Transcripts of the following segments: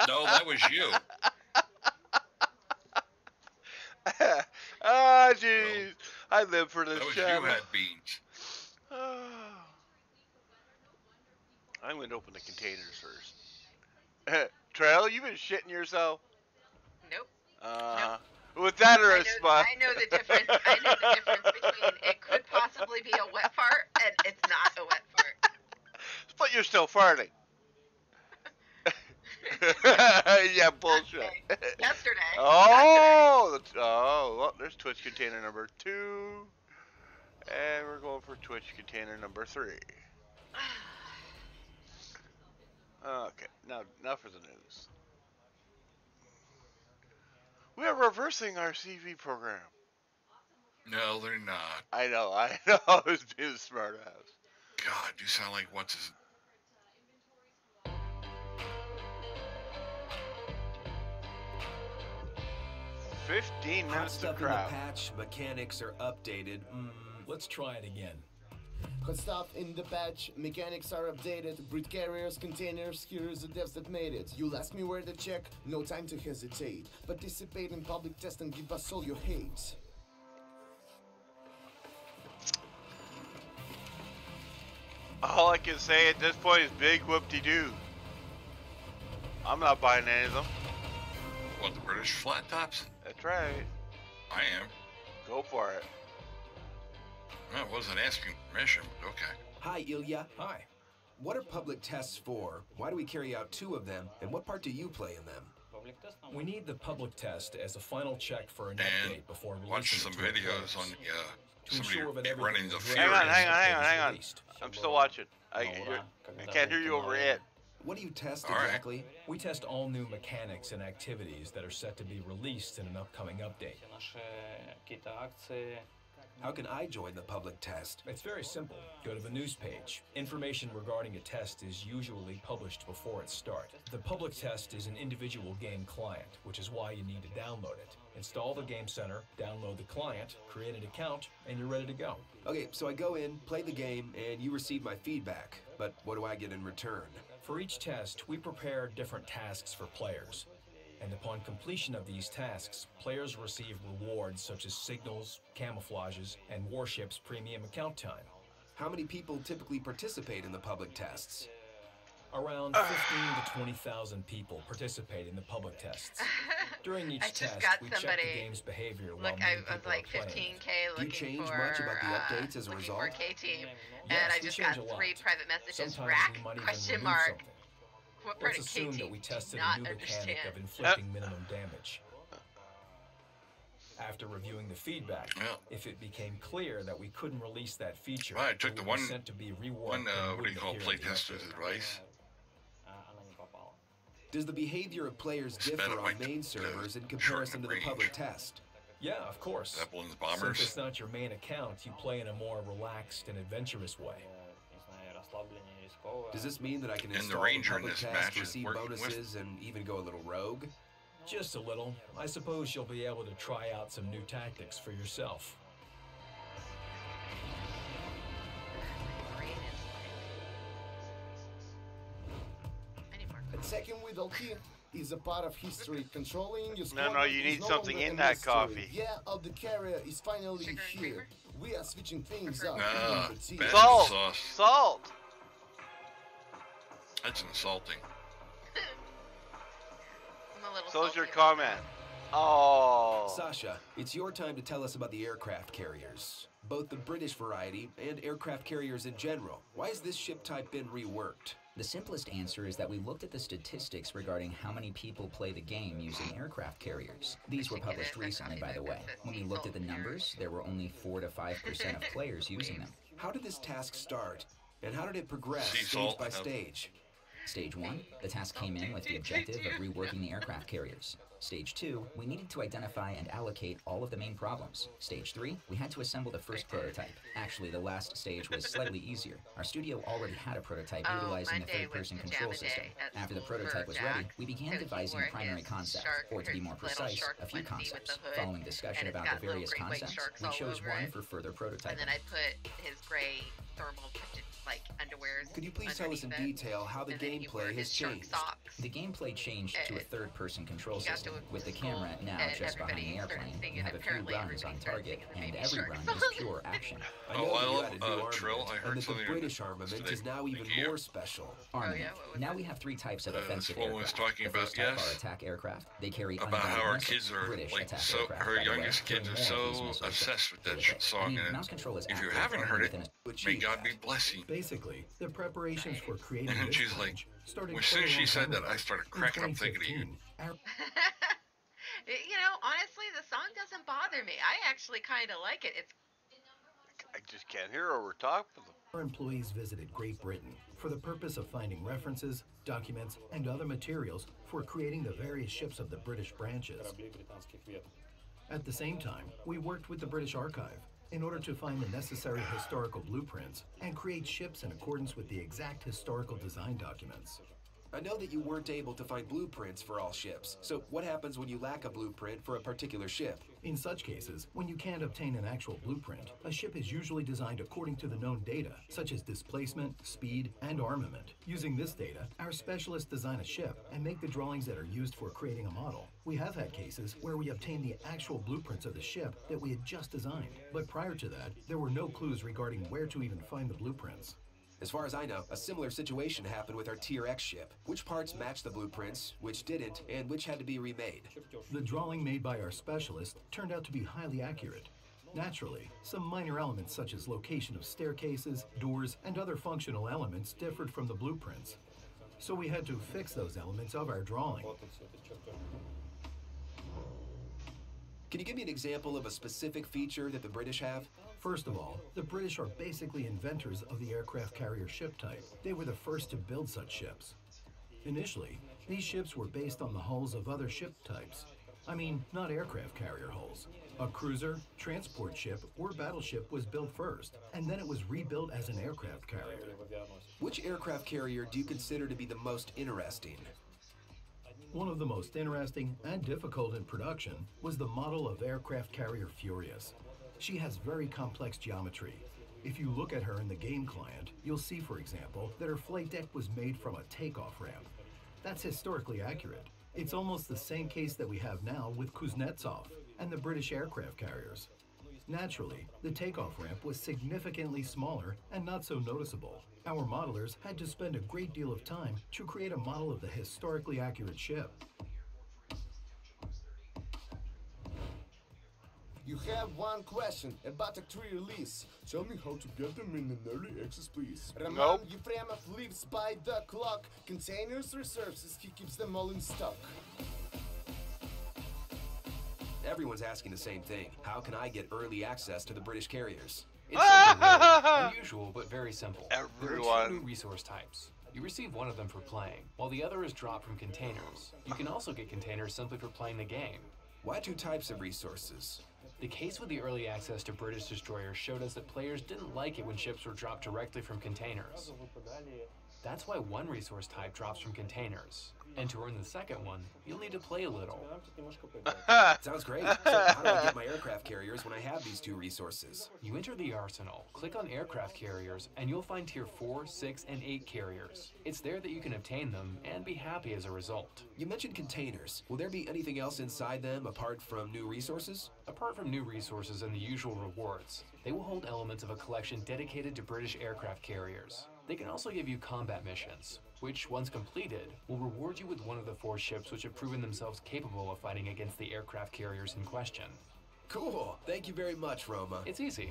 No, that was you. Ah, No, jeez. I live for this that was you channel. had beans. I'm going to open the containers first. Trail, you been shitting yourself? Nope. Nope. Uh, with that or I a know. spot. I know the difference. I know the difference between it could possibly be a wet fart and it's not a wet fart. But you're still farting. Yeah, bullshit. Yesterday. Oh, well, there's Twitch container number 2. And we're going for Twitch container number 3. Okay, now for the news. We are reversing our CV program. No, they're not. I know. I was being a smart ass. God, you sound like what's his... 15 Hot minutes of stuff in the crap. patch, mechanics are updated. Let's try it again. Hot stuff in the patch, mechanics are updated, brute carriers, containers, here's the devs that made it. You'll ask me where to check, no time to hesitate. Participate in public test and give us all your hate. All I can say at this point is big whoop-de-doo. I'm not buying any of them. What, the British flat tops? That's right. I am. Go for it. I wasn't asking permission, but okay. Hi, Ilya. Hi. What are public tests for? Why do we carry out 2 of them? And what part do you play in them? We need the public test as a final check for an And update before releasing watch it some to our videos players. on To somebody ensure that everything running the is Fury. ready when the Hang update is on. released. I'm still watching. I can't hear you over it. What do you test All right. exactly? We test all new mechanics and activities that are set to be released in an upcoming update. How can I join the public test? It's very simple. Go to the news page. Information regarding a test is usually published before it starts. The public test is an individual game client, which is why you need to download it. Install the game center, download the client, create an account, and you're ready to go. Okay, so I go in, play the game, and you receive my feedback. But what do I get in return? For each test, we prepare different tasks for players. And upon completion of these tasks, players receive rewards such as signals, camouflages, and warships premium account time. How many people typically participate in the public tests? Around 15 to 20,000 people participate in the public tests. During each I just test, got we check somebody. the game's behavior while Look, many I was people like are playing. 15K Do you looking change for much about the updates as a looking result? for K team, Yes, and I we just change got a lot. 3 private messages. Sometimes Rack? we might even Question remove mark. something. What part Let's of K assume that team we do tested you a not new mechanic understand? of inflicting minimum damage. After reviewing the feedback, Yeah. if it became clear that we couldn't release that feature, Well, I took it the would be one- sent to be reworked One, and what do you wouldn't call appear in the playtester's update. advice? Does the behavior of players Sped differ up on my- main servers in shorten comparison the to the range. public test? Yeah, of course. Zeppelins, Since bombers. it's not your main account, you play in a more relaxed and adventurous way. Does this mean that I can And the install ranger in public this test, match is receive working with- bonuses, and even go a little rogue? Just a little. I suppose you'll be able to try out some new tactics for yourself. Attacking with ulti is a part of history. Controlling your No, squadron you is need no something longer in a that mystery. coffee. Yeah, of the carrier is finally Sugar and here. creamer? We are switching things up. Ah, in the team. bad Salt! sauce. Salt! That's insulting. I'm a little So's your salty. comment. Oh. Sasha, it's your time to tell us about the aircraft carriers. Both the British variety and aircraft carriers in general. Why has this ship type been reworked? The simplest answer is that we looked at the statistics regarding how many people play the game using aircraft carriers. These were published recently, by the way. When we looked at the numbers, there were only 4 to 5% of players using them. How did this task start? And how did it progress Sea stage salt by have- stage? Stage 1, the task came in with the objective of reworking the aircraft carriers. Stage 2, we needed to identify and allocate all of the main problems. Stage 3, we had to assemble the first prototype. Actually, the last stage was slightly easier. Our studio already had a prototype utilizing the third-person control system. After the prototype was ready, we began devising the primary concept, or to be more precise, a few concepts. Following discussion about the various concepts, we chose one for further prototyping. And then I put his gray thermal underwears. Could you please tell us in detail how the gameplay has changed? The gameplay changed to a third-person control system. With the camera now just behind the airplane, you have a few runs on target, and every run is pure action. I know I you added new love Trill. armament, I heard and that the something British armament is now even more special. Armament. Now we have 3 types of offensive That's what I was aircraft. talking The about, first type yes. are attack aircraft. They carry About unguided how our missiles. kids are British like attack so. aircraft, Her by the way, youngest kids carry are more of these so missile obsessed ships. with that song, The and mouse control is if you active haven't only heard it, within a may God be bless you. Basically, the preparations for creating And this she's like, branch started as soon as quite a she long said time that, ago. I started In cracking up thinking of you. 2015, Honestly, the song doesn't bother me. I actually kind of like it. It's I just can't hear over top of them. our employees visited Great Britain for the purpose of finding references, documents, and other materials for creating the various ships of the British branches. At the same time, we worked with the British Archive in order to find the necessary historical blueprints and create ships in accordance with the exact historical design documents. I know that you weren't able to find blueprints for all ships, so what happens when you lack a blueprint for a particular ship? In such cases, when you can't obtain an actual blueprint, a ship is usually designed according to the known data, such as displacement, speed, and armament. Using this data, our specialists design a ship and make the drawings that are used for creating a model. We have had cases where we obtained the actual blueprints of the ship that we had just designed, but prior to that, there were no clues regarding where to even find the blueprints. As far as I know, a similar situation happened with our Tier X ship. Which parts matched the blueprints, which didn't, and which had to be remade? The drawing made by our specialist turned out to be highly accurate. Naturally, some minor elements such as location of staircases, doors, and other functional elements differed from the blueprints. So we had to fix those elements of our drawing. Can you give me an example of a specific feature that the British have? First of all, the British are basically inventors of the aircraft carrier ship type. They were the first to build such ships. Initially, these ships were based on the hulls of other ship types. I mean, not aircraft carrier hulls. A cruiser, transport ship, or battleship was built first, and then it was rebuilt as an aircraft carrier. Which aircraft carrier do you consider to be the most interesting? One of the most interesting and difficult in production was the model of aircraft carrier Furious. She has very complex geometry. If you look at her in the game client, you'll see, for example, that her flight deck was made from a takeoff ramp. That's historically accurate. It's almost the same case that we have now with Kuznetsov and the British aircraft carriers. Naturally, the takeoff ramp was significantly smaller and not so noticeable. Our modelers had to spend a great deal of time to create a model of the historically accurate ship. You have one question about Act 3 release. Tell me how to get them in an early access, please. Roman Nope. Yefremov lives by the clock. Containers, reserves, he keeps them all in stock. Everyone's asking the same thing. How can I get early access to the British carriers? It's simple, really. Unusual, but very simple. There are 2 Everyone. new resource types. You receive one of them for playing, while the other is dropped from containers. You can also get containers simply for playing the game. Why 2 types of resources? The case with the early access to British destroyers showed us that players didn't like it when ships were dropped directly from containers. That's why one resource type drops from containers. And to earn the second one, you'll need to play a little. Sounds great. So how do I get my aircraft carriers when I have these 2 resources? You enter the arsenal, click on aircraft carriers, and you'll find tier 4, 6, and 8 carriers. It's there that you can obtain them and be happy as a result. You mentioned containers. Will there be anything else inside them apart from new resources? Apart from new resources and the usual rewards, they will hold elements of a collection dedicated to British aircraft carriers. They can also give you combat missions, which, once completed, will reward you with one of the 4 ships which have proven themselves capable of fighting against the aircraft carriers in question. Cool. Thank you very much, Roma. It's easy.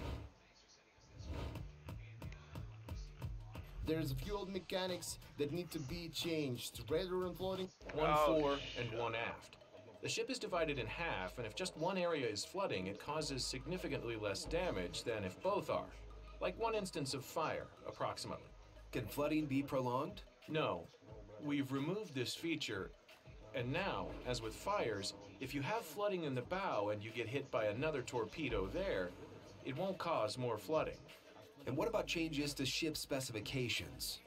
There's a few old mechanics that need to be changed. Radar unloading. One Oh, fore and one aft. The ship is divided in half, and if just one area is flooding, it causes significantly less damage than if both are. Like 1 instance of fire, approximately. Can flooding be prolonged? No, we've removed this feature And now, as with fires, if you have flooding in the bow and you get hit by another torpedo there, it won't cause more flooding. And what about changes to ship specifications?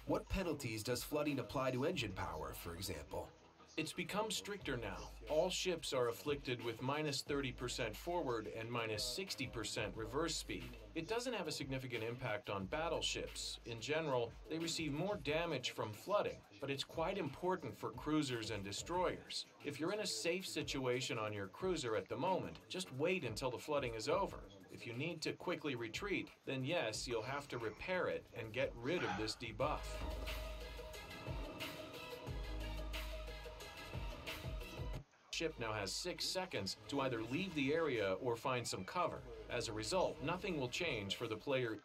What penalties does flooding apply to engine power, for example? It's become stricter now. All ships are afflicted with minus 30% forward and minus 60% reverse speed. It doesn't have a significant impact on battleships. In general, they receive more damage from flooding, but it's quite important for cruisers and destroyers. If you're in a safe situation on your cruiser at the moment, just wait until the flooding is over. If you need to quickly retreat, then yes, you'll have to repair it and get rid of this debuff. Ship now has 6 seconds to either leave the area or find some cover. As a result, nothing will change for the player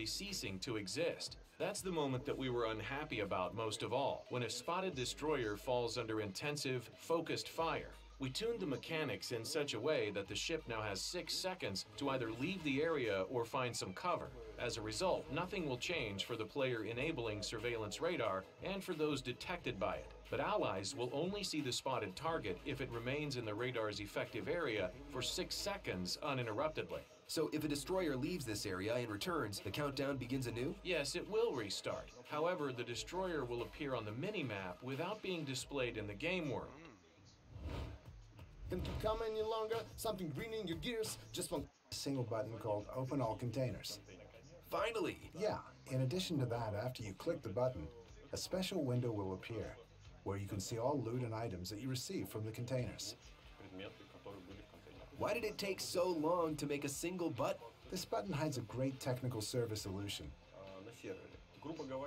ceasing to exist. That's the moment that we were unhappy about most of all, when a spotted destroyer falls under intensive, focused fire. We tuned the mechanics in such a way that the ship now has 6 seconds to either leave the area or find some cover. As a result, nothing will change for the player enabling surveillance radar and for those detected by it. But allies will only see the spotted target if it remains in the radar's effective area for 6 seconds uninterruptedly. So if a destroyer leaves this area and returns, the countdown begins anew? Yes, it will restart. However, the destroyer will appear on the mini-map without being displayed in the game world. Can keep coming any longer? Something green in your gears? Just one single button called Open All Containers. Finally! Yeah, in addition to that, after you click the button, a special window will appear where you can see all loot and items that you receive from the containers. Why did it take so long to make a single button? This button hides a great technical service solution.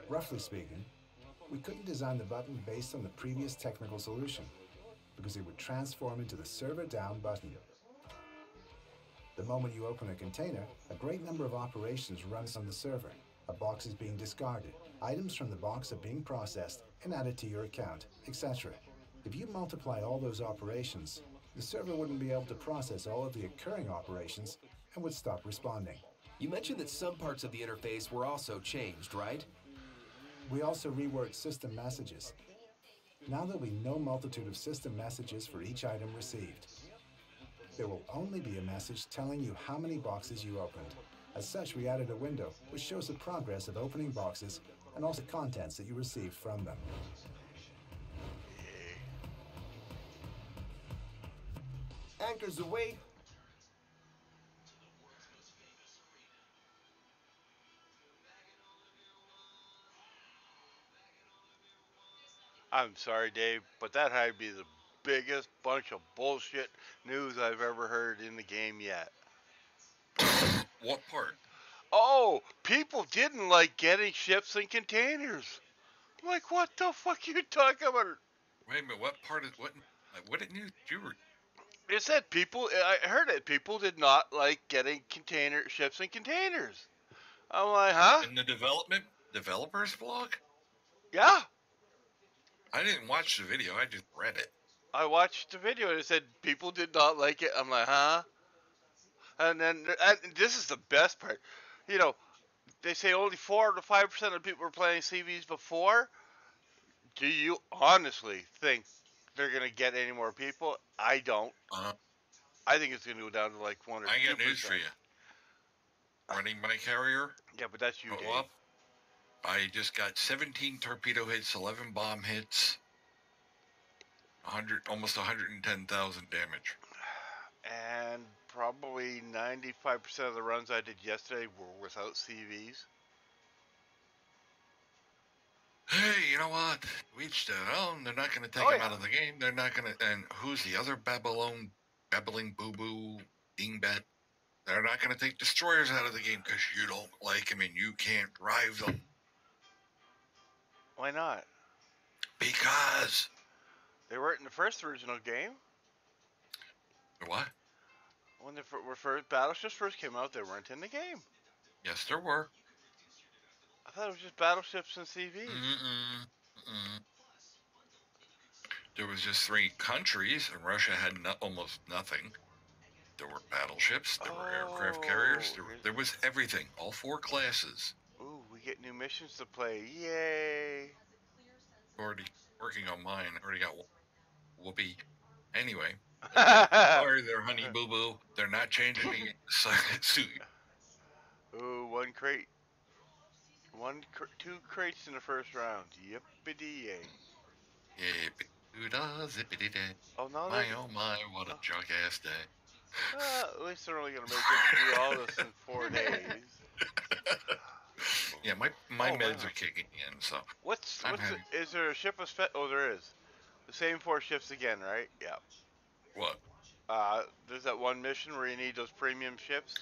Roughly speaking, we couldn't design the button based on the previous technical solution because it would transform into the server down button. The moment you open a container, a great number of operations runs on the server. A box is being discarded, items from the box are being processed and added to your account, etc. If you multiply all those operations, the server wouldn't be able to process all of the occurring operations and would stop responding. You mentioned that some parts of the interface were also changed, right? We also reworked system messages. Now there'll be no multitude of system messages for each item received. There will only be a message telling you how many boxes you opened. As such, we added a window which shows the progress of opening boxes and also contents that you received from them. anchors away. I'm sorry, Dave, but that had to be the biggest bunch of bullshit news I've ever heard in the game yet. What part? Oh, people didn't like getting ships and containers. I'm like, what the fuck you talking about? Wait a minute, what part is what news you were? It said people. I heard it. People did not like getting ships and containers. I'm like, huh? In the developers blog? Yeah. I didn't watch the video. I just read it. I watched the video and it said people did not like it. I'm like, huh? And then this is the best part. You know, they say only 4 to 5% of people were playing CVs before. Do you honestly think they're gonna get any more people? I don't. I think it's gonna go down to like 1 or 2%. I got news for you. Running my carrier. Yeah, but that's you, Dave. Up. I just got 17 torpedo hits, 11 bomb hits, almost 110,000 damage. And probably 95% of the runs I did yesterday were without CVs. Hey, you know what? We each said, oh, they're not going to take him out of the game. They're not going to. And who's the other babbling boo-boo dingbat? They're not going to take destroyers out of the game because you don't like them and you can't drive them. Why not? Because they weren't in the first original game. What? When the first battleships first came out, they weren't in the game. Yes, there were. I thought it was just battleships and CVs. There was just 3 countries, and Russia had almost nothing. There were battleships, there were aircraft carriers, there was everything, all 4 classes. Ooh, we get new missions to play, yay! Already working on mine, I already got Whoopee. Anyway, sorry, they're Honey Boo Boo. They're not changing the suit. Ooh, one crate. Two crates in the first round. Yippity yay. Zippity-day. Oh no, My oh my, what a junk ass day. at least they're only gonna make it through all this in 4 days. Yeah, my meds are kicking in, so. Is there a ship of Oh, there is. The same 4 ships again, right? Yeah. What? There's that one mission where you need those premium ships.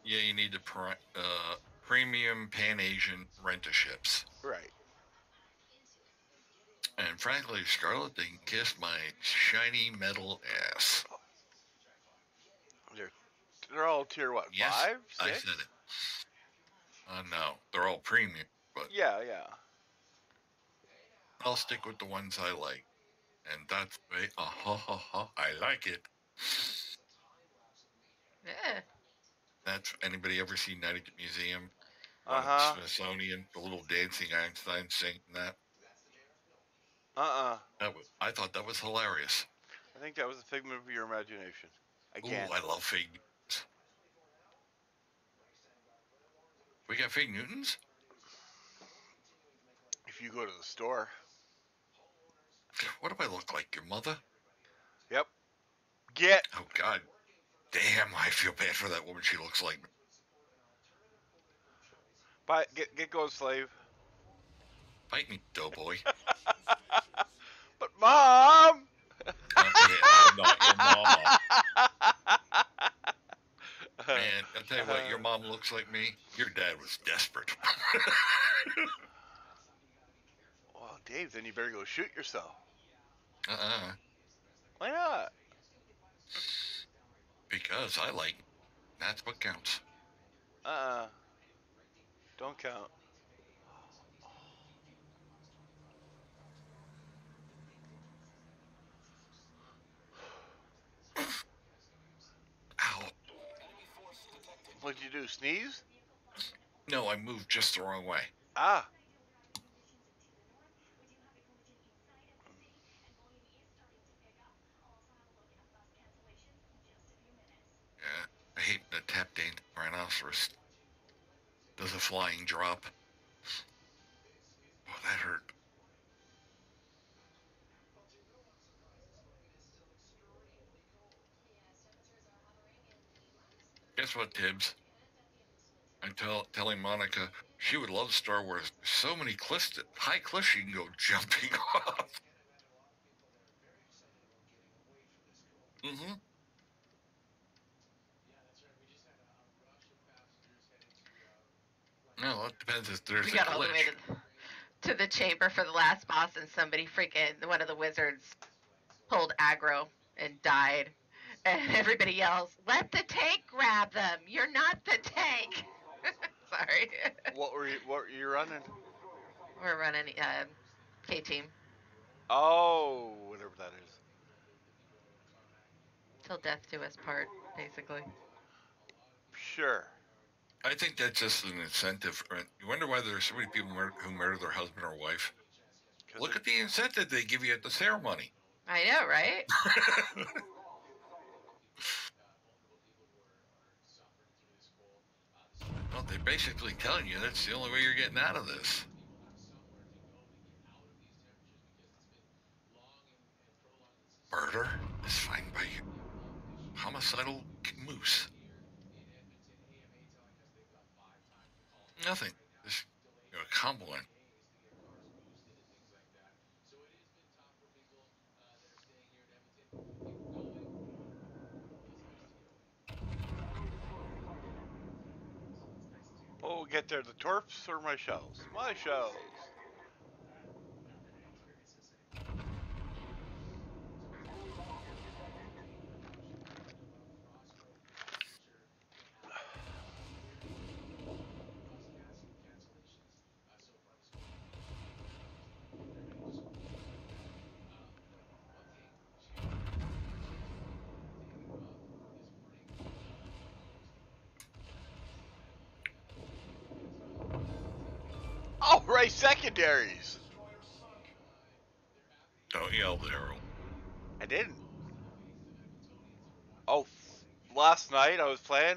Yeah, you need the premium Pan-Asian rent-a-ships. Right. And frankly, Scarlet, they can kiss my shiny metal ass. They're all tier what? Yes, 5, 6? I said it. No, they're all premium, but yeah. I'll stick with the ones I like, and that's the way. I like it. Yeah. That's anybody ever seen Night at the Museum? Smithsonian, the little dancing Einstein singing that. I thought that was hilarious. I think that was a figment of your imagination. Again. Ooh, I love fig Newtons. We got fig Newtons? If you go to the store. What do I look like? Your mother? Yep. Oh, God. Damn, I feel bad for that woman. She looks like me. Get going, slave. Fight me, doughboy. But, Mom! I'm not your mama. Man, I'll tell you what, your mom looks like me. Your dad was desperate. Well, Dave, then you better go shoot yourself. Why not? Because I like. That's what counts. Don't count. Ow. What'd you do, sneeze? No, I moved just the wrong way. Ah. Yeah, I hate the tap dancing rhinoceros. Does a flying drop. Oh, that hurt. Guess what, Tibbs? I'm telling Monica she would love Star Wars. So many high cliffs she can go jumping off. Mm-hmm. No, it depends if there's we got all the way to the chamber for the last boss, and one of the wizards pulled aggro and died. And everybody yells, "Let the tank grab them! You're not the tank!" Sorry. What were you running? We're running K-Team. Oh, whatever that is. Till death do us part, basically. Sure. I think that's just an incentive. You wonder why there's so many people who murder their husband or wife. Look at the incentive they give you at the ceremony. I know, right? Well, they're basically telling you that's the only way you're getting out of this. Murder is fine by you. Homicidal moose. Nothing. Just a compliment. Oh, get there, the torps or my shells? My shells. Oh, right, secondaries. Don't yell, Daryl. I didn't. Oh, last night I was playing,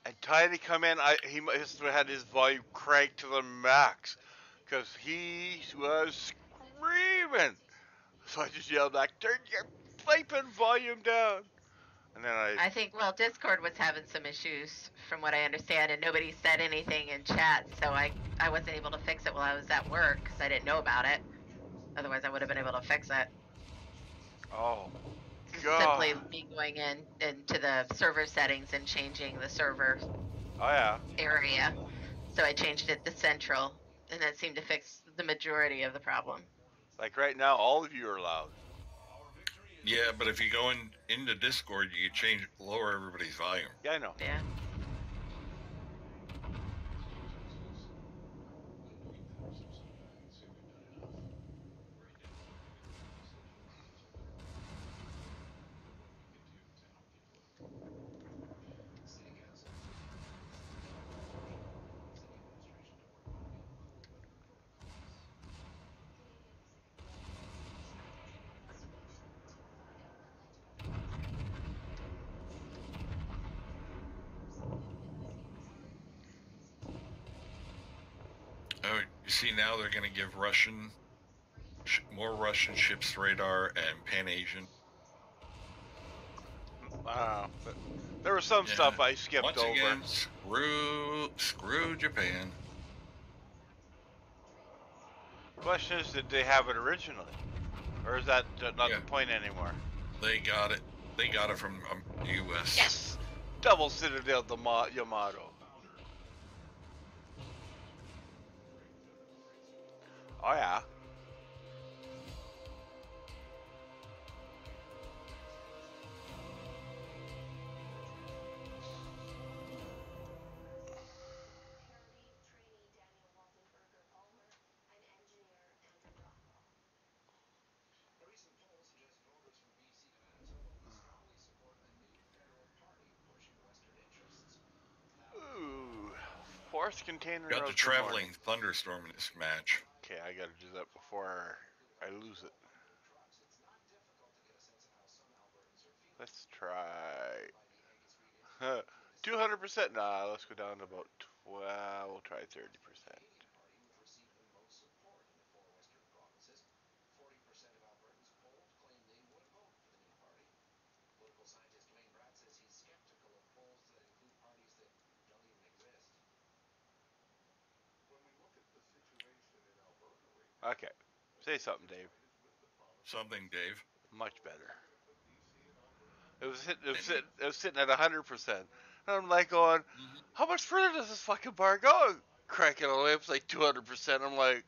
and Tiny come in. He must have had his volume cranked to the max, cause he was screaming. So I just yelled back, "Turn your flipping volume down!" And then I think, well, Discord was having some issues from what I understand, and nobody said anything in chat, so I wasn't able to fix it while I was at work because I didn't know about it. Otherwise, I would have been able to fix it. Oh, Simply God. me going into the server settings and changing the server Oh, yeah. area. So I changed it to central, and that seemed to fix the majority of the problem. Like right now, all of you are loud. Yeah, but if you go into Discord, you can lower everybody's volume. Yeah, I know. Yeah. Oh, you see now they're going to give more Russian ships radar and Pan-Asian. But there was some stuff I skipped Once over. Again, screw Japan. Question is, did they have it originally, or is that not the point anymore? They got it. They got it from the U.S. Yes, double Citadel Yamato. Oh yeah. Ooh, fourth container. Got of the traveling morning. thunderstorm in this match. Okay, I gotta do that before I lose it. Let's try 200%. Nah, let's go down to about 12. We'll try 30%. Okay, say something, Dave. Something, Dave. Much better. It was sitting at 100%. And I'm like going, how much further does this fucking bar go? Cranking all the way up to like 200%. I'm like,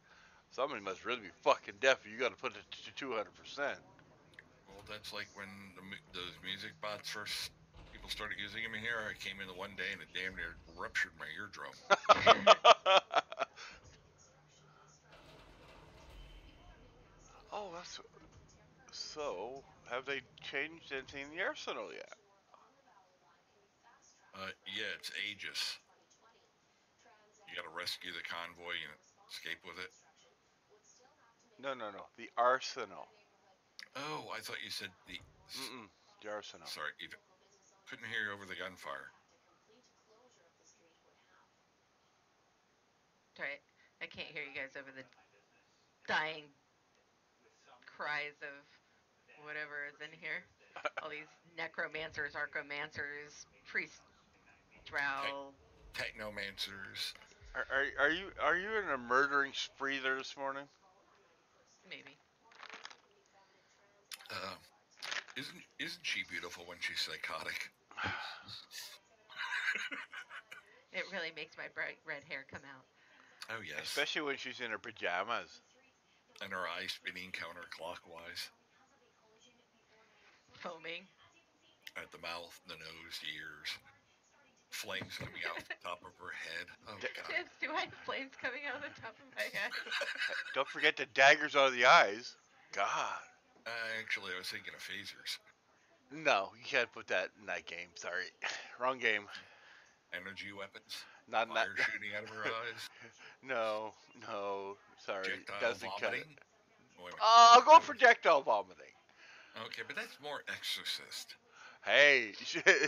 somebody must really be fucking deaf. You got to put it to 200%. Well, that's like when those music bots first people started using them in here. I came in the one day and it damn near ruptured my eardrum. Oh, that's so. Have they changed anything in the arsenal yet? Yeah, it's Aegis. You got to rescue the convoy and escape with it. No. The arsenal. Oh, I thought you said the. The arsenal. Sorry, couldn't hear you over the gunfire. Right. I can't hear you guys over the dying cries of whatever is in here. All these necromancers, archomancers, priest drow. Technomancers. Are you in a murdering spree there this morning? Maybe. Isn't she beautiful when she's psychotic? It really makes my bright red hair come out. Oh yes. Especially when she's in her pajamas. And her eyes spinning counterclockwise. Foaming. At the mouth, the nose, the ears. Flames coming out the top of her head. Oh, God. Tips, do I have flames coming out of the top of my head? Don't forget the daggers out of the eyes. God. Actually, I was thinking of phasers. No, you can't put that in that game. Sorry. Wrong game. Energy weapons? Not fire shooting out of her eyes? No. Sorry. Projectile Doesn't vomiting? cut it. I'll go projectile vomiting. Okay, but that's more Exorcist. Hey,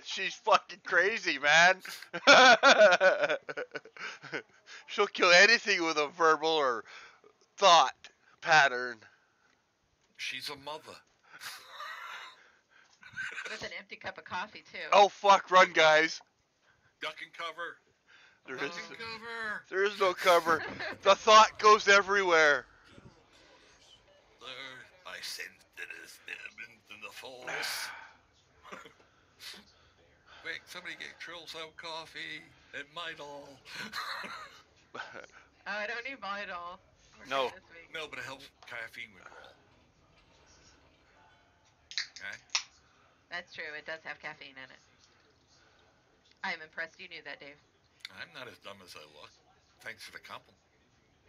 she's fucking crazy, man. She'll kill anything with a verbal or thought pattern. She's a mother. With an empty cup of coffee too. Oh fuck! Run, guys. Duck and cover. There Duck is and cover. there is no cover. The thought goes everywhere. I sense that is in the force. Quick, somebody get Trill some coffee and Midol. Oh, I don't need mine at all. No. This week. No, but it helps caffeine withdrawal. Okay? That's true. It does have caffeine in it. I'm impressed you knew that, Dave. I'm not as dumb as I look. Thanks for the compliment.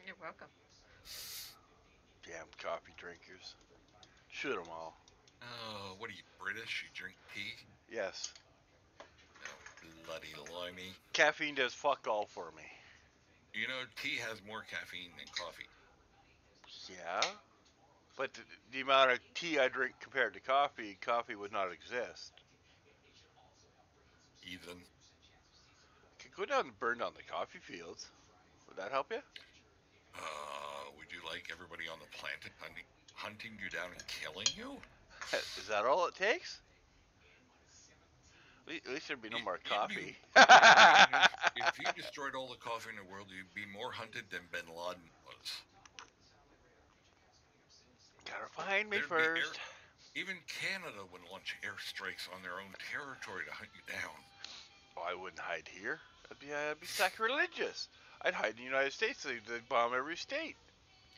You're welcome. Damn coffee drinkers. Shoot them all. Oh, what are you, British? You drink tea? Yes. Oh, bloody limey. Caffeine does fuck all for me. You know, tea has more caffeine than coffee. Yeah? But the amount of tea I drink compared to coffee would not exist. Even. Could go down and burn down the coffee fields. Would that help you? Would you like everybody on the planet hunting you down and killing you? Is that all it takes? At least there'd be no more coffee. If you destroyed all the coffee in the world, you'd be more hunted than Bin Laden was. Gotta find me first. Even Canada would launch airstrikes on their own territory to hunt you down. Oh, I wouldn't hide here. That'd be sacrilegious. I'd hide in the United States. They'd bomb every state.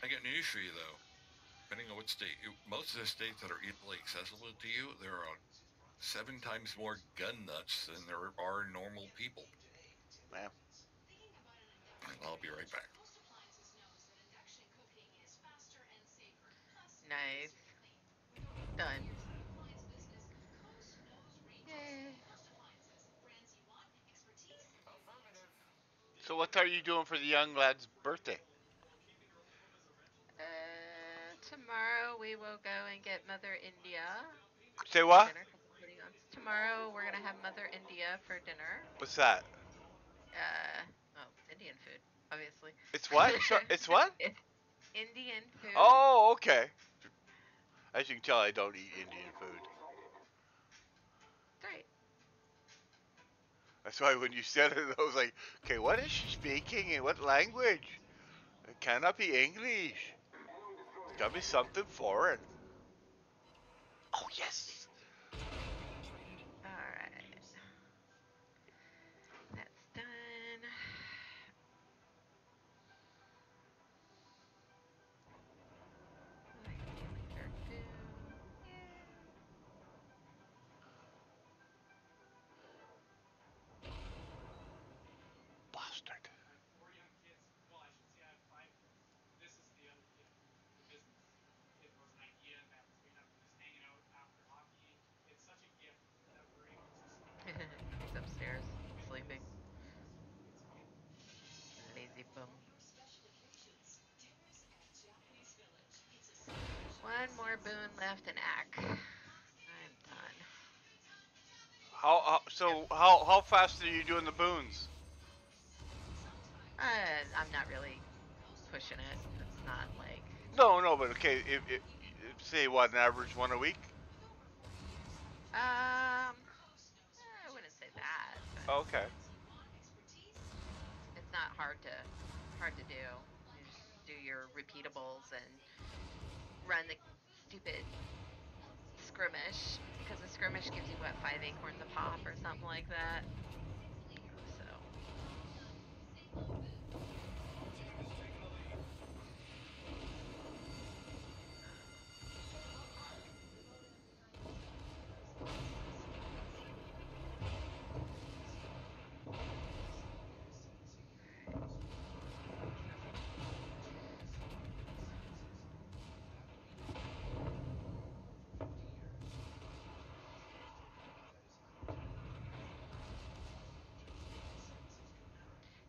I got news for you, though. Depending on what state, most of the states that are easily accessible to you, there are 7 times more gun nuts than there are normal people. Man. And I'll be right back. Nice. Done. Yay. So what are you doing for the young lad's birthday? Tomorrow we will go and get Mother India. Say what? Tomorrow we're gonna have Mother India for dinner. What's that? It's Indian food, obviously. It's what? It's what? It's Indian food. Oh, okay. As you can tell, I don't eat Indian food. Great. That's why when you said it, I was like, okay, what is she speaking in what language? It cannot be English. It's gotta be something foreign. Oh, yes. Alright. That's done. Bastard. He's upstairs, sleeping. Lazy bum. One more boon left in Ack. I'm done. How fast are you doing the boons? I'm not really pushing it. It's not like... No, but okay, if say what, an average one a week? I wouldn't say that. Okay. It's not hard to do. You just do your repeatables and run the stupid skirmish, because the skirmish gives you what, 5 acorns a pop or something like that. So.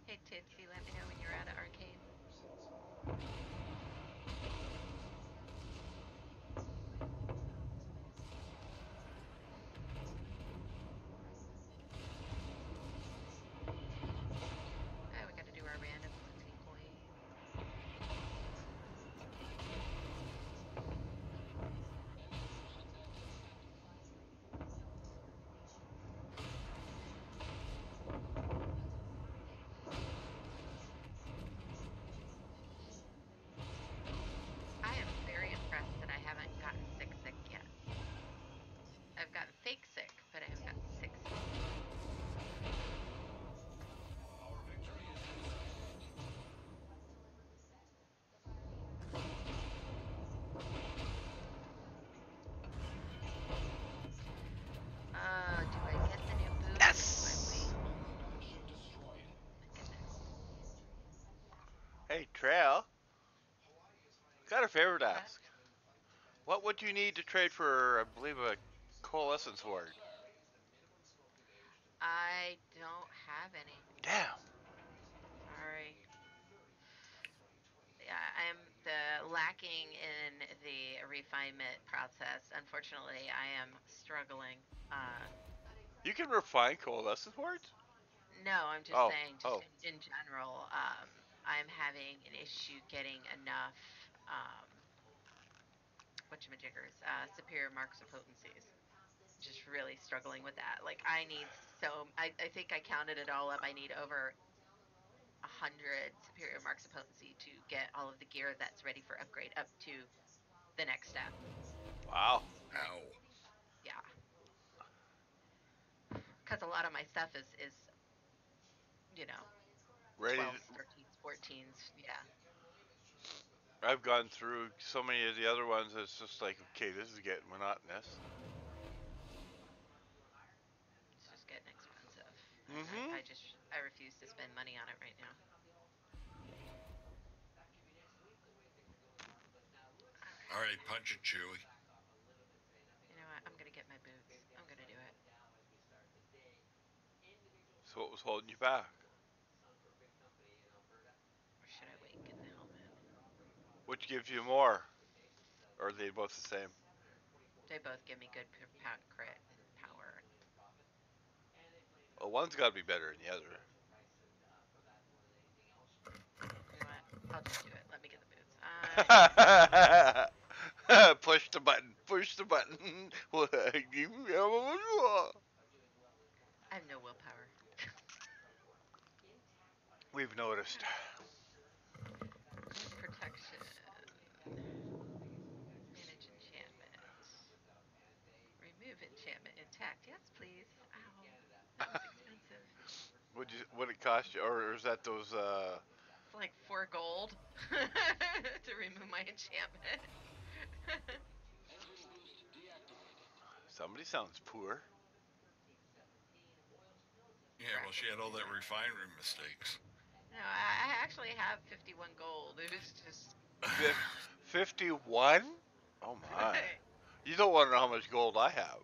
Hey Tipsy, let me know when you're out of arcade. Trail, got a favor to What's that? ask. What would you need to trade for, I believe, a coalescence ward? I don't have any. Damn. Sorry. Yeah, I'm the lacking in the refinement process. Unfortunately, I am struggling. You can refine coalescence wards? No, I'm just Oh, saying, just oh. in general, I'm having an issue getting enough, um, whatchamajiggers, superior marks of potencies. Just really struggling with that. Like, I need I think I counted it all up. I need over 100 superior marks of potency to get all of the gear that's ready for upgrade up to the next step. Wow. Ow. Yeah, because a lot of my stuff is you know Ready 12s, to, 13s, 14s. Yeah, I've gone through so many of the other ones, it's just like, okay, this is getting monotonous. it's just getting expensive, and Mm-hmm. I refuse to spend money on it right now. All right, punch it, Chewy. You know what? I'm gonna get my boots. I'm gonna do it. So what was holding you back? Or should I wait and get the helmet? Which gives you more? Or are they both the same? They both give me good crit and power. Well, one's got to be better than the other. You know what? I'll just do it. Let me get the boots. I need the boots. Push the button. Push the button. I have no willpower. We've noticed. Protection. Manage enchantment. Remove enchantment intact. Yes, please. Ow. That was expensive. Would it cost you, or is that those? It's like 4 gold to remove my enchantment. Somebody sounds poor. Yeah, well, she had all that refinery mistakes. No, I actually have 51 gold. It was just 51? Oh my! You don't want to know how much gold I have.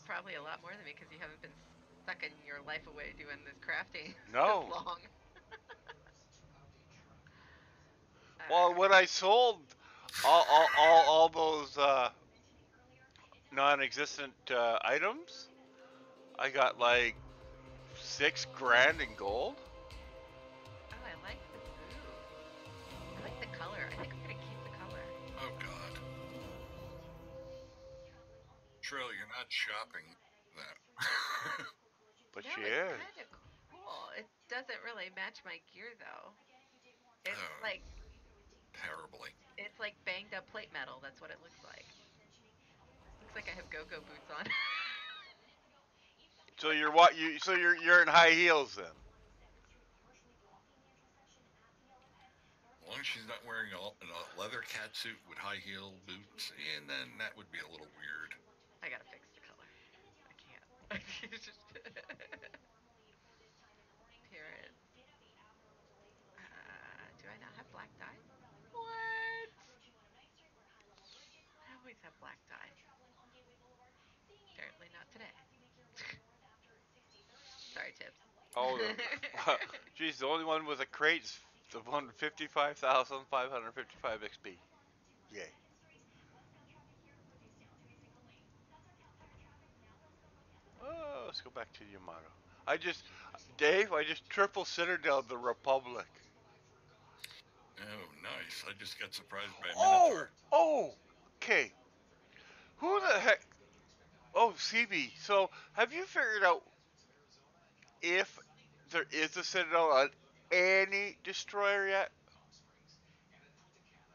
probably a lot more than me because you haven't been sucking your life away doing this crafting this No. long. Well, Alright. when I sold all those non-existent items, I got like 6 grand in gold. Oh, I like the boots. I like the color. I think I'm gonna keep the color. Oh, God. Trill, you're not shopping that. But No, she it's is. kind of cool. It doesn't really match my gear though. It's Oh, like terribly. it's like banged up plate metal. That's what it looks like. Looks like I have go-go boots on. So you're what you? So you're in high heels then. As long as she's not wearing a leather catsuit with high heel boots, and then that would be a little weird. I gotta fix the color. I can't. Appearance. Do I not have black dye? What? I always have black dye. Apparently not today. Sorry, Tips. Oh, she's the only one with a crate. The one 55,555 XP. Yay. Oh, let's go back to Yamato. Dave, I just triple citadel the Republic. Oh, nice. I just got surprised by a Oh, Minotaur. oh, okay. Who the heck? Oh, CB. So, have you figured out if there is a citadel on any destroyer yet?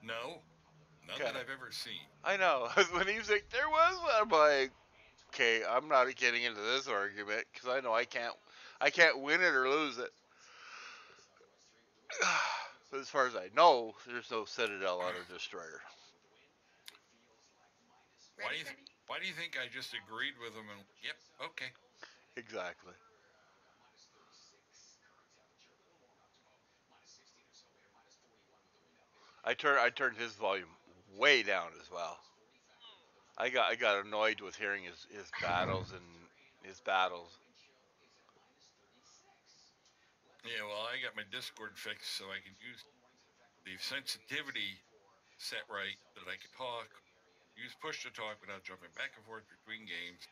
No, none Okay, that I've ever seen. I know. When he was like, there was one, I'm like, okay, I'm not getting into this argument because I know I can't win it or lose it. But as far as I know, there's no citadel on a destroyer. Why do Ready, you Freddy? why do you think I just agreed with him? And yep, okay. Exactly. I turned his volume way down as well. I got annoyed with hearing his battles and his battles. Yeah, well, I got my Discord fixed so I can use the sensitivity set right that I can talk, use push to talk without jumping back and forth between games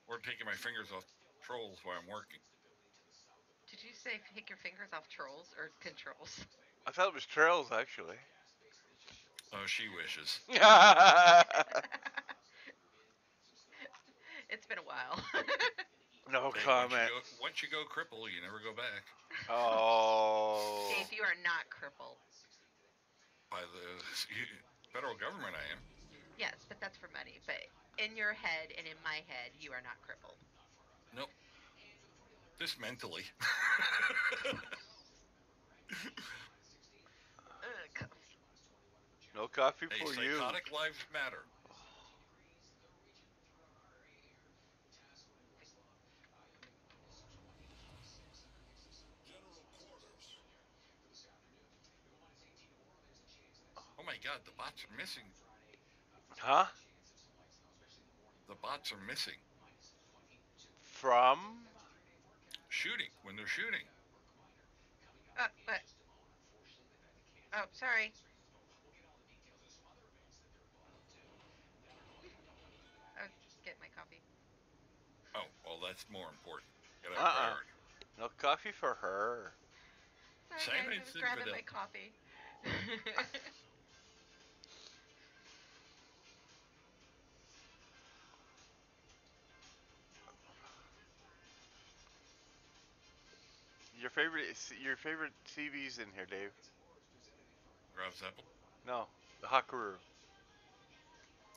or taking my fingers off controls while I'm working. Did you say take your fingers off trolls or controls? I thought it was trails actually. Oh, she wishes. It's been a while. No Hey, comment. once you go cripple, you never go back. Oh. Dave, you are not crippled. By the federal government, I am. Yes, but that's for money. But in your head and in my head, you are not crippled. Nope. Just mentally. Coffee. No coffee Hey, for you. psychotic lives matter. Oh my god, the bots are missing. Huh? The bots are missing. From? Shooting, when they're shooting. What? Oh, sorry. I was getting my coffee. Oh, well, that's more important. Got priority. No coffee for her. Sorry, guys, I was grabbing my coffee. Your favorite CV's in here, Dave? Rob Zeppel. No, the Hakaru.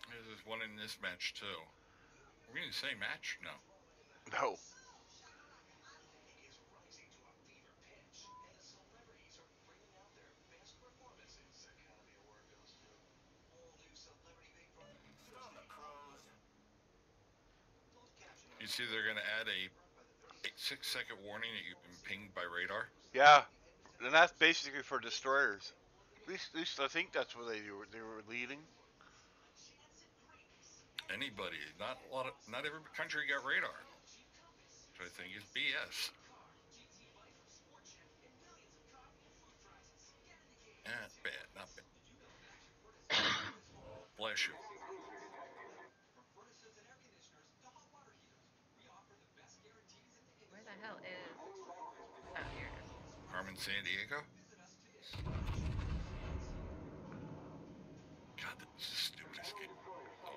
There's one in this match too. Are we in the same match? No. No. You see, they're going to add a 6-second warning that you've been pinged by radar. Yeah, and that's basically for destroyers. At least I think that's what they were leading. Anybody, not every country got radar, which I think is BS. Bad, not bad. Bless you. Where the hell is? Oh, here it is. Carmen San Diego. God, that's the stupidest game. Oh.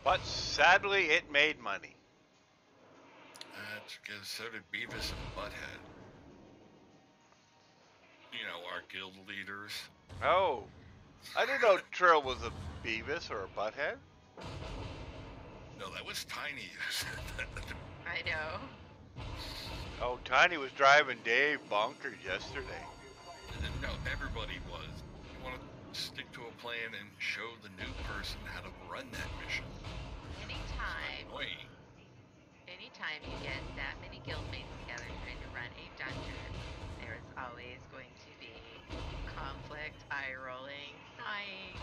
But sadly, it made money. That's because so did Beavis and Butthead. You know, our guild leaders. Oh, I didn't know Trill was a Beavis or a Butthead. No, that was Tiny. I know. Oh, Tiny was driving Dave bonkers yesterday. No, everybody was. You want to stick to a plan and show the new person how to run that mission. Anytime you get that many guildmates together trying to run a dungeon, there is always going to be conflict, eye rolling, sighing,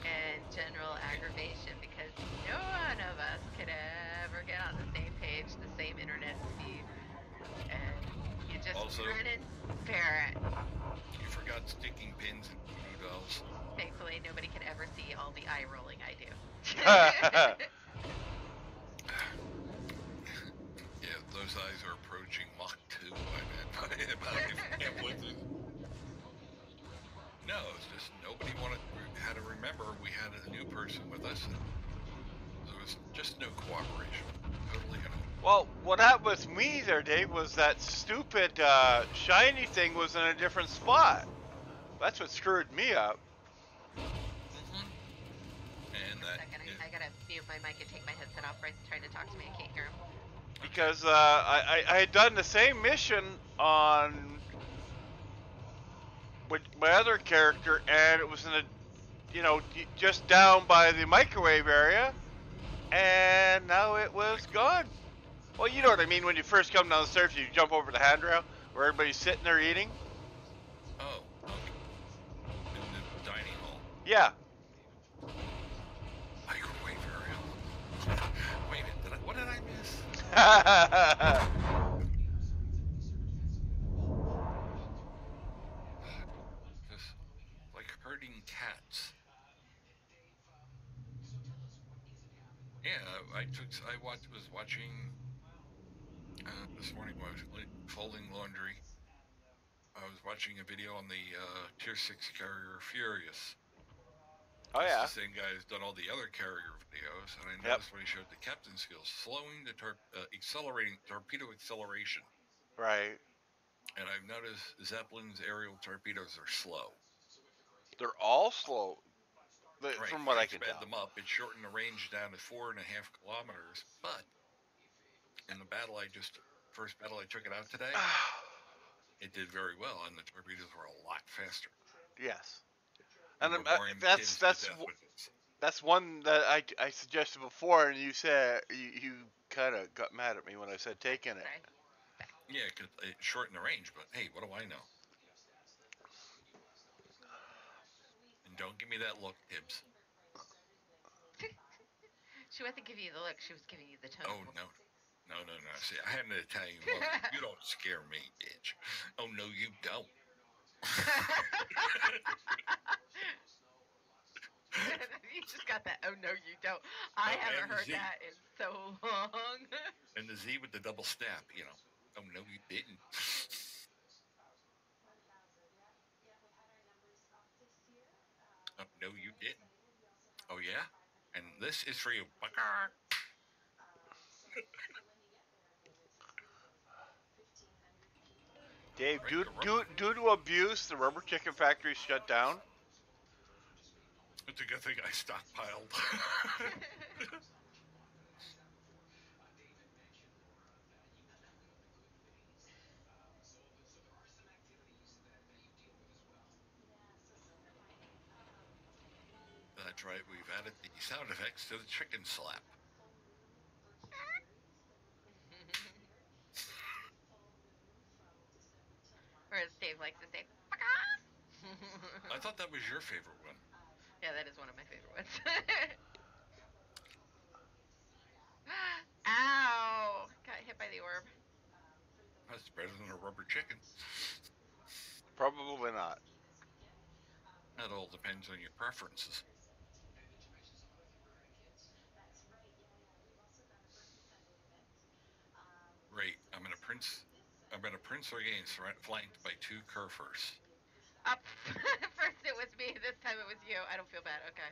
and general aggravation because no one of us could ever get on the same page, the same internet speed, and you just grin and bear it. You forgot sticking pins and voodoo dolls. Thankfully, nobody can ever see all the eye rolling I do. Yeah, those eyes are approaching Mach 2. No, it's just nobody had to remember we had a new person with us. And there was just no cooperation. Totally unhelpful. Well, what happened with me there, Dave, was that stupid shiny thing was in a different spot. That's what screwed me up. And that. I gotta mute my mic and take my headset off. Bryce's trying to talk to me. I can't hear him. Because I had done the same mission on with my other character, and it was in a, just down by the microwave area, and now it was gone. Well, you know what I mean. When you first come down the stairs, you jump over the handrail where everybody's sitting there eating. Oh, okay. In the dining hall. Yeah. Microwave area. Wait a minute, what did I miss? Just like herding cats. Yeah, was watching this morning while I was folding laundry. I was watching a video on the Tier 6 carrier Furious. Oh, It's yeah. the same guy who's done all the other carrier videos, and I Yep. noticed when he showed the captain skills, slowing the accelerating torpedo acceleration. Right. And I've noticed Zeppelin's aerial torpedoes are slow. They're all slow, Right. from what I can sped tell. them up. It shortened the range down to 4.5 kilometers. But in the first battle I took it out today, it did very well, and the torpedoes were a lot faster. Yes. And that's one that I suggested before, and you said you kind of got mad at me when I said taking it. Yeah, because it shortened the range, but hey, what do I know? And don't give me that look, Tibbs. She wasn't giving you the look, she was giving you the tone. Oh, no. No. See, I had an Italian look. You don't scare me, bitch. Oh, no, you don't. You just got that, oh, no, you don't. I haven't heard that in so long. And the Z with the double snap, you know. Oh, no, you didn't. Oh, no, you didn't. Oh, yeah? And this is for you. Dave, due to abuse, the rubber chicken factory shut down. It's a good thing I stockpiled. That's right, we've added the sound effects to the chicken slap. Or as Dave likes to say, I thought that was your favorite one. Yeah, that is one of my favorite ones. Ow! Got hit by the orb. That's better than a rubber chicken. Probably not. That all depends on your preferences. Great. I'm in a Prince Regain flanked by 2 Kerfers. Up. First it was me, this time it was you. I don't feel bad. Okay.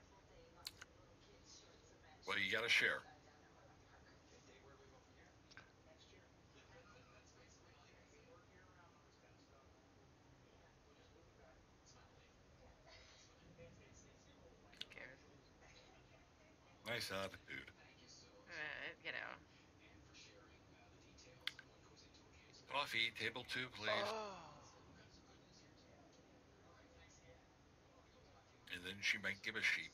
Well, you gotta share. Who cares? Nice attitude. You know. Coffee, table 2, please. Oh. And then she might give a sheep.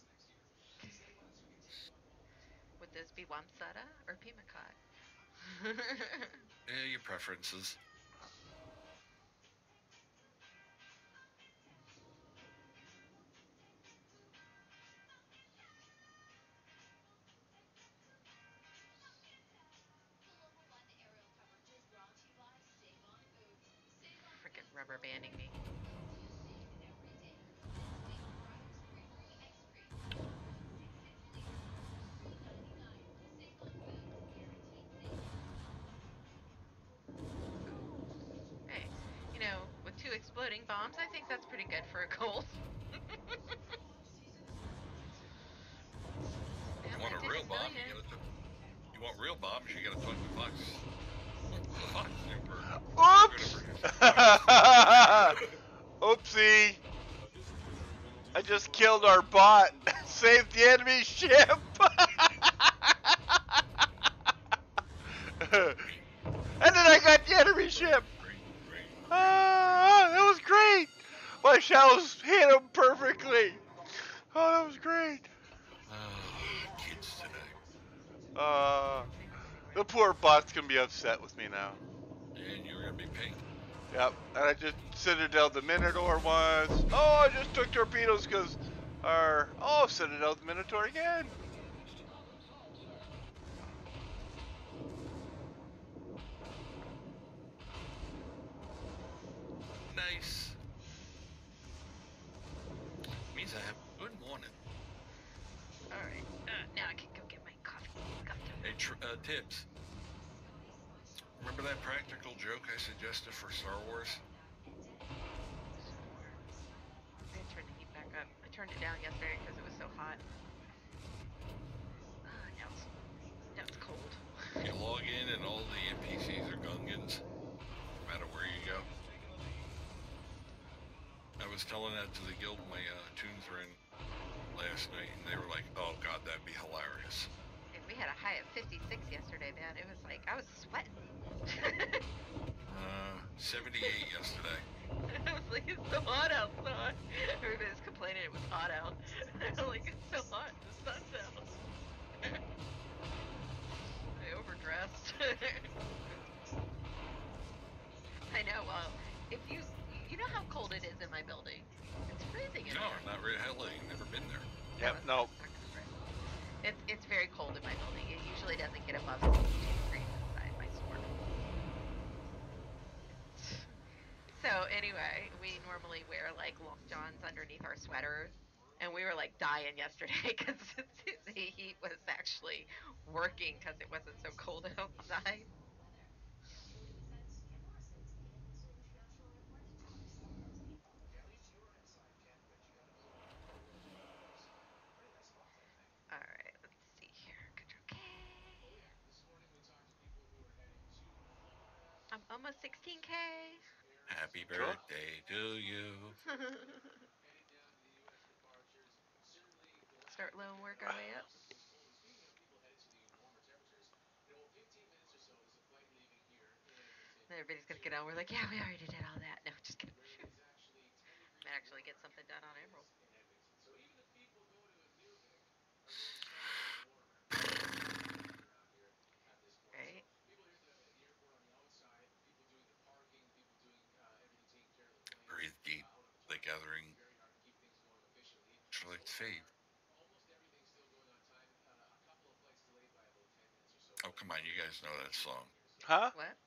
Would this be Wamsutta or Pimacot? Yeah, your preferences. Freaking rubber banding me. Hey, you know, with 2 exploding bombs, I think that's pretty good for a cold. You want a real bomb? You want real bombs? You gotta talk to Fox. The Fox Oops! Oopsie! I just killed our bot. Saved the enemy ship. And then I got the enemy ship. That was great. My shells hit him perfectly. Oh, that was great. Kids today. The poor bot's gonna be upset with me now. And you're gonna be pink. Yep. And I just Citadel the Minotaur once. Oh, I just took torpedoes because Citadel the Minotaur again. Nice. Means I have good morning. All right. Now I can go get my coffee. Hey, Tibbs. Remember that practical joke I suggested for Star Wars? I turned the heat back up. I turned it down yesterday because it was so hot. Now it's cold. You log in and all the NPCs are Gungans, no matter where you go. I was telling that to the guild my tunes were in last night, and they were like, "Oh God, that'd be hilarious." And we had a high of 56 yesterday, man. It was like I was sweating. 78 yesterday. I was like, it's so hot outside. Everybody's complaining it was hot out. I'm like, it's so hot. The sun's out. I overdressed. I know. Well, if you know how cold it is in my building. It's freezing in No, there. not really. Hell, never been there. Yep. No. It's very cold in my building. It usually doesn't get above 62 degrees inside my store. So anyway, we normally wear like long johns underneath our sweaters, and we were like dying yesterday because the heat was actually working because it wasn't so cold outside. All right, let's see here. Okay. I'm almost 16K. Happy birthday to you. Start low and work our way up. And everybody's gonna get on. We're like, yeah, we already did all that. No, just kidding. Might actually get something done on Emerald. Right? Breathe deep. The gathering. Like fade. Oh, come on. You guys know that song. Huh? What?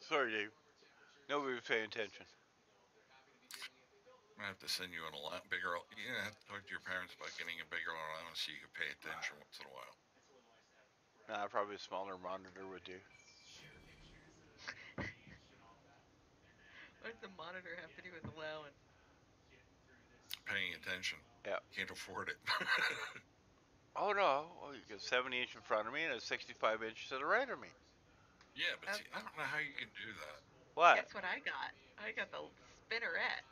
Sorry, Dave. Nobody was paying attention. I'm gonna have to send you a lot bigger. You have to talk to your parents about getting a bigger allowance so you can pay attention once in a while. Nah, probably a smaller monitor would do. What does the monitor have to do with allowance? Paying attention. Yeah. Can't afford it. Oh no! Oh, you got 70 inch in front of me and a 65 inch to the right of me. Yeah, but see, I don't know how you can do that. What? Guess what I got? I got the spinnerette.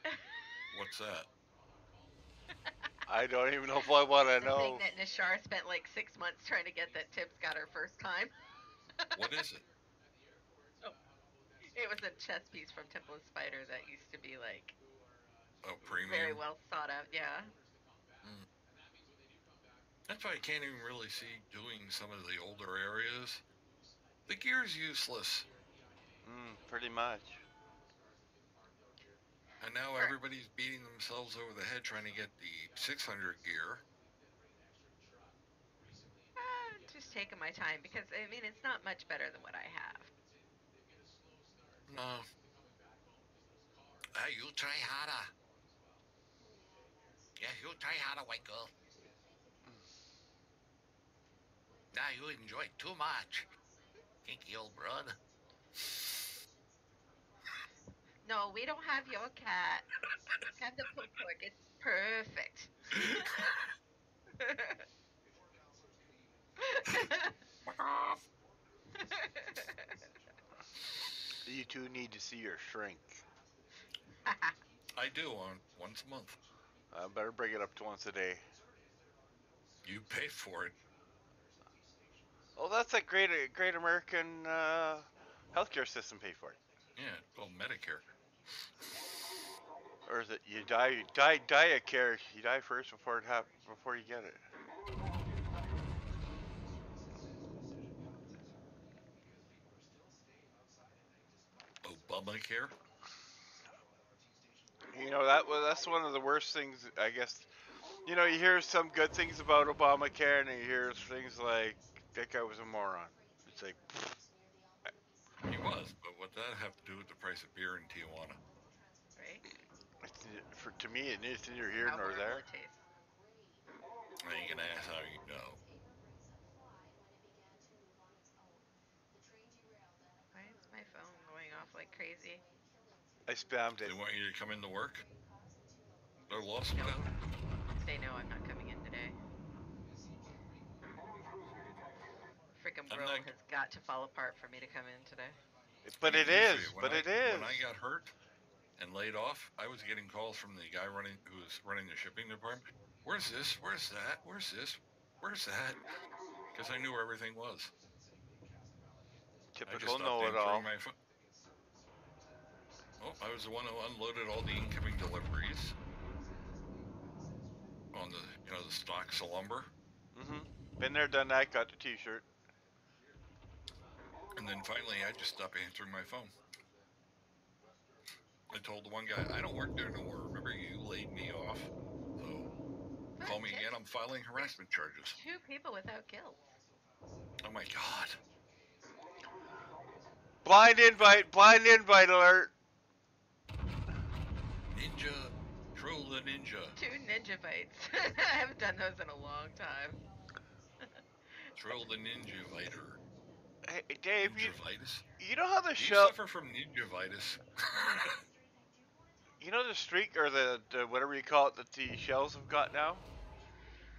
What's that? I don't even know if I want to The know. thing that Nishar spent like 6 months trying to get that Tibbs got her first time. What is it? Oh, it was a chess piece from Temple of Spider that used to be like Premium. very well thought out. Yeah. Mm. That's why I can't even really see doing some of the older areas. The gear's useless. Pretty much. And now everybody's beating themselves over the head trying to get the 600 gear. Just taking my time because I mean it's not much better than what I have. No. You try harder. Yeah, you try harder, white girl. Nah, you enjoy too much. Kinky old brother. No, we don't have your cat. We have the pulled pork. It's perfect. You two need to see your shrink. I do once a month. I better bring it up to once a day. You pay for it. Oh, that's that great American healthcare system pay for it. Yeah, it's called Medicare. Or is it you die of care? You die first before you get it. Obamacare. That's one of the worst things, I guess. You hear some good things about Obamacare, and you hear things like that guy was a moron. It's like, He was, but what did that have to do with the price of beer in Tijuana? Right? to me, it's neither here How nor horrible there. it tastes. I ain't gonna ask how you know. Why is my phone going off like crazy? I spammed it. They want you to come into work. They're lost Nope. without it. They know I'm not coming in today. Freaking I'm world not- has got to fall apart for me to come in today. But I it got news for is. you. But it is. When I got hurt and laid off, I was getting calls from the guy who was running the shipping department. Where's this? Where's that? Where's this? Where's that? Because I knew where everything was. I just Typical stopped know-it-all. answering my phone. Oh, I was the one who unloaded all the incoming deliveries on the stocks of lumber. Been there, done that. Got the T-shirt. And then finally, I just stopped answering my phone. I told the one guy, I don't work there no more. Remember, you laid me off. So call me again. I'm filing harassment charges. 2 people without guilt. Oh my God. Blind invite alert. Ninja, troll the ninja. 2 ninja bites. I haven't done those in a long time. Troll the ninja-viter. Hey, Dave, Ninja-vitis? you know how the Do show... you suffer from ninja-vitis? You know the streak, or the whatever you call it, that the shells have got now?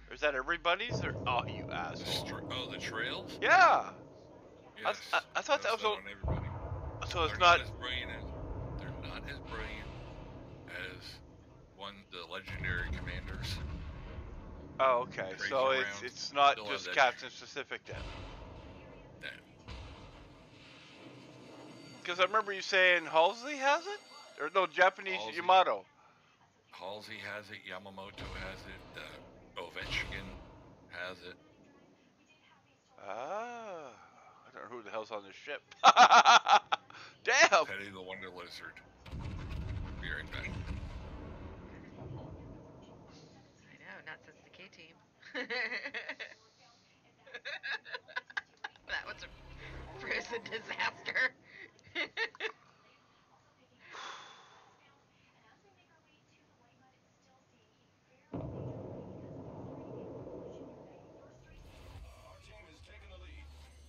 Or is that everybody's? Or you asshole. The trails? Yeah. Yes. I thought that was on everybody. So it's They're not as brilliant they're not as brilliant as the legendary commanders. Oh, okay. Crazy So rounds. it's not Still just have that captain specific then. No. Because I remember you saying Halsey has it, or no, Japanese Halsey. Yamato. Halsey has it. Yamamoto has it. Ovechkin has it. Ah, I don't know who the hell's on this ship. Damn. Teddy the Wonder Lizard. Be right back. I know, not since the K-team. That was a frozen disaster.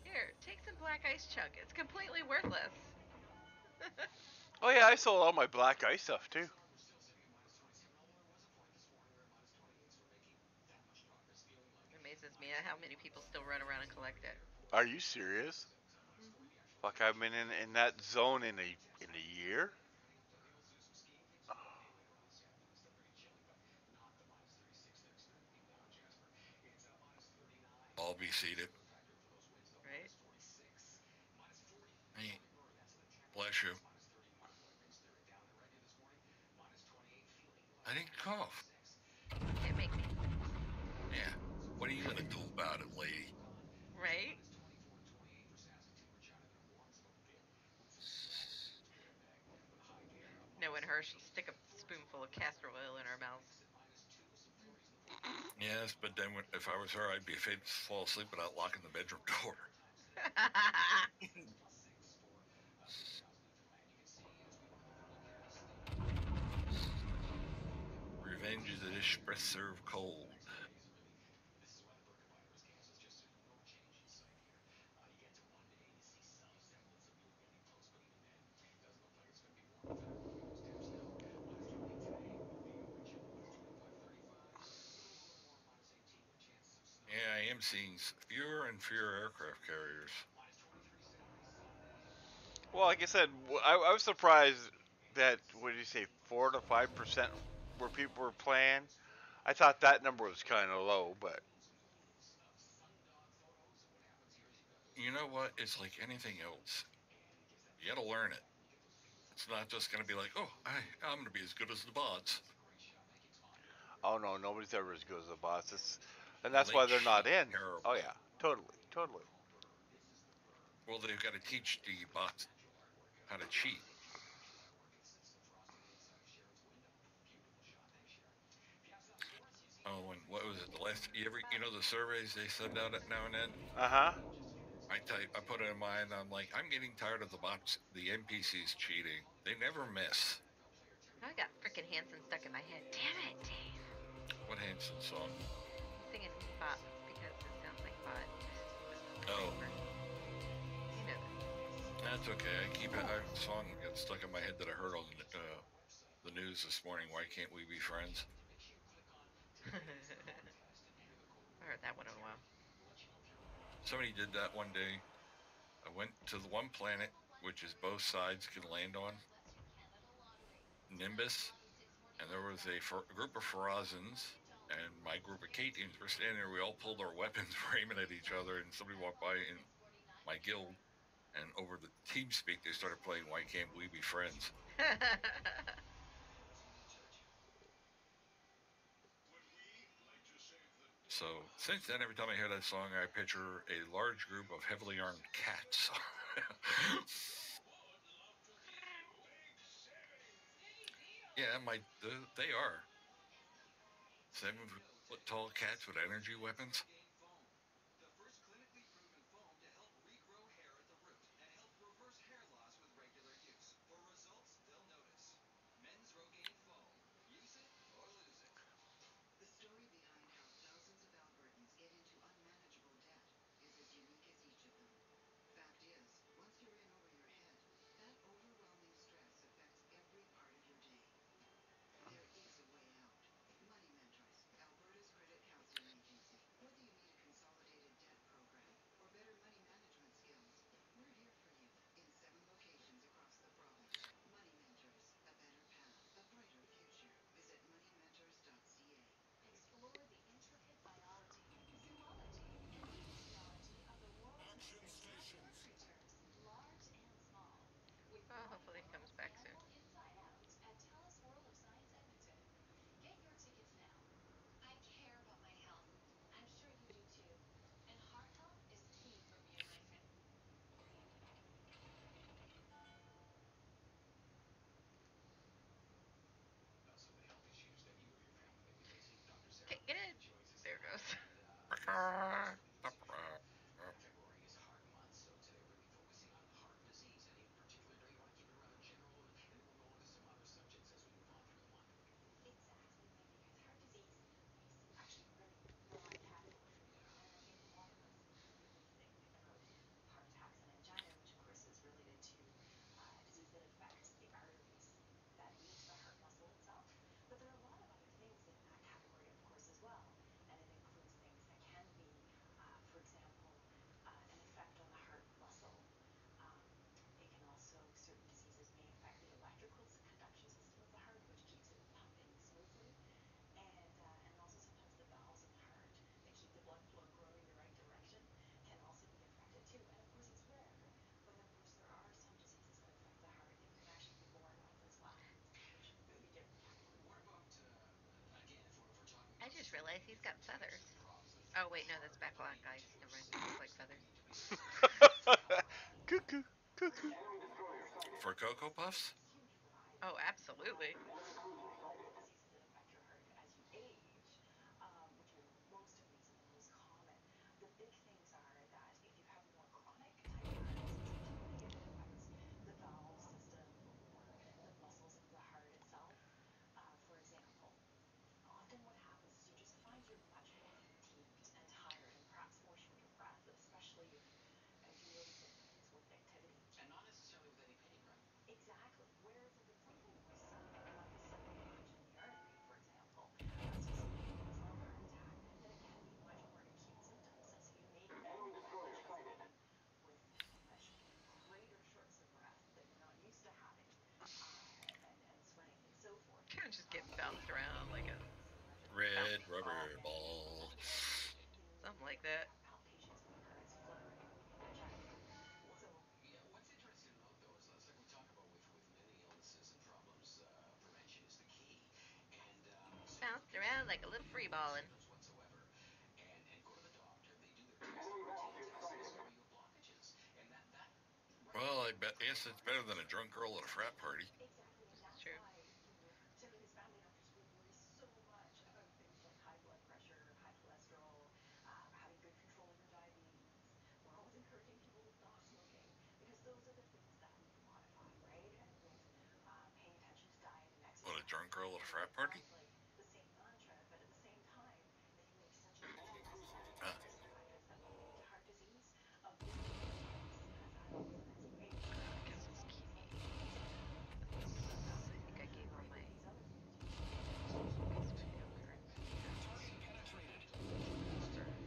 Here, take some black ice chunk. It's completely worthless. Oh yeah, I sold all my black ice stuff too. It amazes me at how many people still run around and collect it. Are you serious? Fuck, I've been in that zone in a year. All be seated. Right? Hey, bless you. I didn't cough. Can't make me. Yeah. What are you gonna do about it, lady? Right? Knowing her, she'll stick a spoonful of castor oil in her mouth. Yes, but then if I was her, I'd be afraid to fall asleep without locking the bedroom door. Revenge is a dish best served cold. Yeah, I am seeing fewer and fewer aircraft carriers. Well, like I said, I was surprised that, what did you say, 4 to 5% where people were playing. I thought that number was kind of low, but You know what? It's like anything else. You gotta learn it. It's not just gonna be like, oh, I'm gonna be as good as the bots. oh no, nobody's ever as good as the bots. And that's why they're not in. Terrible. Oh yeah, totally. Well, they've got to teach the bots how to cheat. last you know the surveys they send out now and then. Uh huh. I put it in mine. I'm like, I'm getting tired of the NPCs cheating. They never miss. I got freaking Hanson stuck in my head. Damn it, Dave. What Hanson song? He's singing Bop because it sounds like Bot. Oh, You know that. that's okay. I keep a song gets stuck in my head that I heard on the news this morning. Why can't we be friends? I heard that one in a while. Somebody did that one day. I went to the one planet, which is both sides can land on, Nimbus, and there was a group of Farazans, and my group of Katins were standing there. We all pulled our weapons, were aiming at each other, and somebody walked by in my guild, and over the team speak, they started playing "Why Can't We Be Friends." So since then, every time I hear that song, I picture a large group of heavily armed cats. Yeah, they are 7 foot tall cats with energy weapons. Oh, hopefully it comes back soon. Okay, get it. There it goes. I just realized he's got feathers. Oh wait, no, that's backlog, guys. Never mind. They look like feathers. Cuckoo, cuckoo. For Cocoa Puffs? Oh, absolutely. Kind of just getting bounced around like a Red bouncy ball. rubber ball. Something like that. Bounced around like a little free balling. Well, guess it's better than a drunk girl at a frat party. This is true. Daryl at a frat party? Huh. I gave all my video cards.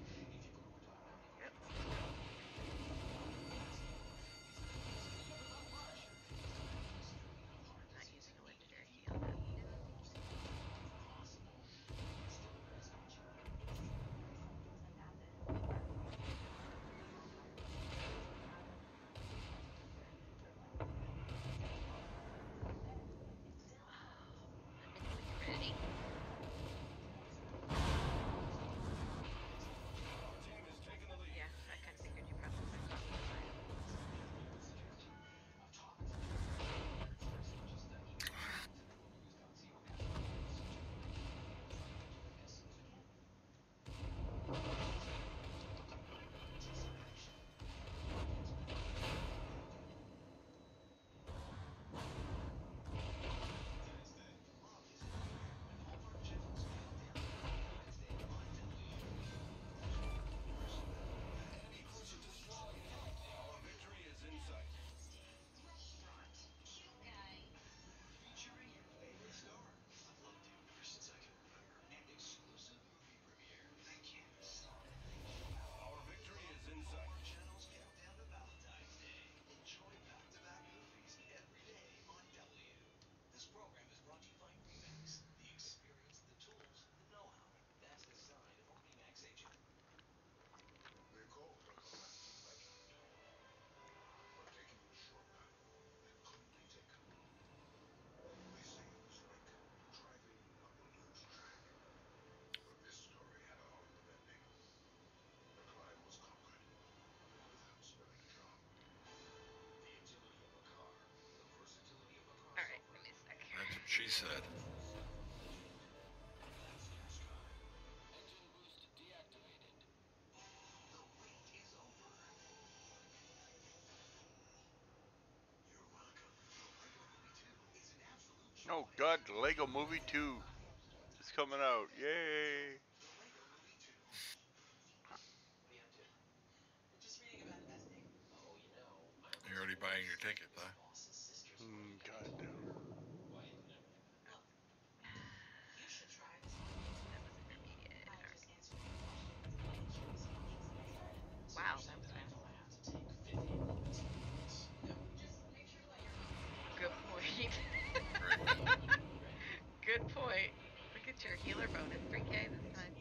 Yep. Not using a legendary heal then. Ready? Yeah, I kind of figured you probably would have gotten Alright, give me a sec. That's what she said. Oh God, the Lego Movie 2 is coming out. Yay! You're already buying your ticket, huh? God. That was intermediate. Wow, that was fast. Good point. Good point. Look at your healer bonus. 3K this time.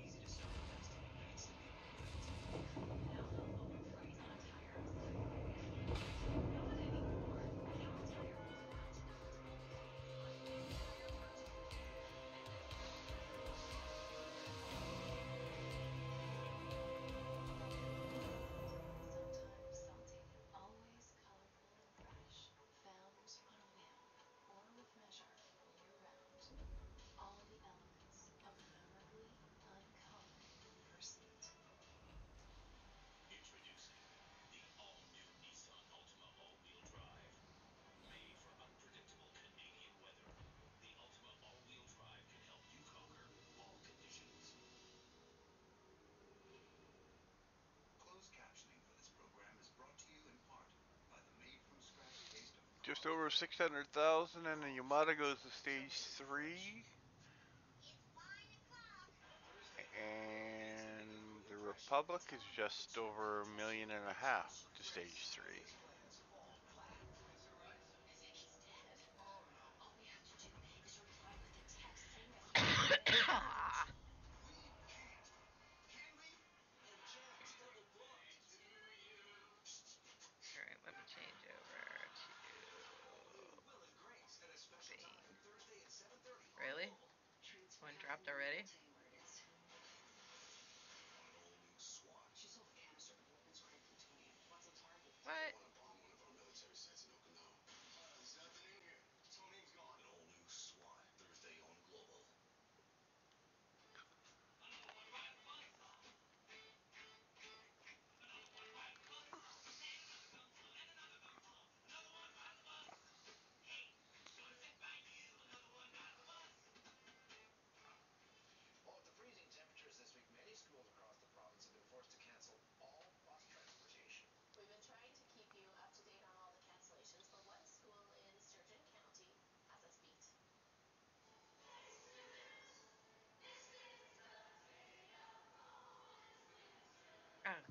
Just over 600,000, and the Yamada goes to stage 3. And the Republic is just over 1.5 million to stage 3. Alright, let me change over to Bane. Really? One dropped already? What?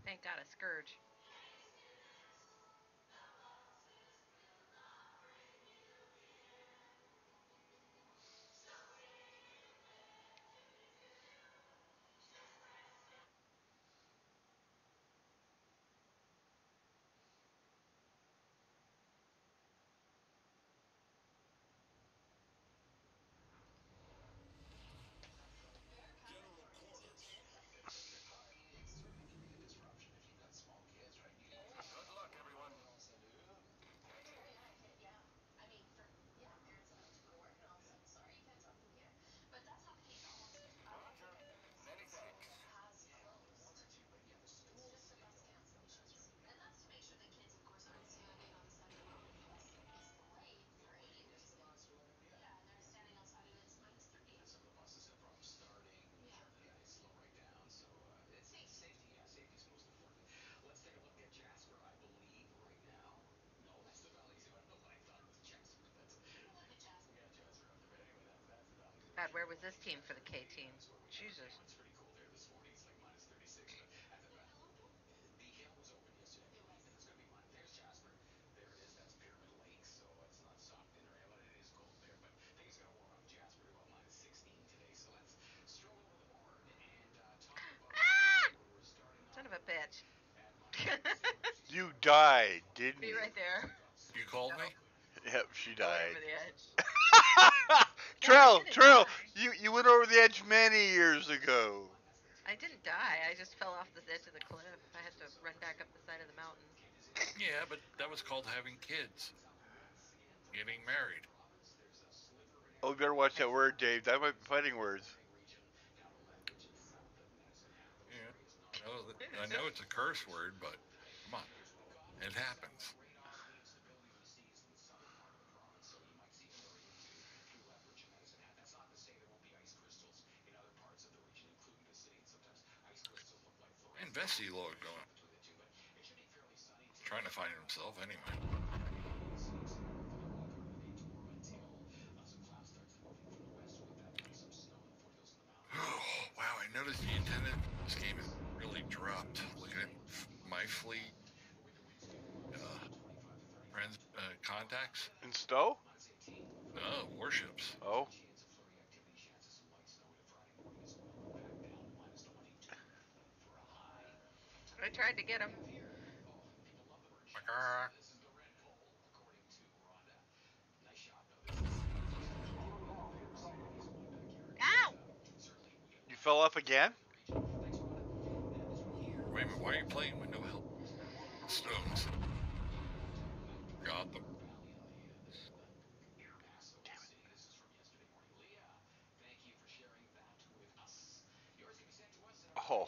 Thank God, a scourge. God, where was this team for the K team? Jesus. Ah! Son of a bitch. You died, didn't Be you? right there. You called me? Yep, she Going died. over the edge. No, I Trill, didn't Trill, die. you went over the edge many years ago. I didn't die. I just fell off the edge of the cliff. I had to run back up the side of the mountain. Yeah, but that was called having kids. Getting married. Oh, you better watch that word, Dave. That might be fighting words. Yeah. I know it's a curse word, but come on. It happens. And Vessi Lord going. Trying to find himself anyway. Oh, wow, I noticed the attendance in this game has really dropped. Looking at my fleet contacts. In Stowe? No, warships. Oh. I tried to get him. Ow! You fell off again? Wait a minute, why are you playing with no help? Stones. Got them. Oh.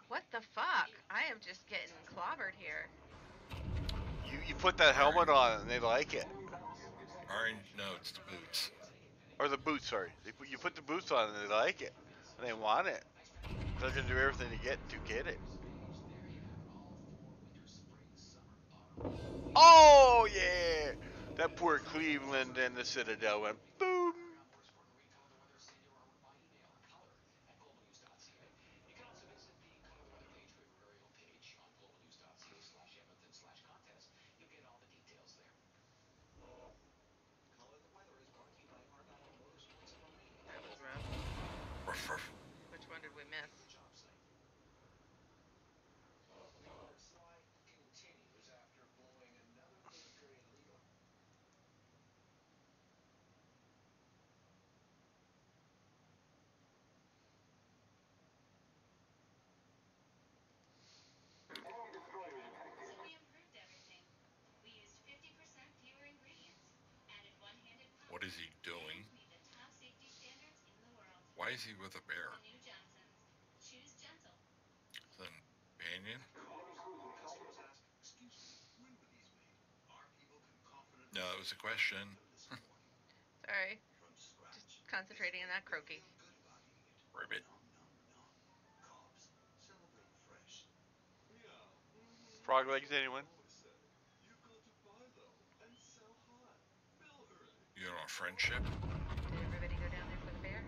What the fuck? I am just getting clobbered here. You put that helmet on and they like it. Orange, no, it's the boots. Or the boots, sorry. You put the boots on and they like it. And they want it. They're going to do everything to get it. Oh, yeah! That poor Cleveland and the Citadel went boom! That was rough. Ruff, ruff. Which one did we miss? What is he doing? Why is he with a bear? Then companion? No, it was a question. Sorry. Just concentrating on that croaky. Ribbit. Frog legs, anyone? You know, friendship? Did everybody go down there for the bear?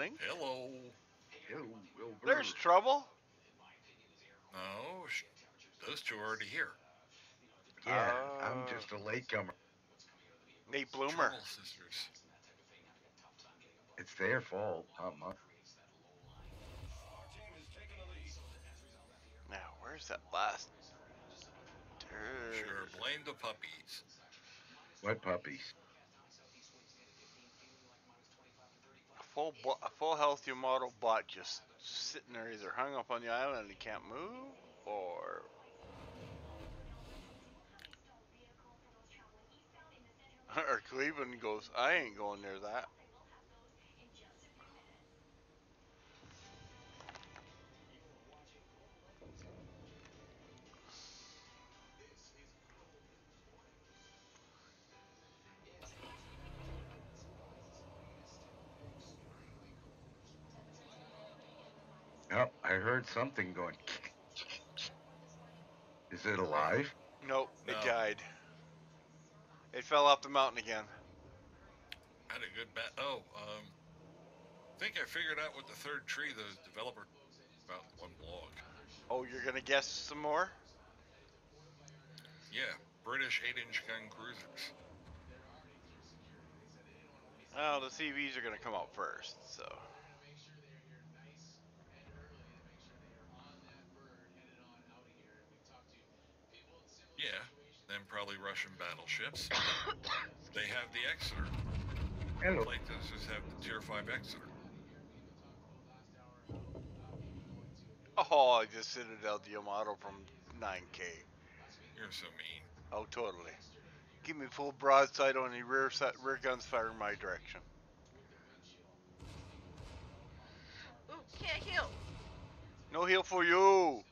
happening? Hello. There's trouble. No, those two are already here. Yeah, I'm just a latecomer. Nate Bloomer. Trouble sisters. It's their fault, not mine. Now, where's that last? Sure, blame the puppies. What puppies? A full health Yamato bot just sitting there, either hung up on the island and he can't move, or or Cleveland goes, I ain't going near that. Oh, I heard something going. Is it alive? Nope, No. it died. It fell off the mountain again. Had a good bat. Oh, I think I figured out what the third tree the developer about one blog. Oh, you're gonna guess some more? Yeah, British 8-inch gun cruisers. Well, the CVs are gonna come out first, so. Yeah, then probably Russian battleships. They have the Exeter. Hello. Playtesters have the Tier 5 Exeter. Oh, I just Citadel the Yamato from 9K. You're so mean. Oh, totally. Give me full broadside on the rear guns firing my direction. Ooh, can't heal. No heal for you.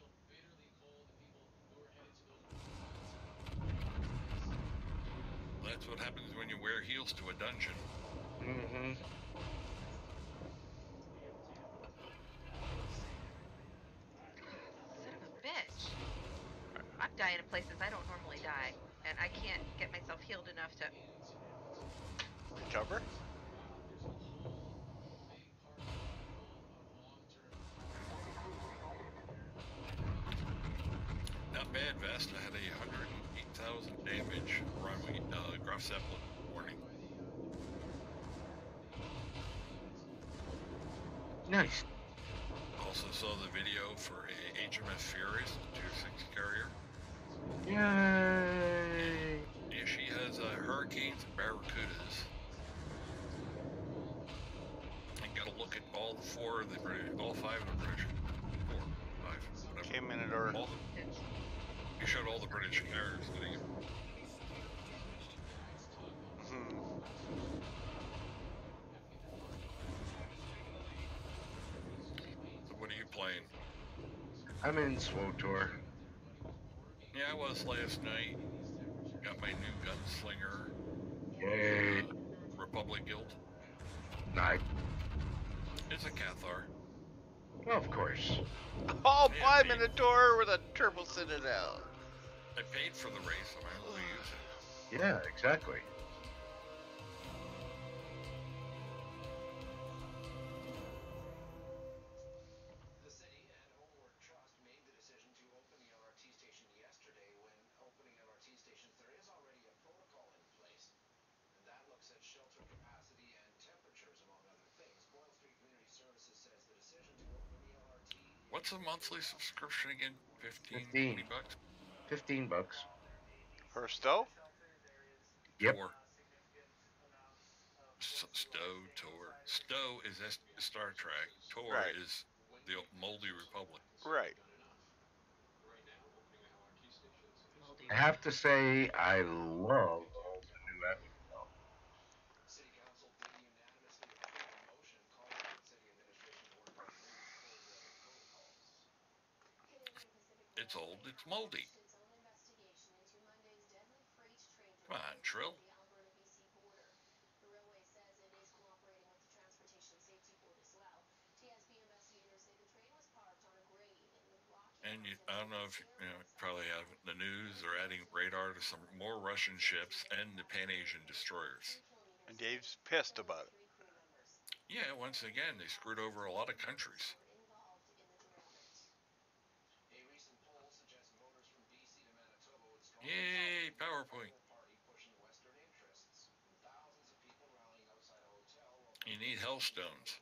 That's what happens when you wear heels to a dungeon. Mm-hmm. Son of a bitch. I'm dying in places I don't normally die, and I can't get myself healed enough to. Recover? Not bad, Vest. I had a 108,000 damage run with Graf Zeppelin warning. Nice. Also saw the video for a HMS Furious, Tier 6 carrier. Yay! Yeah, she has Hurricanes and Barracudas. And got to look at all four of the British, all five of the British. 4, 5, whatever. Came in at her. You showed all the British carriers, didn't you? So what are you playing? I'm in SWOTOR. Yeah, I was last night. Got my new gunslinger. Yay! Republic Guild. Nice. It's a Cathar. Of course. Oh, Yeah, buy Minotaur with a Turbo Citadel. I paid for the race, so I might as well use it. Yeah, exactly. What's a monthly subscription again? 15, 15. 20 bucks? $15. Her Stowe? Yep. Tor. Stowe, Tor. Stowe is Star Trek. Tor Right. is the Moldy Republic. Right. I have to say, I love all the new episodes. It's old, it's moldy. Come on, Trill. And I don't know if you probably have the news. They're adding radar to some more Russian ships and the Pan-Asian destroyers. And Dave's pissed about it. Yeah, once again, they screwed over a lot of countries. Yay, PowerPoint. You need hellstones.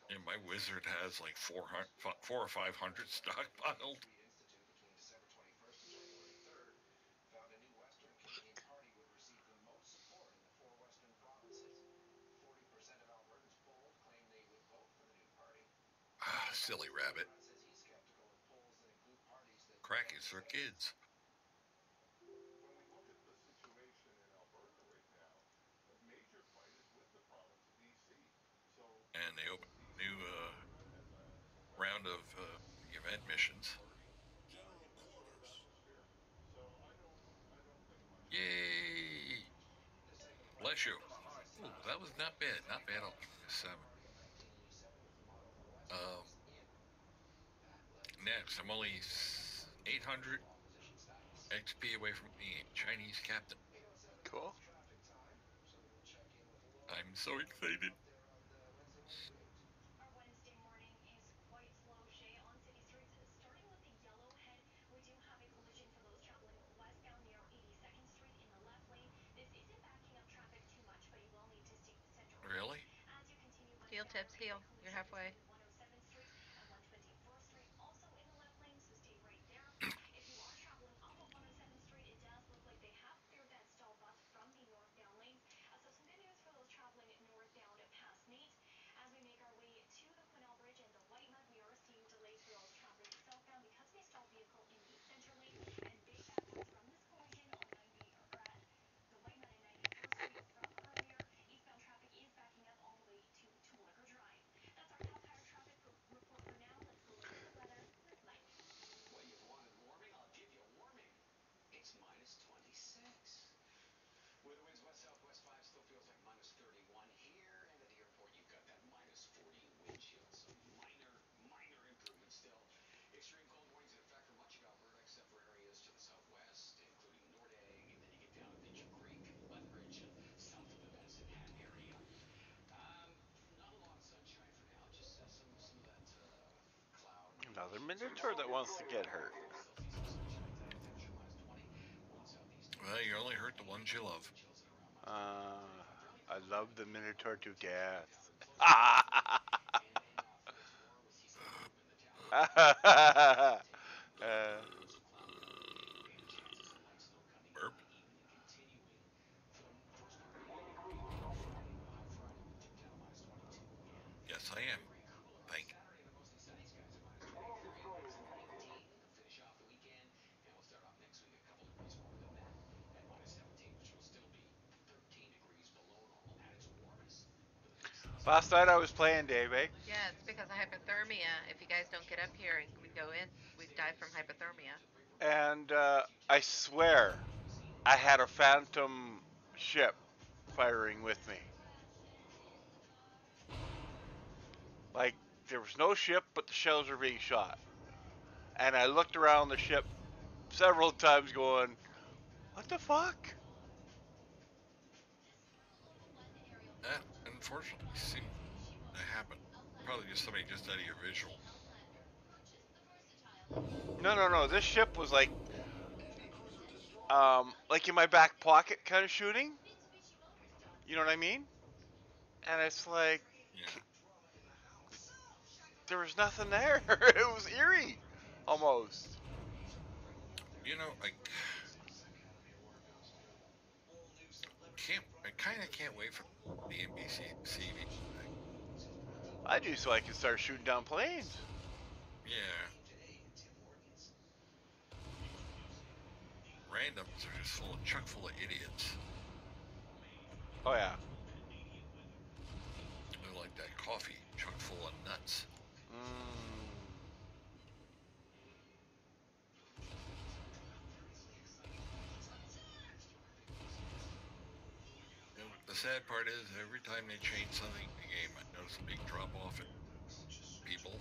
And my wizard has like 400 or 500 stockpiled. Ah, silly rabbit. Crackies for kids. And they open a new round of event missions. Yay! Bless you. Ooh, that was not bad. Not bad on -7. Um, Next, I'm only 800 XP away from the Chinese captain. Cool. I'm so excited. Really? Heel tips, heel. You're halfway. Another Minotaur that wants to get hurt. Well, you only hurt the ones you love. I love the Minotaur to death. Burp. Yes, I am. Thank you. Last night I was playing, Dave, eh? Yeah, it's because of hypothermia. If you guys don't get up here and we go in, we die from hypothermia. And I swear I had a phantom ship firing with me. Like, there was no ship, but the shells were being shot. And I looked around the ship several times going, what the fuck? That, unfortunately, seemed to happen. Probably just somebody just out of your visual. No. This ship was like in my back pocket kind of shooting. You know what I mean? And it's like, Yeah. there was nothing there. It was eerie, almost. You know, I kind of can't wait for the NBC CV. I do, so I can start shooting down planes. Yeah. Randoms are just chock full of idiots. Oh yeah. They're like that coffee, chock full of nuts. The sad part is, every time they change something in the game, I notice a big drop off in people.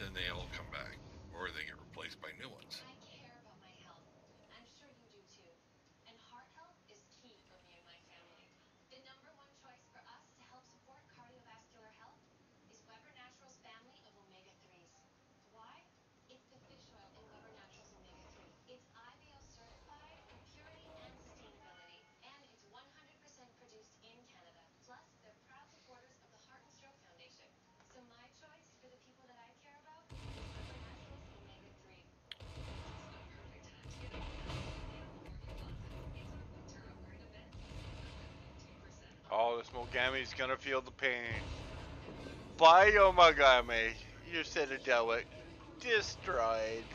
Then they all come back, or they get replaced by new ones. Oh, this Mogami's gonna feel the pain. Bye, Mogami. Your Citadelic destroyed.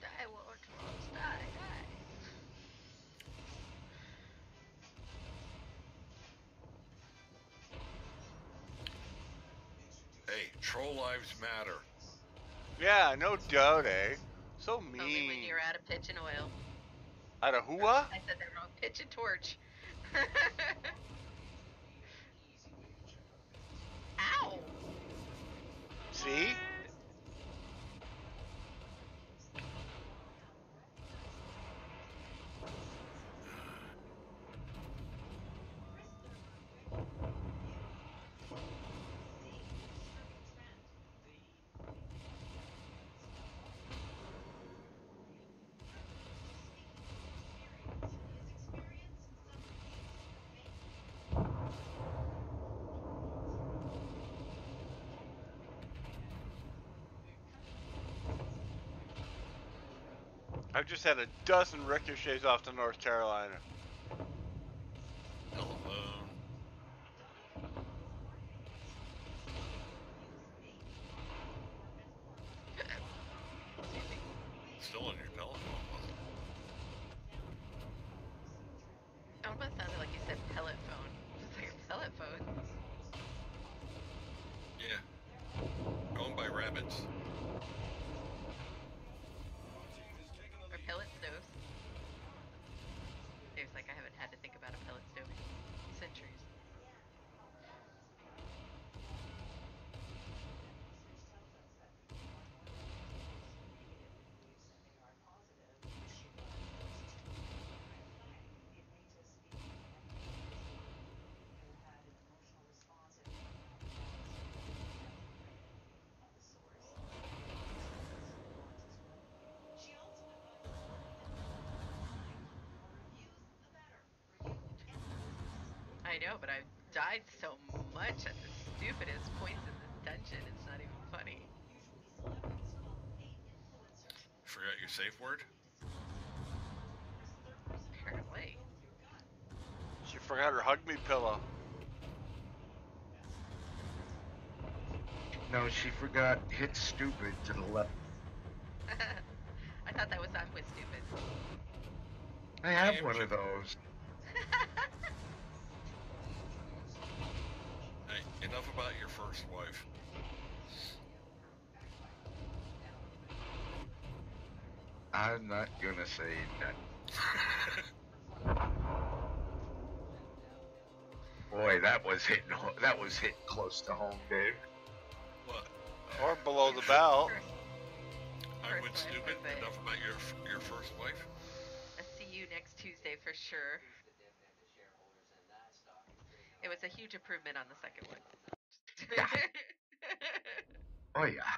Die, War Trolls, die, die. Hey, troll lives matter. Yeah, no doubt, eh? So mean. Only when you're out of pitch and oil. Out of whoa? I said that wrong. Pitch and torch. Ow! See? I've just had a dozen ricochets off to North Carolina. Telephone. Still on your telephone, wasn't it? Almost sounded like you said pellet phone. It's like a pellet phone. Yeah. Going by rabbits. Or pellet stoves. Dave's like, I haven't had to think about a pellet stove in centuries. I know, but I've died so much at the stupidest points in this dungeon, it's not even funny. Forgot your safe word? Apparently. She forgot her hug me pillow. No, she forgot hit stupid to the left. I thought that was I'm with stupid. I have one of those. Hey, enough about your first wife. I'm not gonna say that. Boy, that was hitting close to home, Dave. What? Or below the belt. I went stupid. Enough about your first wife. I'll see you next Tuesday for sure. It was a huge improvement on the second one. Yeah. Oh yeah.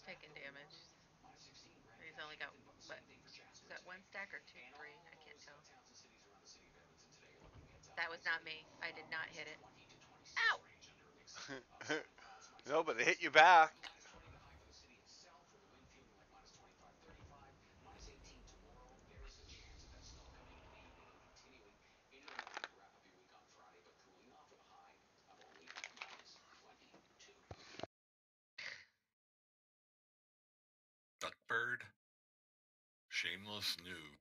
taking damage. He's only got what? Is that one stack or two, three? I can't tell. That was not me. I did not hit it. Ow! No, but it hit you back. Duckbird. Shameless new.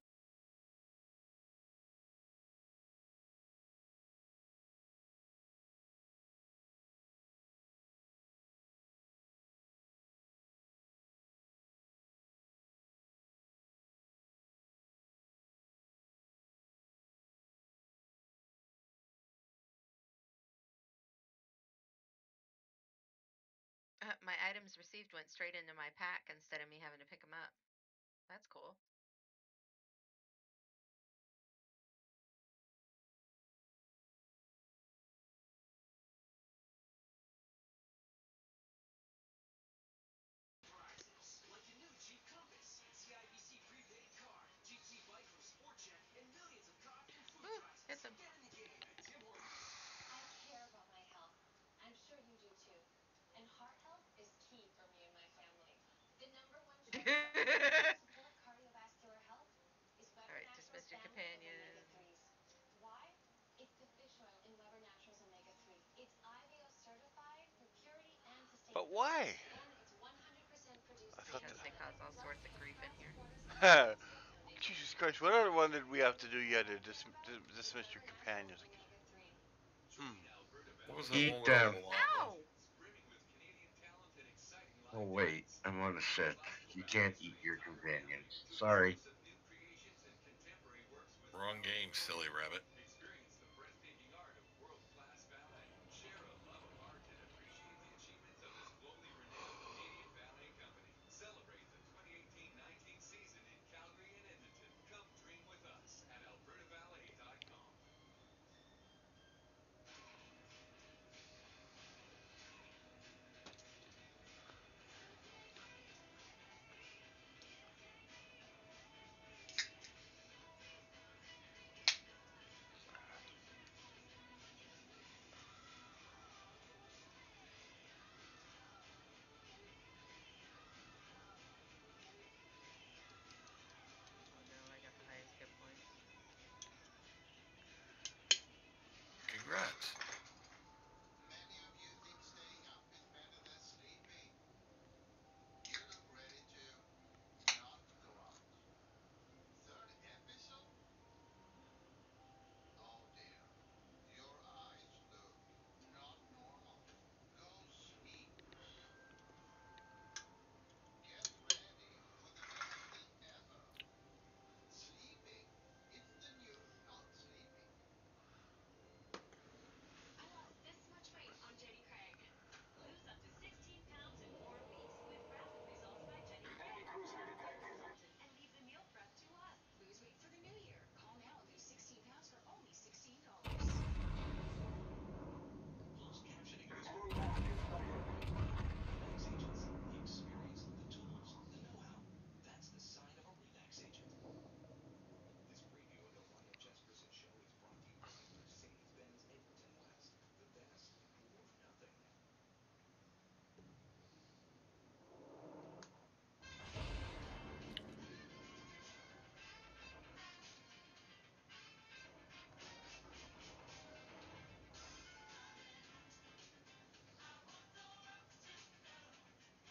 My items received went straight into my pack instead of me having to pick them up. That's cool. Ooh, hit them. I care about my health. I'm sure you do too. And heart health is key for me and my family. The number one choice for families to support cardiovascular health is All Weber right, Naturals dismiss your family of companion. omega-3s. Why? It's the fish oil in Weber Naturals omega-3. It's IVO certified for purity and But sustainability. why? And it's 100% produced I thought Because sustainably. they cause all Plus, sorts of grief in proud here. supporters of the that. Natural Sweat Foundation. Jesus Christ, what other one did we have to do yet to dismiss your companions? Hmm. What was that one Eat with all them. the lava? Ow! Oh, wait. I'm on a set. You can't eat your companions. Sorry. Wrong game, silly rabbit. Oh no, I got the highest hit points. Congrats. I lost this much weight on Jenny Craig. Lose up to 16 pounds in 4 weeks with Rapid Results by Jenny Craig. Shop with your consultant and leave the meal prep to us. Lose weight for the new year. Call now and lose 16 pounds for only $16.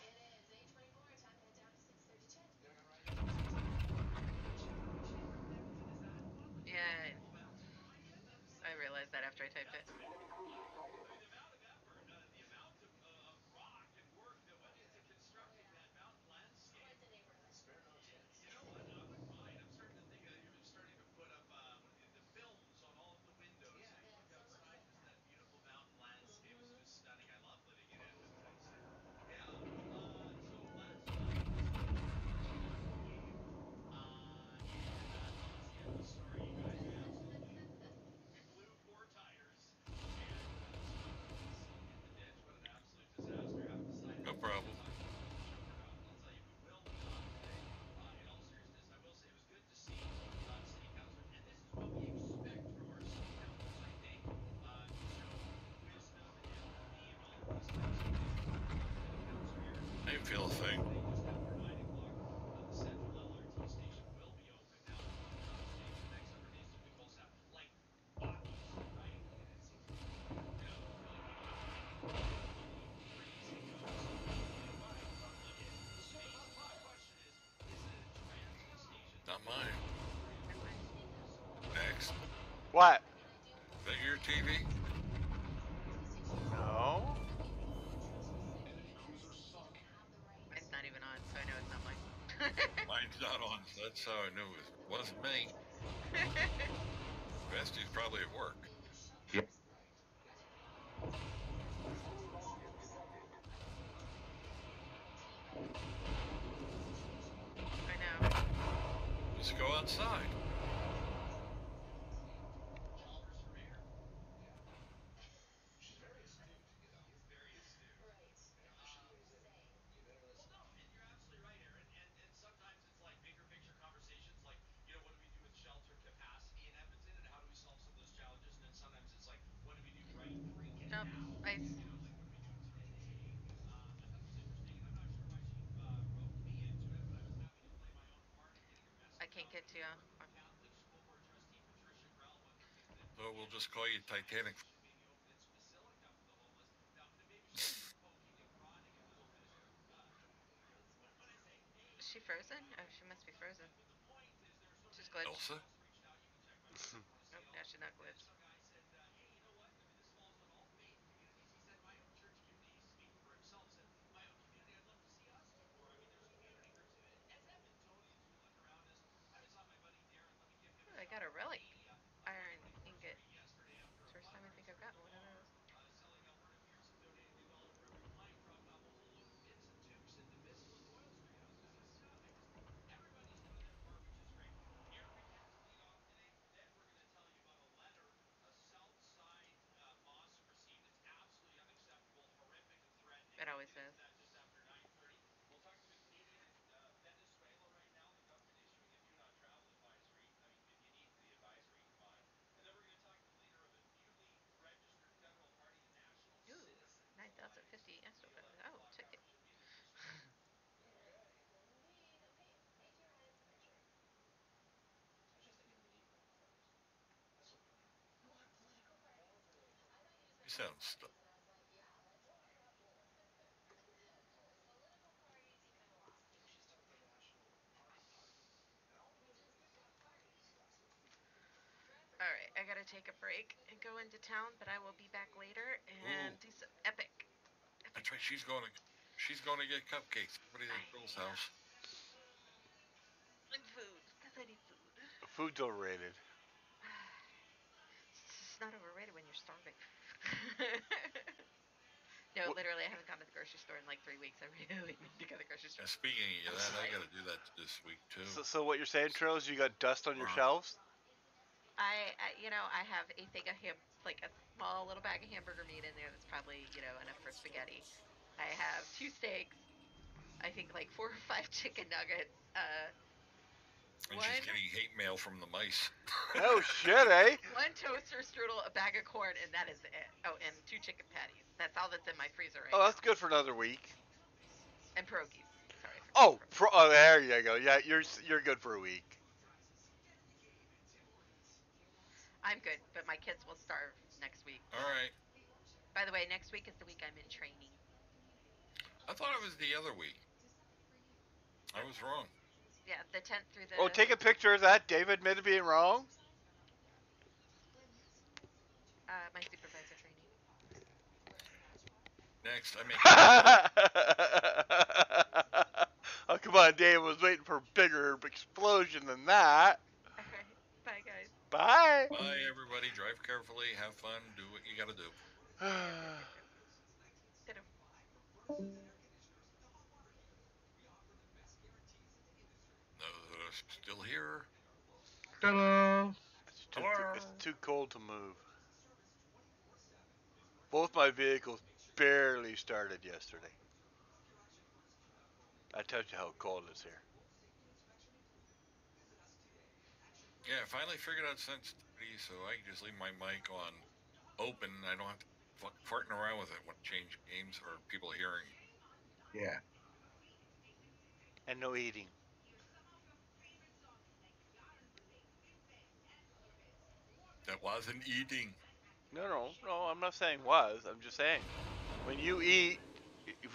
It is 8:24. Time to head down to 632. Yeah, I realized that after I typed it. Quite the neighborhood. So it looks like that. not mine. Next. What? Is that your TV? No. Mine's not even on, so I know it's not mine. Mine's not on, so that's how I knew it wasn't me. Basty's probably at work. Yep. I know. Let's go outside. Jump. Ice. I can't get to you. So we'll just call you Titanic. Is she frozen? Oh, she must be frozen. She's glitched. Elsa? Nope, no, she's not glitched. Ooh, I got a relic. Iron ingot. First time I think I've gotten one of those. It always is. Ooh, 9,050 astrophotos. Oh, ticket. You sound stuck. All right, I gotta take a break and go into town, but I will be back later and Ooh. do some epic. That's right. She's going to get cupcakes. Everybody at the girl's house. And food. Cause I need food. Food's overrated. It's not overrated when you're starving. No, literally, I haven't gone to the grocery store in like 3 weeks. I really need to go to the grocery store. And speaking of that, I got to do that this week too. So what you're saying, Trill, is you got dust on your shelves? I have a thing of like a small little bag of hamburger meat in there that's probably, enough for spaghetti. I have 2 steaks. I think like 4 or 5 chicken nuggets. And she's getting hate mail from the mice. Oh shit, eh? 1 toaster strudel, a bag of corn, and that is it. Oh, and 2 chicken patties. That's all that's in my freezer right Oh, now. that's good for another week. And pierogies. Sorry. There you go. Yeah, you're good for a week. I'm good, but my kids will starve next week. All right. By the way, next week is the week I'm in training. I thought it was the other week. I was wrong. Yeah, the 10th through the... Oh, take a picture of that. David admitted being wrong. My supervisor training. Next, I make... Oh, come on, Dave was waiting for a bigger explosion than that. All right. Bye, guys. Bye. Bye, everybody. Drive carefully. Have fun. Do what you got to do. Ditto. Still here. Hello. It's too cold to move. Both my vehicles barely started yesterday. That tells you how cold it is here. Yeah, I finally figured out sensitivity, so I can just leave my mic on open. I don't have to farting around with it when change games or people hearing. Yeah. And no eating. That wasn't eating. No, I'm not saying was. I'm just saying when you eat, it's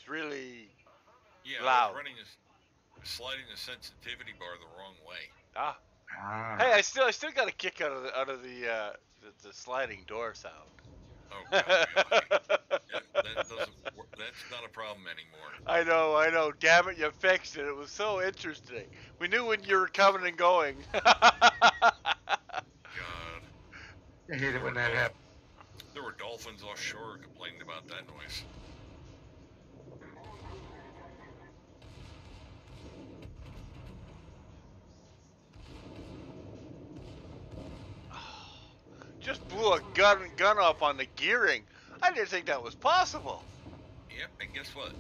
really Yeah, loud. I was running this. sliding the sensitivity bar the wrong way. Ah. Ah. Hey, I still got a kick out of the sliding door sound. Oh God, yeah. That doesn't work. That's not a problem anymore. I know. Damn it, you fixed it. It was so interesting. We knew when you were coming and going. God. I hate it when that happens. There were dolphins offshore complaining about that noise. Just blew a gun up on the gearing. I didn't think that was possible. Yep, and guess what?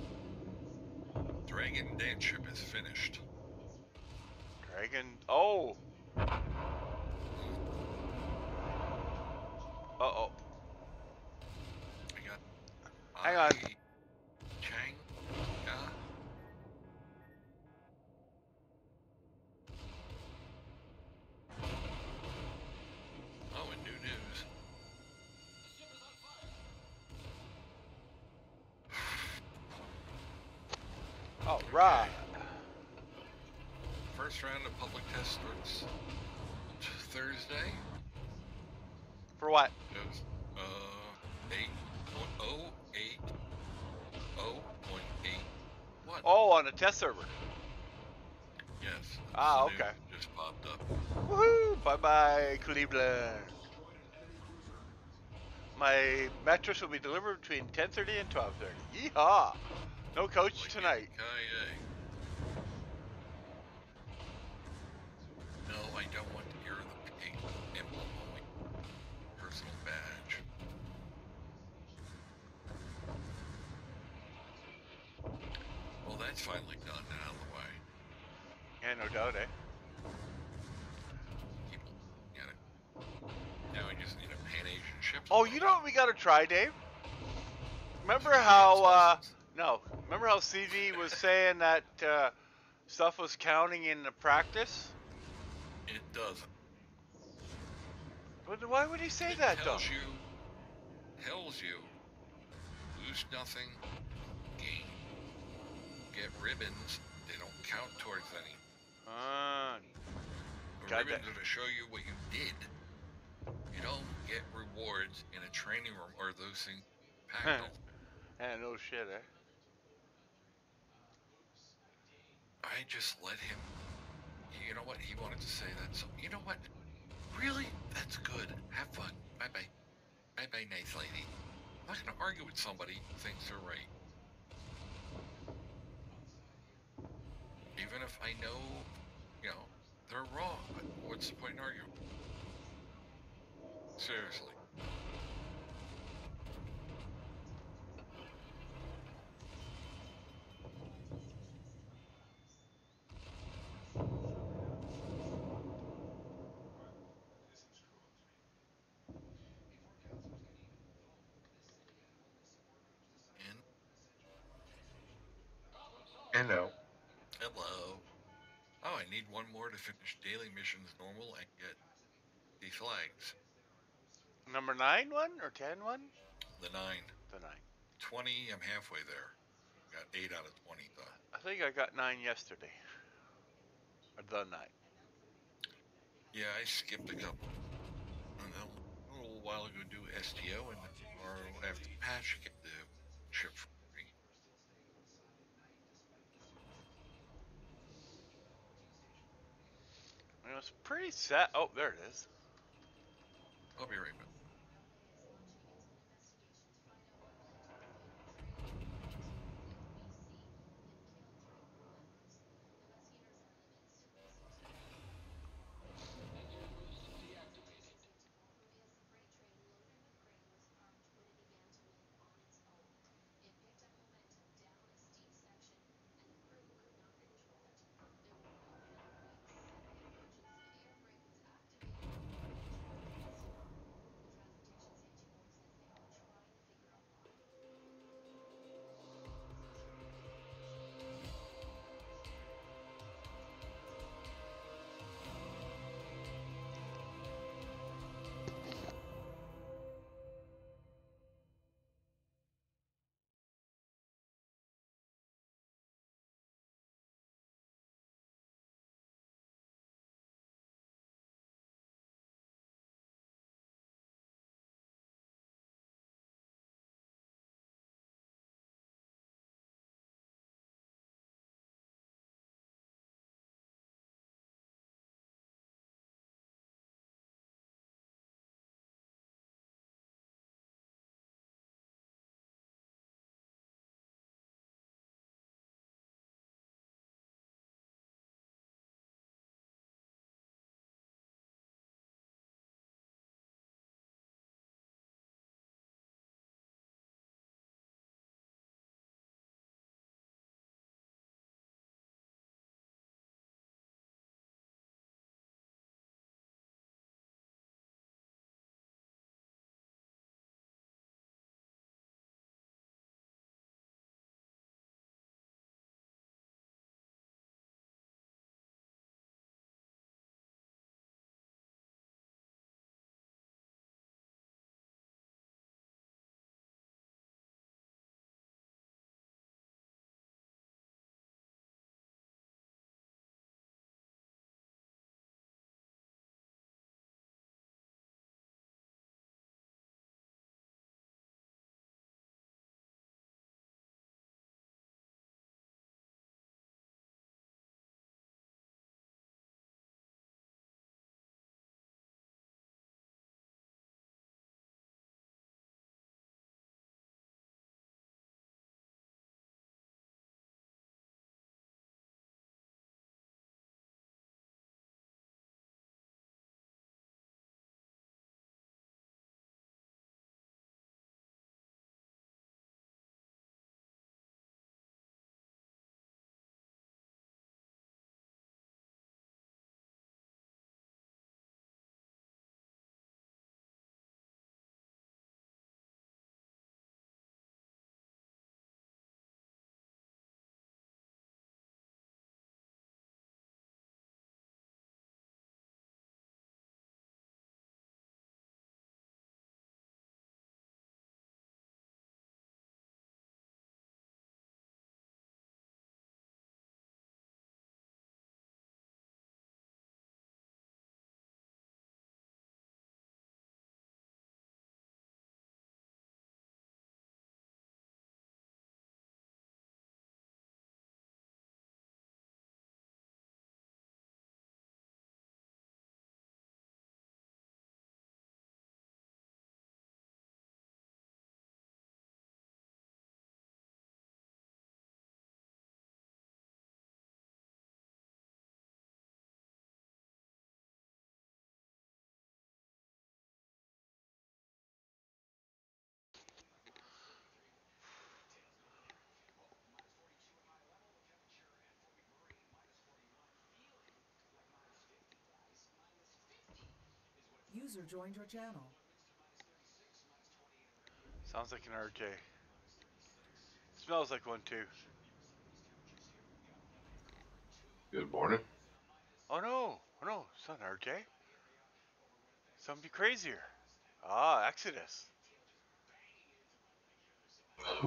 Dragon Dance ship is finished. Dragon. Oh. Uh-oh. I got. Hang on. Chang. Yeah. Oh, and new news. All right. First round of public test starts Thursday. For what? Goes 8.080.81. Oh, on the test server. Yes. Ah, okay. Just popped up. Woohoo! Bye-bye, Cleveland. My mattress will be delivered between 10:30 and 12:30. Yeehaw! No coach Like tonight. No, I don't want to hear the pig emblem on my personal badge. Well, that's finally done and out of the way. Yeah, no doubt, eh? People get it. Now I just need a Pan-Asian ship. Oh, you know what we gotta try, Dave? Remember how, remember how CV was saying that stuff was counting in the practice? It doesn't. But why would he say that, though? Tells you, lose nothing, gain. Get ribbons, they don't count towards any. The ribbons are to show you what you did. You don't get rewards in a training room or those things packed on. Yeah, no shit, eh? I just let him. You know what? He wanted to say that. So, you know what? Really? That's good. Have fun. Bye-bye. Bye-bye, nice lady. I'm not going to argue with somebody who thinks they're right. Even if I know, they're wrong. But what's the point in arguing? Seriously. Hello. Hello. Oh, I need one more to finish daily missions normal and get the flags. Number 9 one or 10 one? The 9. The 9. 20, I'm halfway there. Got 8 out of 20 done. I think I got 9 yesterday. Or the 9. Yeah, I skipped a couple. And then a little while ago do STO, and tomorrow after the patch, get the ship for free. It was pretty sad. Oh, there it is. I'll be right back. User joined your channel. Sounds like an RJ. Smells like one too. Good morning. Oh no, it's not RJ. Something crazier. Ah, Exodus.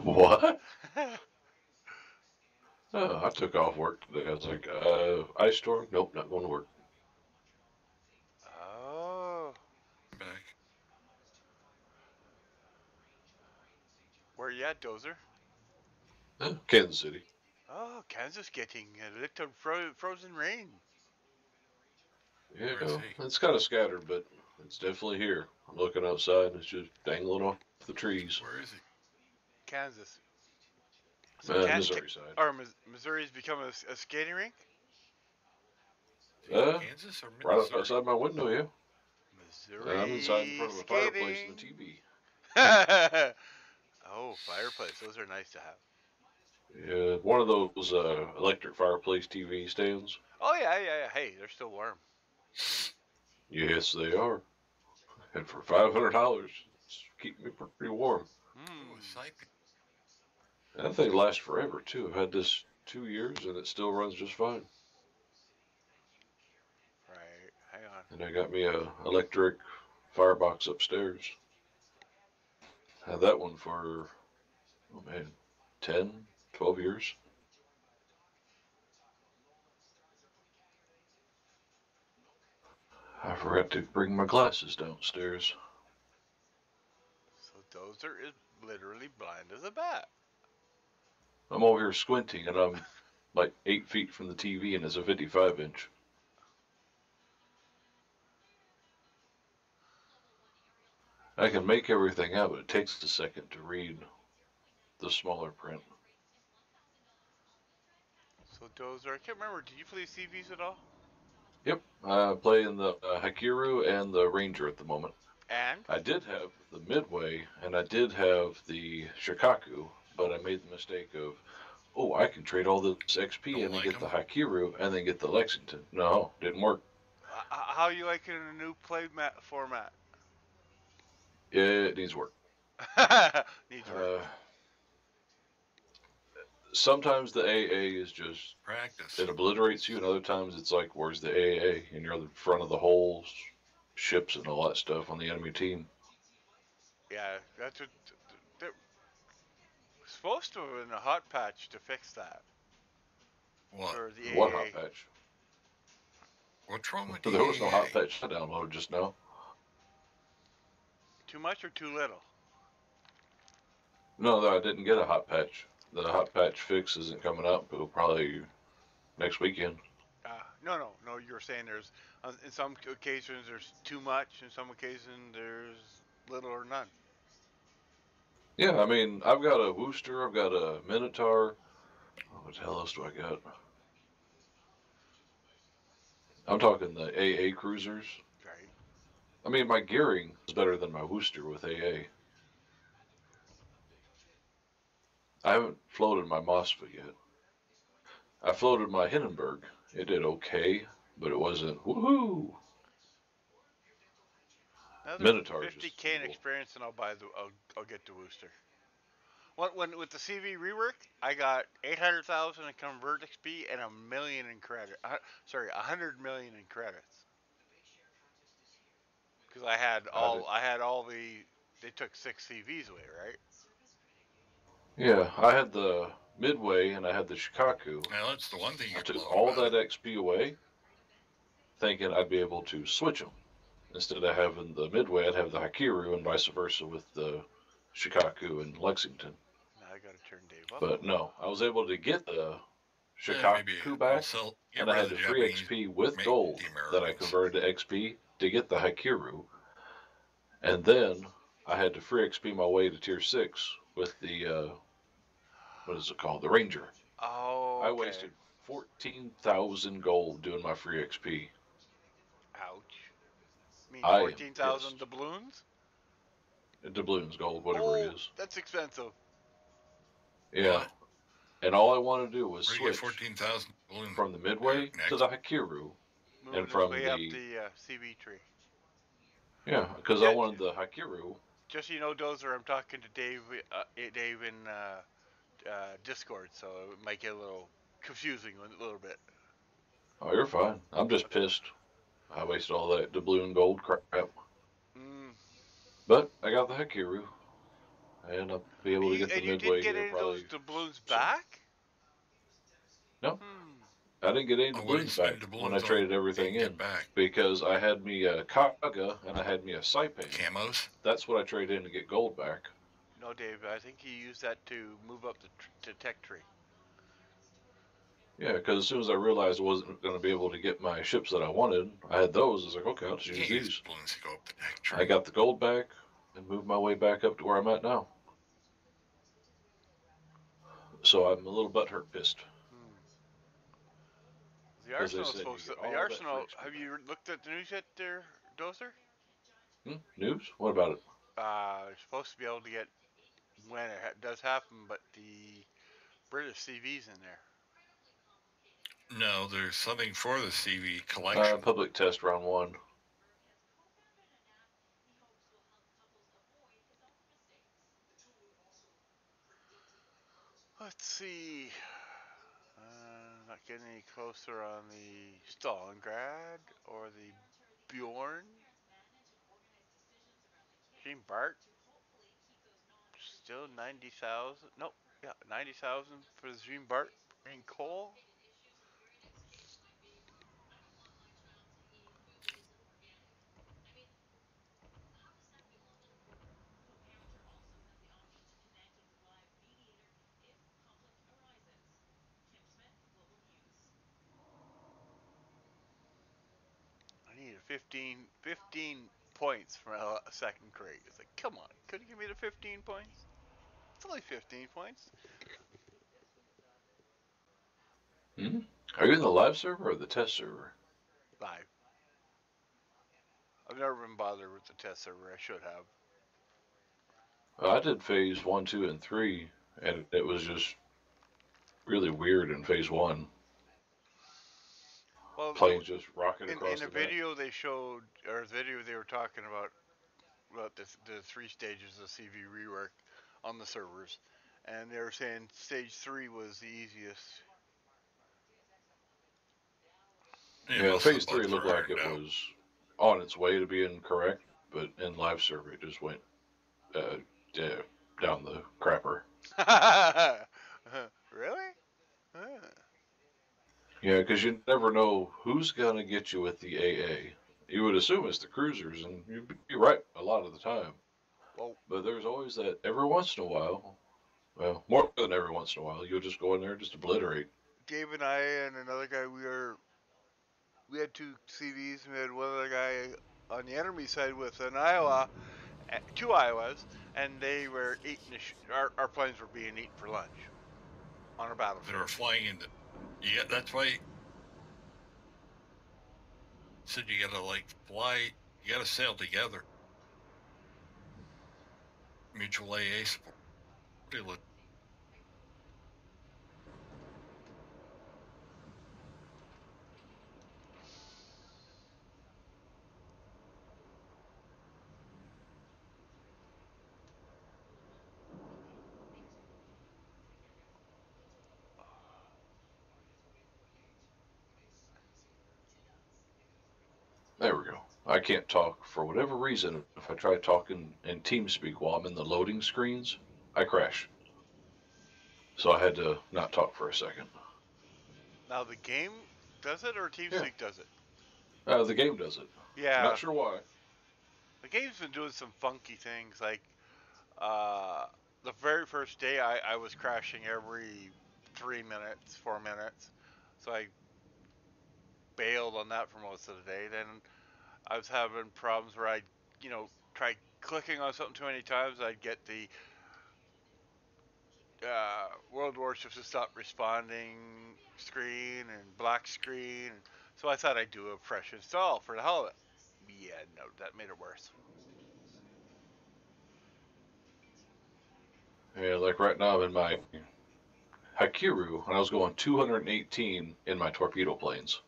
What? Oh, I took off work today. I was like, ice storm? Nope, not going to work. Oh. Back. Where you at, Dozer? Kansas City. Oh, Kansas getting a little frozen rain. Yeah, Where's he? it's kind of scattered, but it's definitely here. I'm looking outside and it's just dangling off the trees. Where is he? Kansas. So Missouri side. Or Missouri's become a skating rink? Kansas or Right Missouri? outside my window, yeah. Missouri I'm inside in front of a fireplace and a TV. Oh, fireplace. Those are nice to have. Yeah, one of those electric fireplace TV stands. Oh, yeah. Hey, they're still warm. Yes, they are. And for $500, it's keeping me pretty warm. Oh, a siping. That thing lasts forever, too. I've had this 2 years and it still runs just fine. Right, hang on. And I got me a electric firebox upstairs. Had that one for, oh man, 10, 12 years. I forgot to bring my glasses downstairs. So Dozer is literally blind as a bat. I'm over here squinting and I'm like 8 feet from the TV and it's a 55-inch. I can make everything out, but it takes a second to read the smaller print. So Dozer, I can't remember. Did you play CVs at all? Yep, I play in the Hakiru and the Ranger at the moment. And? I did have the Midway and I did have the Shikaku, but I made the mistake of, oh, I can trade all this XP and then get the Hakiru and then get the Lexington. No, didn't work. How you like it in a new play format? It needs work. Needs work. Sometimes the AA is just practice. It obliterates you, and other times it's like, where's the AA? And you're in front of the whole ships and all that stuff on the enemy team. Yeah, that's what they're supposed to have been a hot patch to fix that. What? For the What AA. hot patch? What's wrong with There was no hot patch I downloaded just now. Too much or too little? No, I didn't get a hot patch. The hot patch fix isn't coming out until probably next weekend. No. You were saying there's in some occasions there's too much, in some occasions there's little or none. Yeah, I mean, I've got a Wooster, I've got a Minotaur. What the hell else do I got? I'm talking the AA cruisers. Right. I mean, my gearing is better than my Wooster with AA. I haven't floated my Mosfa yet. I floated my Hindenburg. It did okay, but it wasn't woohoo. Another Minotaur 50K in experience, and I'll get the Wooster. When with the CV rework, I got 800,000 in convert XP and 1 million in credit. 100 million in credits. Because I had all the. They took 6 CVs away, right? Yeah, I had the Midway and I had the Shikaku. Now that's the one thing I took all that XP away, thinking I'd be able to switch them. Instead of having the Midway, I'd have the Hakiru, and vice versa with the Shikaku and Lexington. Now I gotta turn Dave up. But no, I was able to get the Shikaku back, and I had the free XP with gold that I converted to XP to get the Hakiru. And then I had to free XP my way to tier 6 with the, what is it called? The Ranger. Oh, okay. I wasted 14,000 gold doing my free XP. Ouch. You mean 14,000 doubloons? Doubloons, gold, whatever it is. That's expensive. Yeah. What? And all I wanted to do was switch 14,000 from the Midway to the Hakiru, and from way the up the CV tree. Yeah, because I wanted the Hakiru. Just so you know, Dozer, I'm talking to Dave in Discord, so it might get a little confusing a little bit. Oh, you're fine. I'm just pissed. I wasted all that doubloon gold crap. Mm. But I got the Hakiru, and I'll be able to get the And you Midway didn't get here any of those probably. doubloons Soon. back? No. I didn't get any doubloons back when I traded everything in because I had me a Kaga and I had me a Saipan. Camos? That's what I traded in to get gold back. No, Dave, I think he used that to move up the tech tree. Yeah, because as soon as I realized I wasn't going to be able to get my ships that I wanted, I had those. I was like, okay, I'll just use these. To go up the tech tree. I got the gold back and moved my way back up to where I'm at now. So I'm a little butthurt pissed. The Arsenal supposed to. The Arsenal. Have you looked at the news yet, there, Dozer? News? What about it? You're supposed to be able to get when it does happen, but the British CV's in there. No, there's something for the CV collection. Public test round 1. Let's see. Not getting any closer on the Stalingrad or the Bjorn. Jean Bart. Still 90,000. Nope. Yeah, 90,000 for the Jean Bart and coal. I needed 15 points for a second crate. It's like, come on, couldn't you give me the 15 points? It's only 15 points. Are you in the live server or the test server? Live. I've never been bothered with the test server. I should have. I did phase 1, 2, and 3, and it was just really weird in phase 1. Well, planes just rocking across in a video they showed, or the video they were talking about the 3 stages of CV rework on the servers, and they were saying stage 3 was the easiest. Yeah, phase 3 looked like it was on its way to being correct, but in live server it just went down the crapper. Really? Yeah, because you never know who's going to get you with the AA. You would assume it's the cruisers, and you'd be right a lot of the time. Well, but there's always that every once in a while, well, more than every once in a while, you'll just go in there and just obliterate. Dave and I and another guy, we had 2 CVs, and we had one other guy on the enemy side with an Iowa, 2 Iowas, and they were eating, our planes were being eaten for lunch on a battlefield. They were flying into, yeah, that's why said you gotta fly, you gotta sail together. Mutual AA support. There we go. I can't talk for whatever reason. If I try talking in TeamSpeak while I'm in the loading screens, I crash. So I had to not talk for a second. Now the game does it, or TeamSpeak does it? The game does it. Yeah. Not sure why. The game's been doing some funky things. Like, the very first day, I was crashing every 3 minutes, 4 minutes. So I bailed on that for most of the day. Then I was having problems where I'd, try clicking on something too many times. I'd get the World Warships to stop responding screen and black screen. So I thought I'd do a fresh install for the hell of it. Yeah, no, that made it worse. Yeah, like right now I'm in my Hakiru, and I was going 218 in my torpedo planes.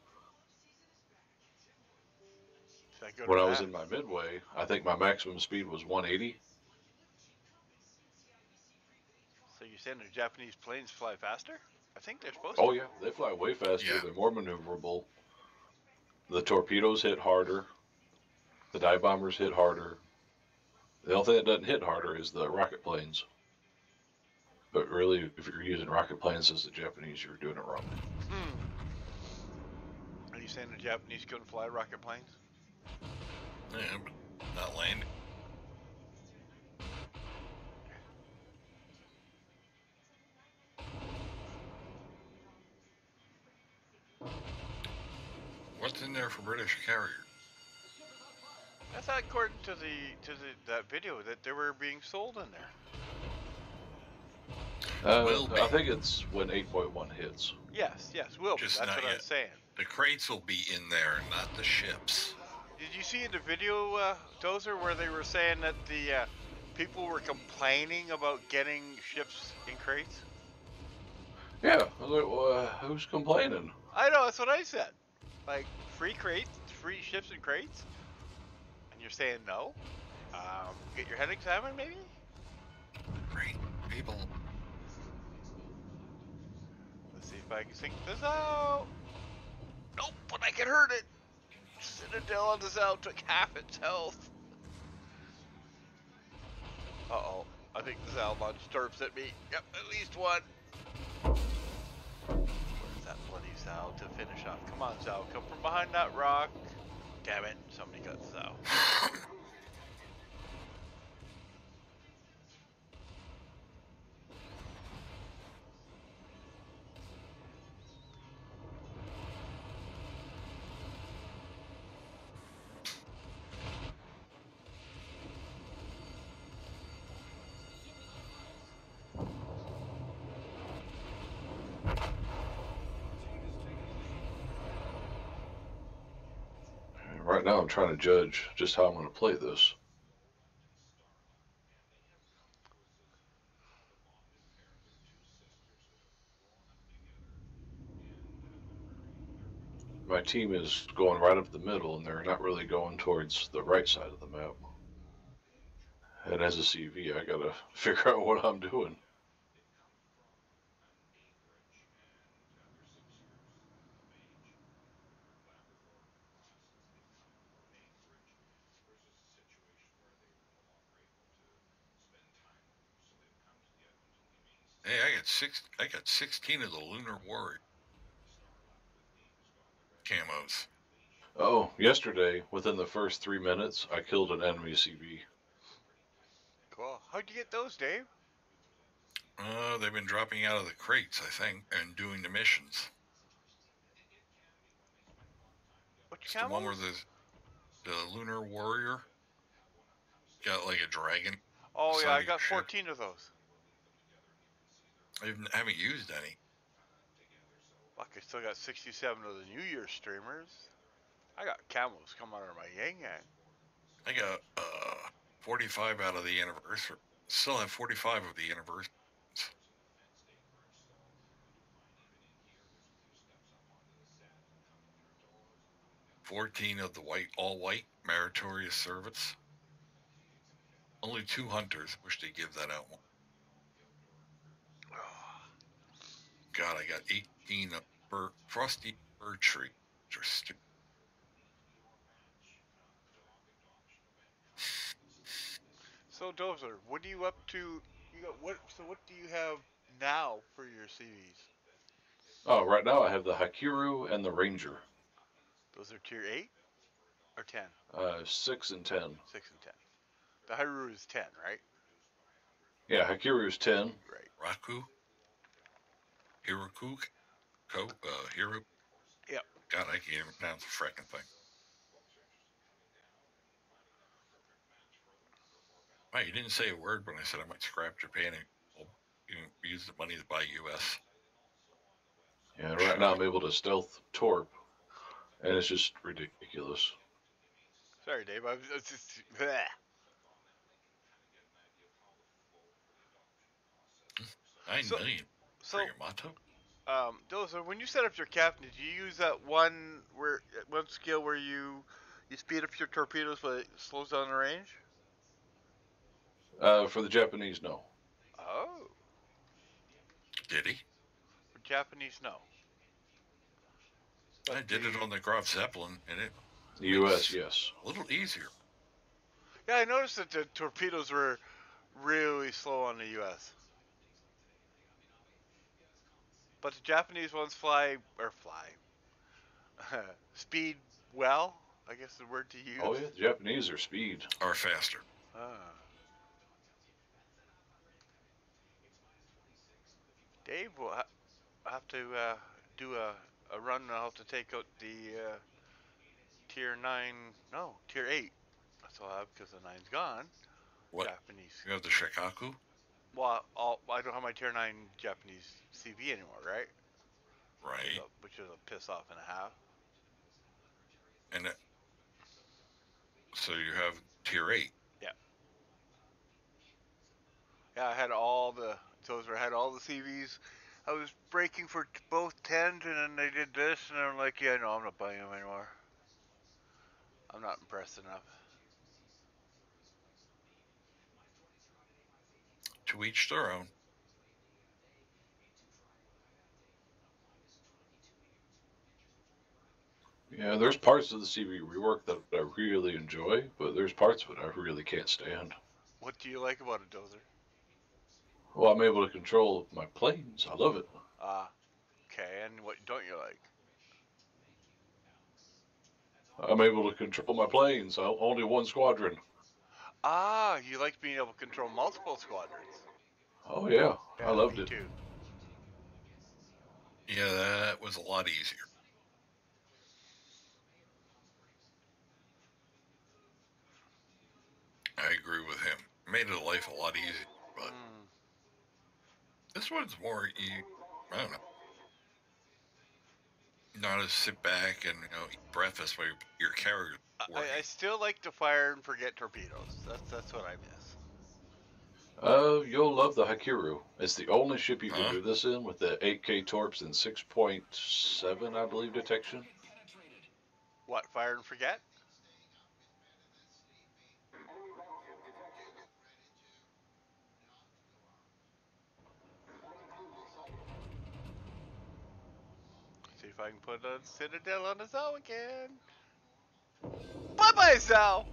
when I was in my midway, I think my maximum speed was 180. So you're saying the Japanese planes fly faster? I think they're supposed to. Oh yeah, they fly way faster. Yeah. They're more maneuverable. The torpedoes hit harder. The dive bombers hit harder. The only thing that doesn't hit harder is the rocket planes. But really, if you're using rocket planes as the Japanese, you're doing it wrong. Are you saying the Japanese couldn't fly rocket planes? Yeah, but not landing. What's in there for British carrier? I thought, according to that video, that they were being sold in there. I think it's when 8.1 hits. Yes, will be. That's what I was saying. The crates will be in there, not the ships. Did you see in the video, Dozer, where they were saying that the people were complaining about getting ships in crates? Yeah, I was like, well, who's complaining? I know, that's what I said. Like, free crates, free ships and crates? And you're saying no? Get your head examined, maybe? Great people. Let's see if I can sync this out. Nope, but I can hurt it. Citadel on this out took half its health. Uh-oh. I think the Zal launched turps at me. Yep, at least one. Where's that bloody Zal to finish off? Come on, Zal. Come from behind that rock. Damn it. Somebody got Zal. Right now I'm trying to judge just how I'm going to play this. My team is going right up the middle, and they're not really going towards the right side of the map. And as a CV, I gotta figure out what I'm doing. Hey, I got 16 of the Lunar Warrior camos. Oh, yesterday, within the first 3 minutes, I killed an enemy CV. Cool. How'd you get those, Dave? They've been dropping out of the crates, I think, and doing the missions. Which the one where the Lunar Warrior got like a dragon. Oh yeah, I got 14 of those. I haven't used any. Fuck, I still got 67 of the New Year streamers. I got camos coming out of my yang yang. I got 45 out of the anniversary. Still have 45 of the anniversary. 14 of the all white meritorious service. Only 2 hunters. Wish they'd give that out one. God, I got 18 of frosty fir tree. Just So Dozer, what are you up to? You got what? So what do you have now for your CVs? Oh, right now I have the Hakiru and the Ranger. Those are tier 8 or 10? 6 and 10. 6 and 10. The Hakiru is 10, right? Yeah, Hakiru is 10. Right. Raku. Hiroku. Hiro. Yep. God, I can't even pronounce the frickin' thing. Right, you didn't say a word when I said I might scrap Japan and use the money to buy US. Yeah, right now I'm able to stealth Torp, and it's just ridiculous. Sorry, Dave. I was just. Bleh. 9 million for Yamato? Dozer, when you set up your captain, did you use that one skill where you You speed up your torpedoes, but it slows down the range? For the Japanese, no. Oh. Did he? For Japanese, no. But I did it on the Graf Zeppelin, and it the U.S., yes. A little easier. Yeah, I noticed that the torpedoes were really slow on the U.S. But the Japanese ones speed well, I guess the word to use. Oh, yeah, the Japanese are speed. Or faster. Dave will have to do a run. I'll have to take out the Tier 8. That's all I have because the 9's gone. What? Japanese. You have the Shikaku? Well, I don't have my Tier 9 Japanese CV anymore, right? Right. Which is a piss off and a half. And so you have Tier 8. Yeah. Yeah, I had all the CVs. I was breaking for both 10s, and then they did this, and I'm like, yeah, no, I'm not buying them anymore. I'm not impressed enough. To each their own. Yeah, there's parts of the CV rework that I really enjoy, but there's parts of it I really can't stand. What do you like about it, Dozer? Well, I'm able to control my planes. I love it. Okay, and what don't you like? I'm able to control my planes. Only one squadron. You like being able to control multiple squadrons. Oh, yeah. I loved me it. Too. Yeah, that was a lot easier. I agree with him. It made life a lot easier, but this one's more, I don't know. Not to sit back and eat breakfast while your carrier. I still like to fire and forget torpedoes. That's what I miss. You'll love the Hakiru. It's the only ship you can do this in with the 8K torps and 6.7, I believe, detection. What, fire and forget? See if I can put a Citadel on the Zao again. Bye-bye, Zao!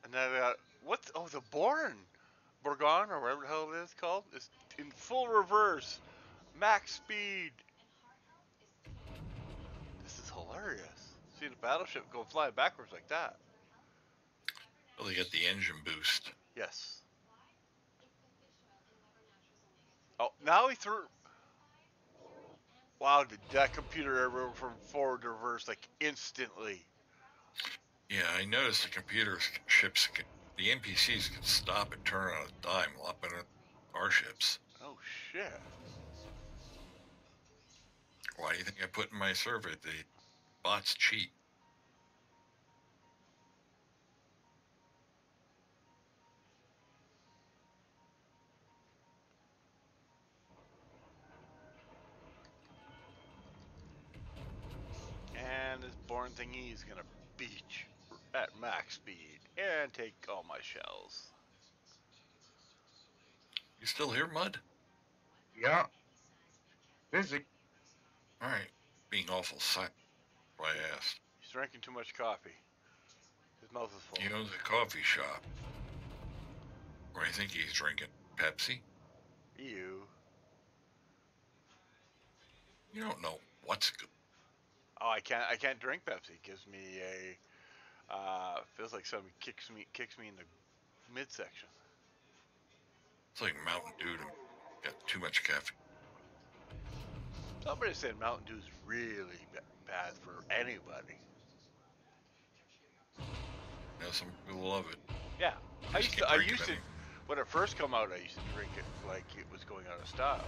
And then the Bourgogne, or whatever the hell it is called, is in full reverse. Max speed. This is hilarious. See the battleship go flying backwards like that. Well, they got the engine boost. Yes. Oh, now he threw... Wow, did that computer ever from forward to reverse like instantly? Yeah, I noticed the the NPCs can stop and turn on a dime a lot better than our ships. Oh, shit. Why do you think I put in my survey the bots cheat? And this born thingy is gonna beat you at max speed and take all my shells. You still here, Mud? Yeah. Busy. All right. Being awful silent. Why I asked. He's drinking too much coffee. His mouth is full. He owns a coffee shop. Or I think he's drinking Pepsi. Ew. You don't know what's good. Oh, I can't drink Pepsi. It gives me a feels like somebody kicks me in the midsection. It's like Mountain Dew to got too much caffeine. Somebody said Mountain Dew is really bad for anybody. Yeah, some people love it. Yeah, I used to when it first came out. I used to drink it like it was going out of style.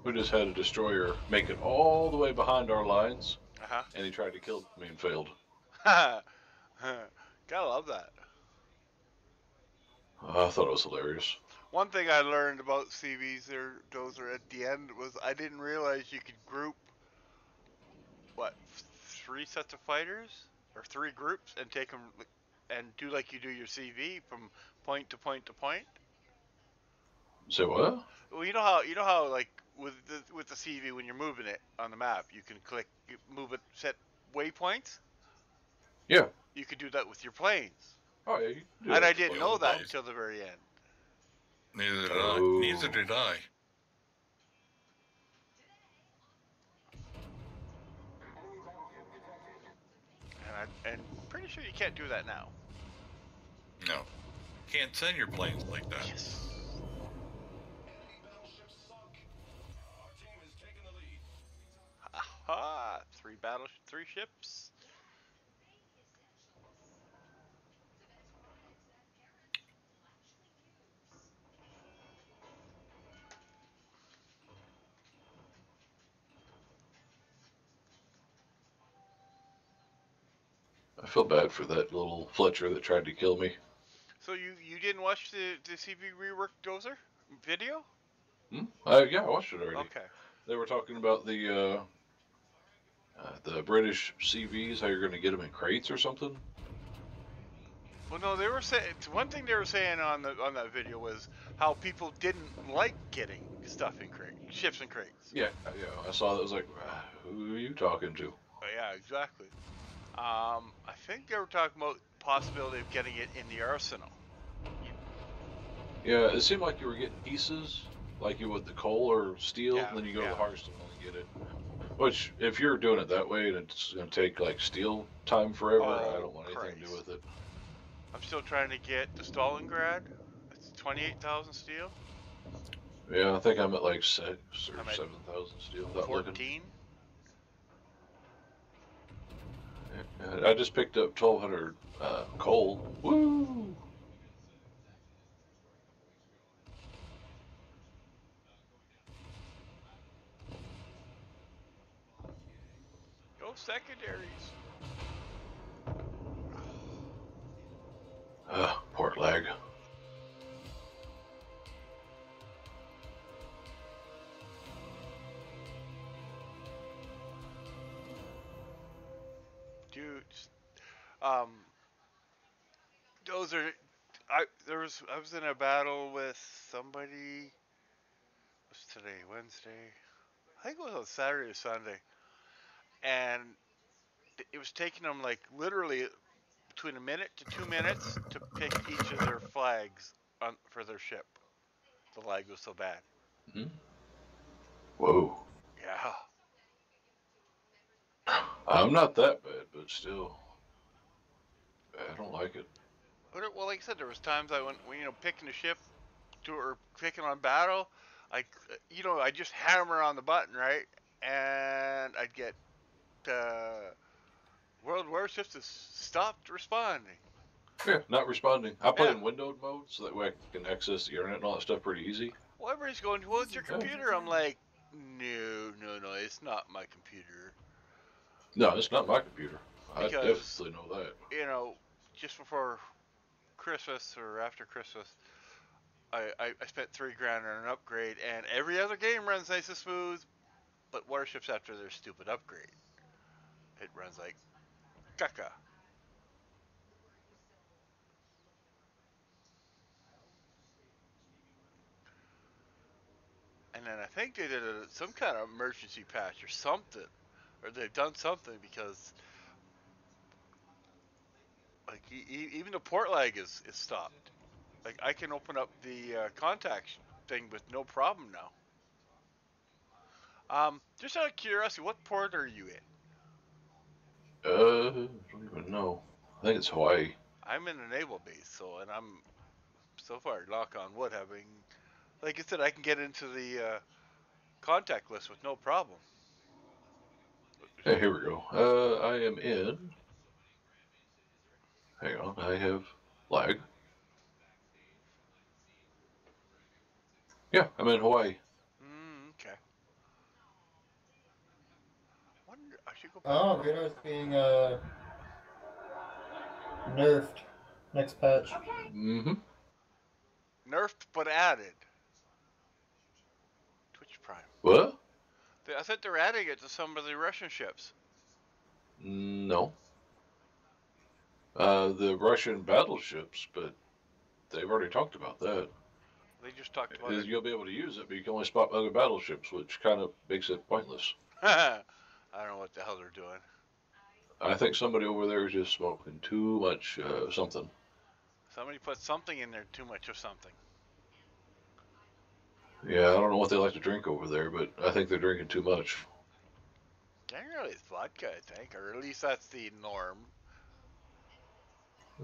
We just had a destroyer make it all the way behind our lines, Uh-huh. and he tried to kill me and failed. Gotta love that. I thought it was hilarious. One thing I learned about CVs there, Dozer, at the end was I didn't realize you could group, what, 3 sets of fighters? Or 3 groups and take them and do like you do your CV from point to point to point. Say what? Well, you know how like with the CV when you're moving it on the map, you can move it, set waypoints. Yeah. You could do that with your planes. Oh yeah, you can do And that. I didn't know that until the very end. Neither did I. Neither did I. And pretty sure you can't do that now. No. Can't send your planes like that. Yes. Aha! 3 ships. I feel bad for that little Fletcher that tried to kill me. So you didn't watch the CV rework Dozer video? Yeah, I watched it already. Okay. They were talking about the British CVs, how you're going to get them in crates or something. Well, no, they were saying one thing they were saying on that video was how people didn't like getting stuff in ships and crates. Yeah, I saw that. I was like, who are you talking to? Yeah, exactly. I think they were talking about possibility of getting it in the arsenal. Yeah, it seemed like you were getting pieces, like you would the coal or steel, and then you go to the Hearthstone and get it. Which, if you're doing it that way and it's going to take like steel time forever, I don't want anything to do with it. I'm still trying to get the Stalingrad. It's 28,000 steel. Yeah, I think I'm at like 6 or 7,000 steel. 14. Yeah, I just picked up 1,200 coal. Woo! Go secondaries. Port lag. Dude, those are. I was in a battle with somebody. What's today? Wednesday. I think it was on Saturday or Sunday, and it was taking them like literally between a minute to 2 minutes to pick each of their flags for their ship. The lag was so bad. Mm-hmm. Whoa. Yeah. I'm not that bad, but still, I don't like it. Well, like I said, there was times I went, picking a ship or picking on battle. I just hammer on the button, right, and I'd get World Warships has stopped responding. Yeah, not responding. I play in windowed mode so that way I can access the internet and all that stuff pretty easy. Well, everybody's going, well, it's your computer. I'm like, no, it's not my computer. No, it's not my computer. I definitely know that. Just before Christmas or after Christmas, I spent $3,000 on an upgrade, and every other game runs nice and smooth, but Warships after their stupid upgrade, it runs like caca. And then I think they did some kind of emergency patch or something, or they've done something because like even the port lag is stopped. Like I can open up the contacts thing with no problem now. Just out of curiosity, what port are you in? I don't even know. I think it's Hawaii. I'm in a naval base, and I'm so far, knock on wood, having, like I said, I can get into the contact list with no problem. Hey, here we go. I am in. Hang on, I have lag. Yeah, I'm in Hawaii. Okay. Oh, radar's being nerfed next patch. Mm-hmm. Nerfed but added. Twitch Prime. What? I thought they're adding it to some of the Russian ships. No. The Russian battleships, but they've already talked about that. They just talked about it. You'll be able to use it, but you can only spot other battleships, which kind of makes it pointless. I don't know what the hell they're doing. I think somebody over there is just smoking too much something. Somebody put something in there, too much of something. Yeah, I don't know what they like to drink over there, but I think they're drinking too much. Generally, it's vodka, I think, or at least that's the norm.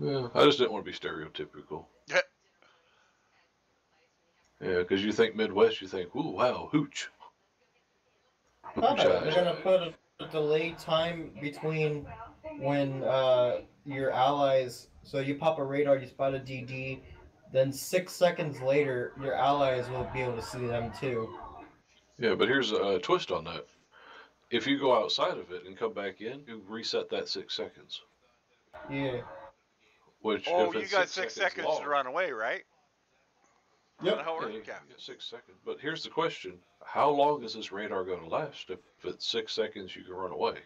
Yeah, I just didn't want to be stereotypical. Yeah, because you think Midwest, you think, ooh, wow, hooch. Oh, they're gonna put a delayed time between when your allies. So you pop a radar, you spot a DD, then 6 seconds later, your allies will be able to see them too. Yeah, but here's a twist on that. If you go outside of it and come back in, you reset that 6 seconds. Yeah. Which, oh, if it's you got 6 seconds long, to run away, right? Yep. How yeah, you got 6 seconds. But here's the question. How long is this radar going to last? If it's 6 seconds, you can run away.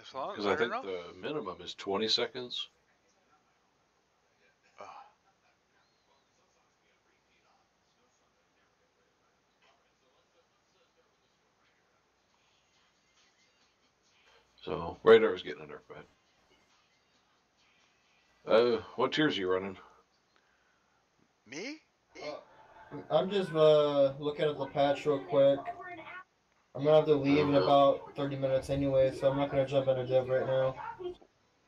As long as Because I think the minimum is 20 seconds. Oh. So, radar is getting a nerf back. What tiers are you running? Me? I'm just looking at the patch real quick. I'm gonna have to leave in about 30 minutes anyway, so I'm not gonna jump into dev right now.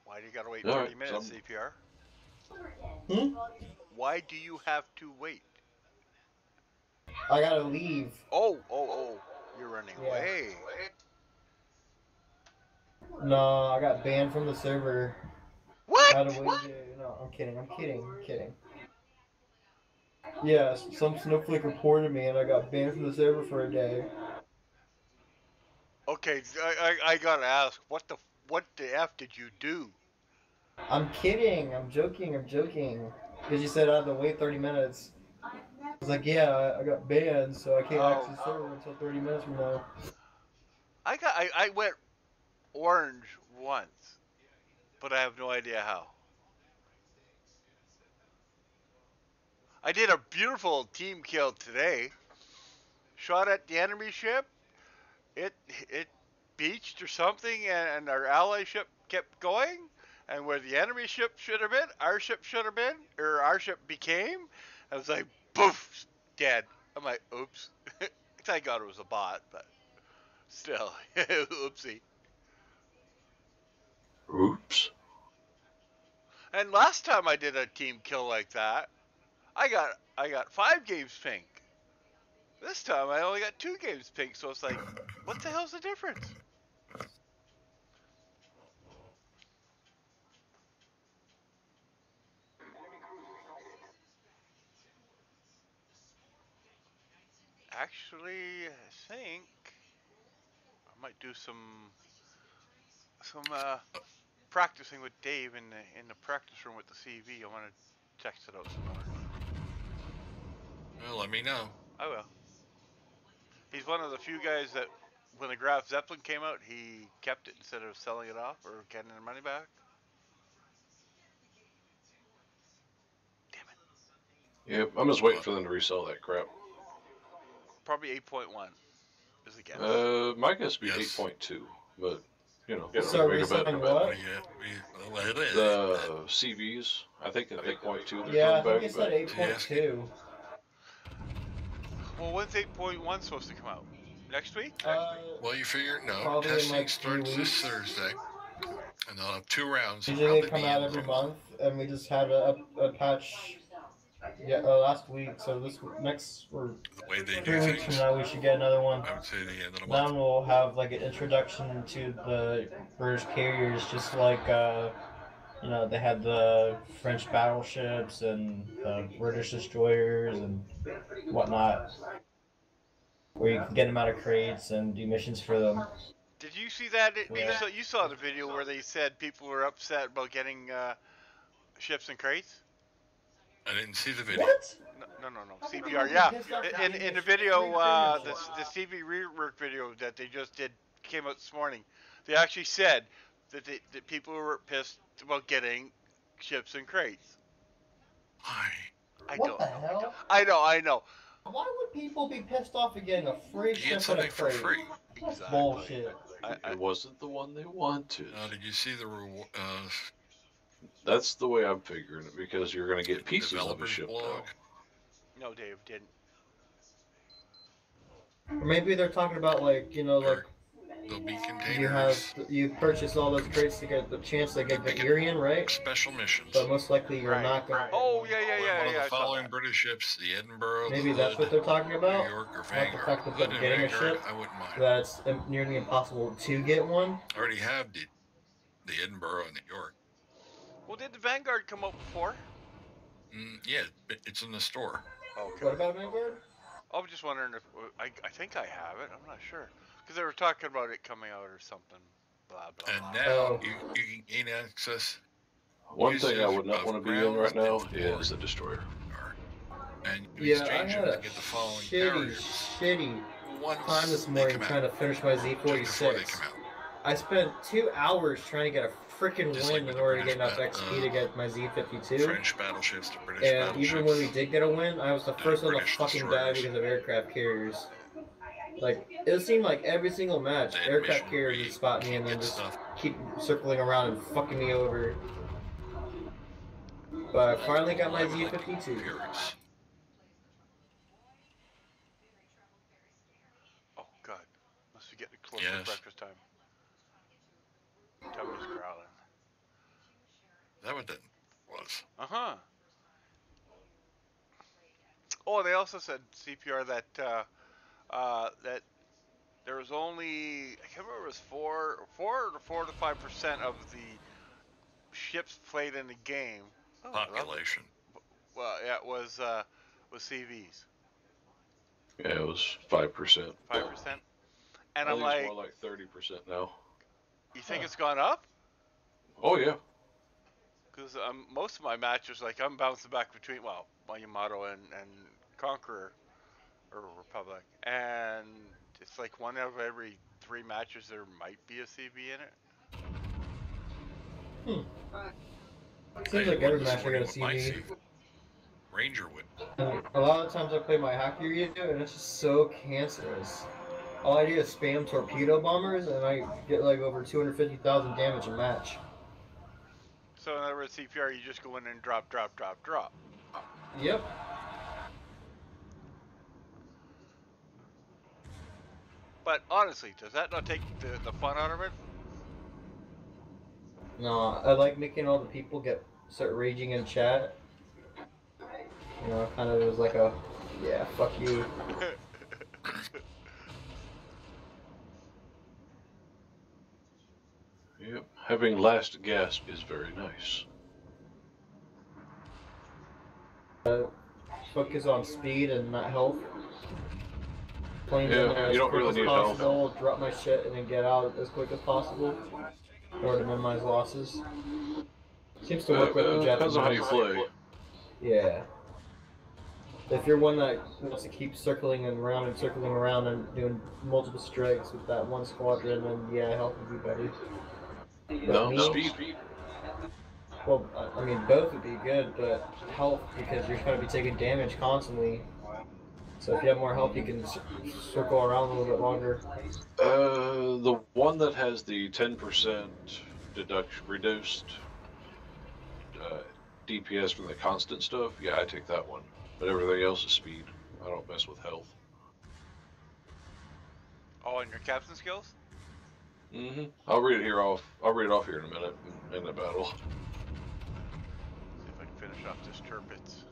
Why do you gotta wait 30 minutes, CPR? Why do you have to wait? I gotta leave. Oh, you're running away. No, I got banned from the server. What? No, I'm kidding. Yes, some snowflake reported me and I got banned from the server for a day. Okay, I gotta ask, what the F did you do? I'm kidding. I'm joking. Because you said I had to wait 30 minutes. I was like, yeah, I got banned, so I can't access the server until 30 minutes from now. I went orange once, but I have no idea how. I did a beautiful team kill today. Shot at the enemy ship. It beached or something, and our ally ship kept going. And where the enemy ship should have been, our ship should have been, or our ship became. I was like, poof, dead. I'm like, oops. Thank God it was a bot, but still, oopsie. Oops. And last time I did a team kill like that, I got 5 games pink. This time I only got 2 games pink, so it's like, what the hell's the difference? Actually, I think I might do some practicing with Dave in the practice room with the CV. I want to text it out some more. Well, let me know. I will. He's one of the few guys that, when the Graf Zeppelin came out, he kept it instead of selling it off or getting their money back. Damn it. Yep, I'm just waiting for them to resell that crap. Probably 8.1 is a guess. My guess would be 8.2, but you know. So reselling what? The CVs, I think at 8.2. Yeah, I think he said 8.2. Well, when's 8.1 supposed to come out? Next week? Well, you figure no. Testing starts this Thursday, and they'll have 2 rounds. Usually they come out every month, and we just had a patch. Yeah, last week. So this next or 3 weeks from now, we should get another one. I would say the end of the month. Then we'll have like an introduction to the British carriers, just like you know, they had the French battleships and the British destroyers and whatnot, where you can get them out of crates and do missions for them. Did you see that? You saw the video where they said people were upset about getting ships and crates? I didn't see the video. What? No. CPR, yeah. In the video, the CV rework video that they just did came out this morning. They actually said that that people were pissed about getting ships and crates. Why? What the hell? I know. Why would people be pissed off at getting a free ship and a crate? For free. That's bullshit. It wasn't the one they wanted. Did you see the reward? That's the way I'm figuring it, because you're going to get pieces of a ship now. No, Dave didn't. Or maybe they're talking about like there'll be containers. You purchase all those crates to get the chance to get the Irian, right? Special missions. But most likely you're not going to... Oh, yeah. One of the following British ships, the Edinburgh, maybe that's what they're talking about? New York or Not the fact that they're getting a ship, I wouldn't mind. that it's nearly impossible to get one. I already have the Edinburgh and New York. Well, did the Vanguard come out before? Yeah, it's in the store. Okay. What about Vanguard? I was just wondering if I think I have it. I'm not sure because they were talking about it coming out or something. Blah blah. And now you can gain access. One thing I would not want to be in right now is the destroyer. And you exchange them to get the following shitty time this morning trying to finish my Z46. I spent 2 hours trying to get a freaking win in order to get enough XP to get my Z52. French battleships to British battleships. And even when we did get a win, I was the first one to fucking die because of aircraft carriers. Like, it seemed like every single match, aircraft carriers would spot me and then just keep circling around and fucking me over. But I finally got my Z52. Oh god, must be getting close to breakfast time. Tummy's growling. Is that what that was? Uh-huh. Oh, they also said CPR that that there was only, I can't remember, it was 4 to 5% of the ships played in the game. Population. Well, yeah, it was CVs. Yeah, it was 5%. 5%. And I'm like, it's more like 30% now. You think it's gone up? Oh yeah. Because most of my matches, like I'm bouncing back between my Yamato and Conqueror or Republic, and it's like one out of every 3 matches there might be a CV in it. Seems like every match I got a CV. Ranger would. A lot of times I play my Hakuryuga and it's just so cancerous. All I do is spam torpedo bombers and I get like over 250,000 damage a match. So in other words, CPR, you just go in and drop. Yep. But honestly, does that not take the fun out of it? No, I like making all the people start raging in chat. You know, kind of was like a, yeah, fuck you. Yep, having last gasp is very nice. Focus on speed and not health. Playing in there you don't really need possible, drop my shit and then get out as quick as possible in order to minimize losses. Seems to work with the Japanese. Depends on how you play. Yeah. If you're one that wants to keep circling around and doing multiple strikes with that one squadron, then yeah, health would be better. No, speed. Well, I mean, both would be good, but health, because you're going to be taking damage constantly. So if you have more health, you can circle around a little bit longer. The one that has the 10% reduced DPS from the constant stuff, yeah, I take that one. But everything else is speed. I don't mess with health. Oh, and your captain skills? Mm-hmm. I'll read it off here in a minute in the battle. See if I can finish off this Turpitz.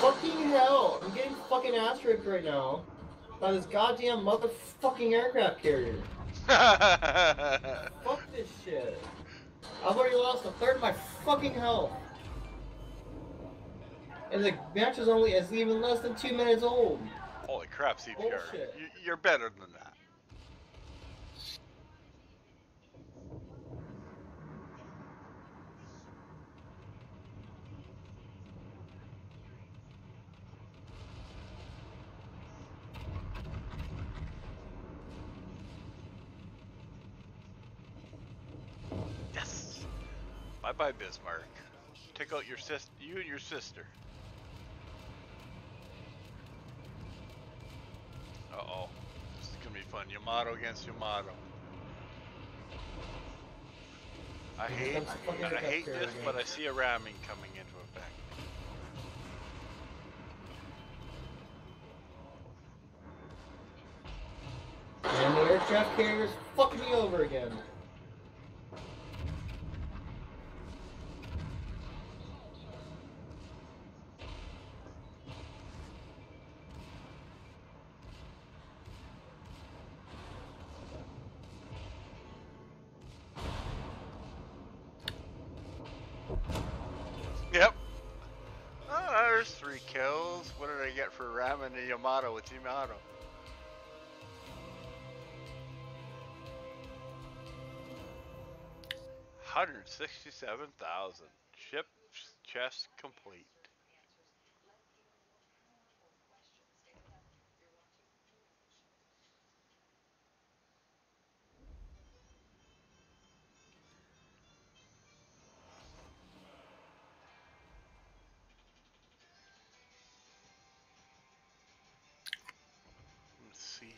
Fucking hell! I'm getting fucking ass raped right now. By this goddamn motherfucking aircraft carrier. Fuck this shit. I've already lost a third of my fucking health. And the match is even less than 2 minutes old. Holy crap, CPR. Bullshit. You're better than that. Yes. Bye-bye, Bismarck. Take out you and your sister. Uh-oh. This is gonna be fun. Yamato against Yamato. I hate this, but I see a ramming coming into effect. And the aircraft carrier's fucking me over again. Yep. There's 3 kills. What did I get for ramming the Yamato with Yamato? $167,000. Ship chest complete. Let's see.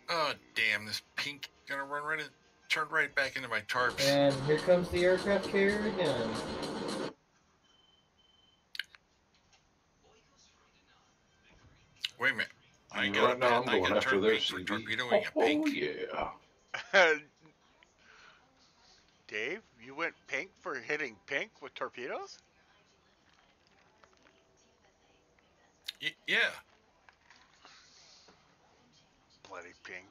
Oh, damn, this pink gonna turn right back into my tarps. And here comes the aircraft carrier again. Wait a minute. I'm going after their CB. Torpedoing a pink. Yeah. Dave, you went pink for hitting pink with torpedoes? Yeah. Bloody pink.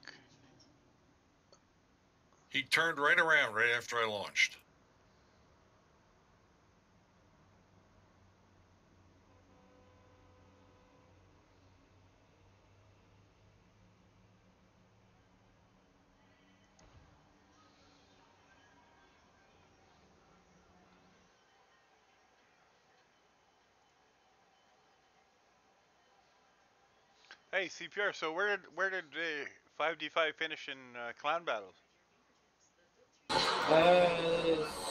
He turned right around right after I launched. Hey, CPR, so where did the 5v5 finish in clan battles?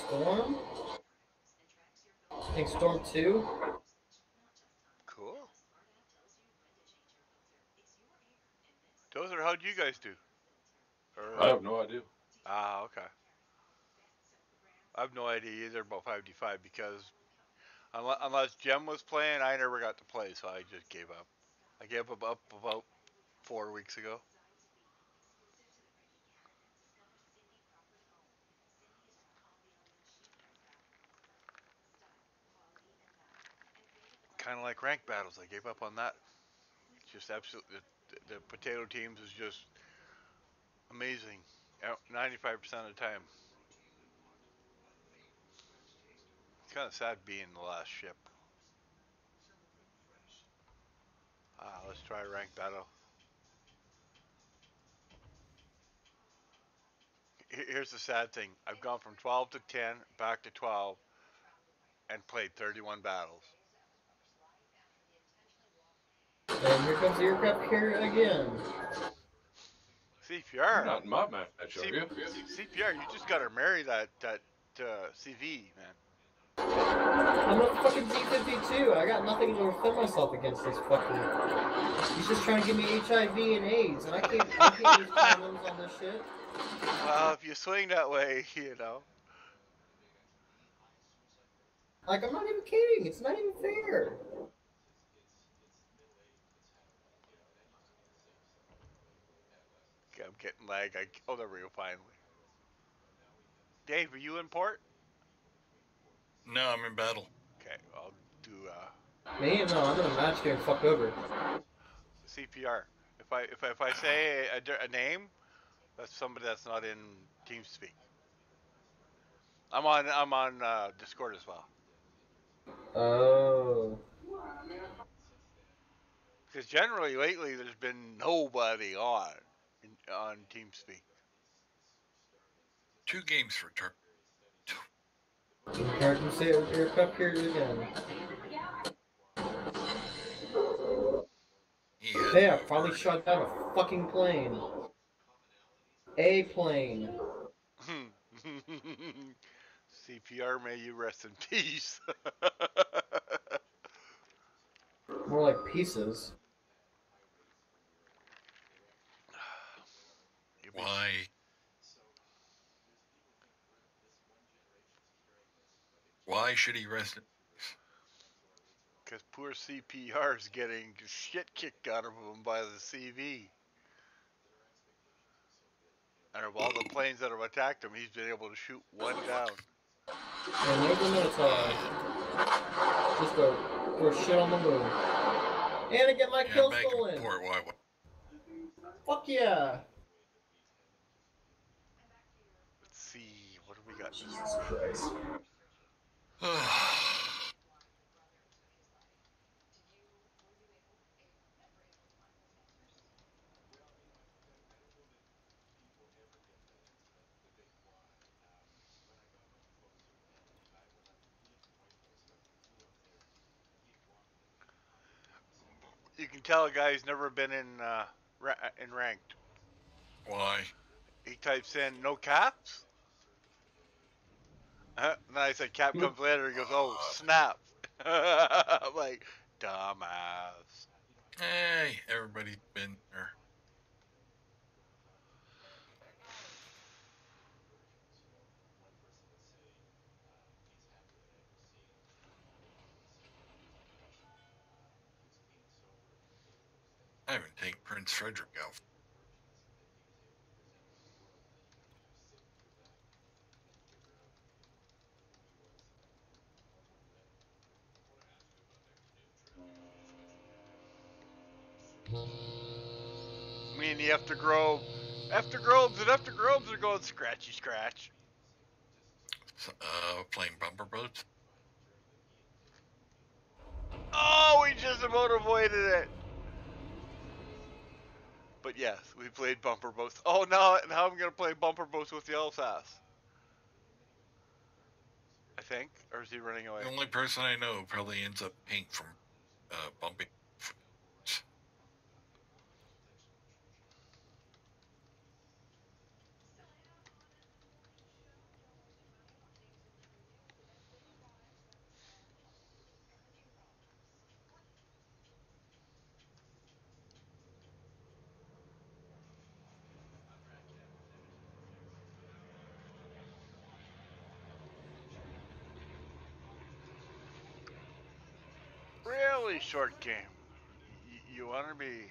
Storm? I think Storm 2. Cool. Dozer, how'd you guys do? I have no idea. Ah, okay. I have no idea either about 5v5 because unless Jem was playing, I never got to play, so I just gave up. I gave up about 4 weeks ago. Kind of like ranked battles, I gave up on that. Just absolutely, the potato teams is just amazing. 95% of the time. It's kind of sad being the last ship. Let's try a ranked battle. Here's the sad thing. I've gone from 12 to 10, back to 12, and played 31 battles. And here comes the aircraft carrier again. CPR. You're not in my match, are you? CPR, you just gotta marry that CV, man. I'm not fucking Z52. I got nothing to defend myself against this fucking. He's just trying to give me HIV and AIDS, and I can't use condoms on this shit. Well, if you swing that way, you know. Like, I'm not even kidding. It's not even fair. Okay, I'm getting lag. Oh, there we go, finally. Dave, are you in port? No, I'm in battle. Okay, I'll do, Me? No, I'm in a match getting fucked over. CPR. if I say a name, that's somebody that's not in TeamSpeak. I'm on Discord as well. Oh. Because generally lately there's been nobody on TeamSpeak. 2 games for Turk. Can say your cup here again. Hey, I finally shot down a fucking plane. A plane. CPR, may you rest in peace. More like pieces. Why? Why should he rest in peace? Because poor CPR is getting shit kicked out of him by the CV. And of all the planes that have attacked him, he's been able to shoot one down. And there's a Minotaur. Just go for shit on the moon. And I get my kill stolen. Fuck yeah. Let's see, what do we got? Jesus Christ. You can tell a guy's never been in ranked. Why? He types in no caps. And I said cap comes later. He goes, oh snap. I'm like, dumbass. Hey, everybody's been there. I haven't taken Prince Frederick out. Me and the After Grove. After Groves are going scratchy scratch. Playing bumper boats. Oh, we just about avoided it. But yes, we played bumper boats. Oh, now I'm gonna play bumper boats with the LSAS. I think, or is he running away? The only person I know probably ends up paying from bumping. Really short game. You want to be.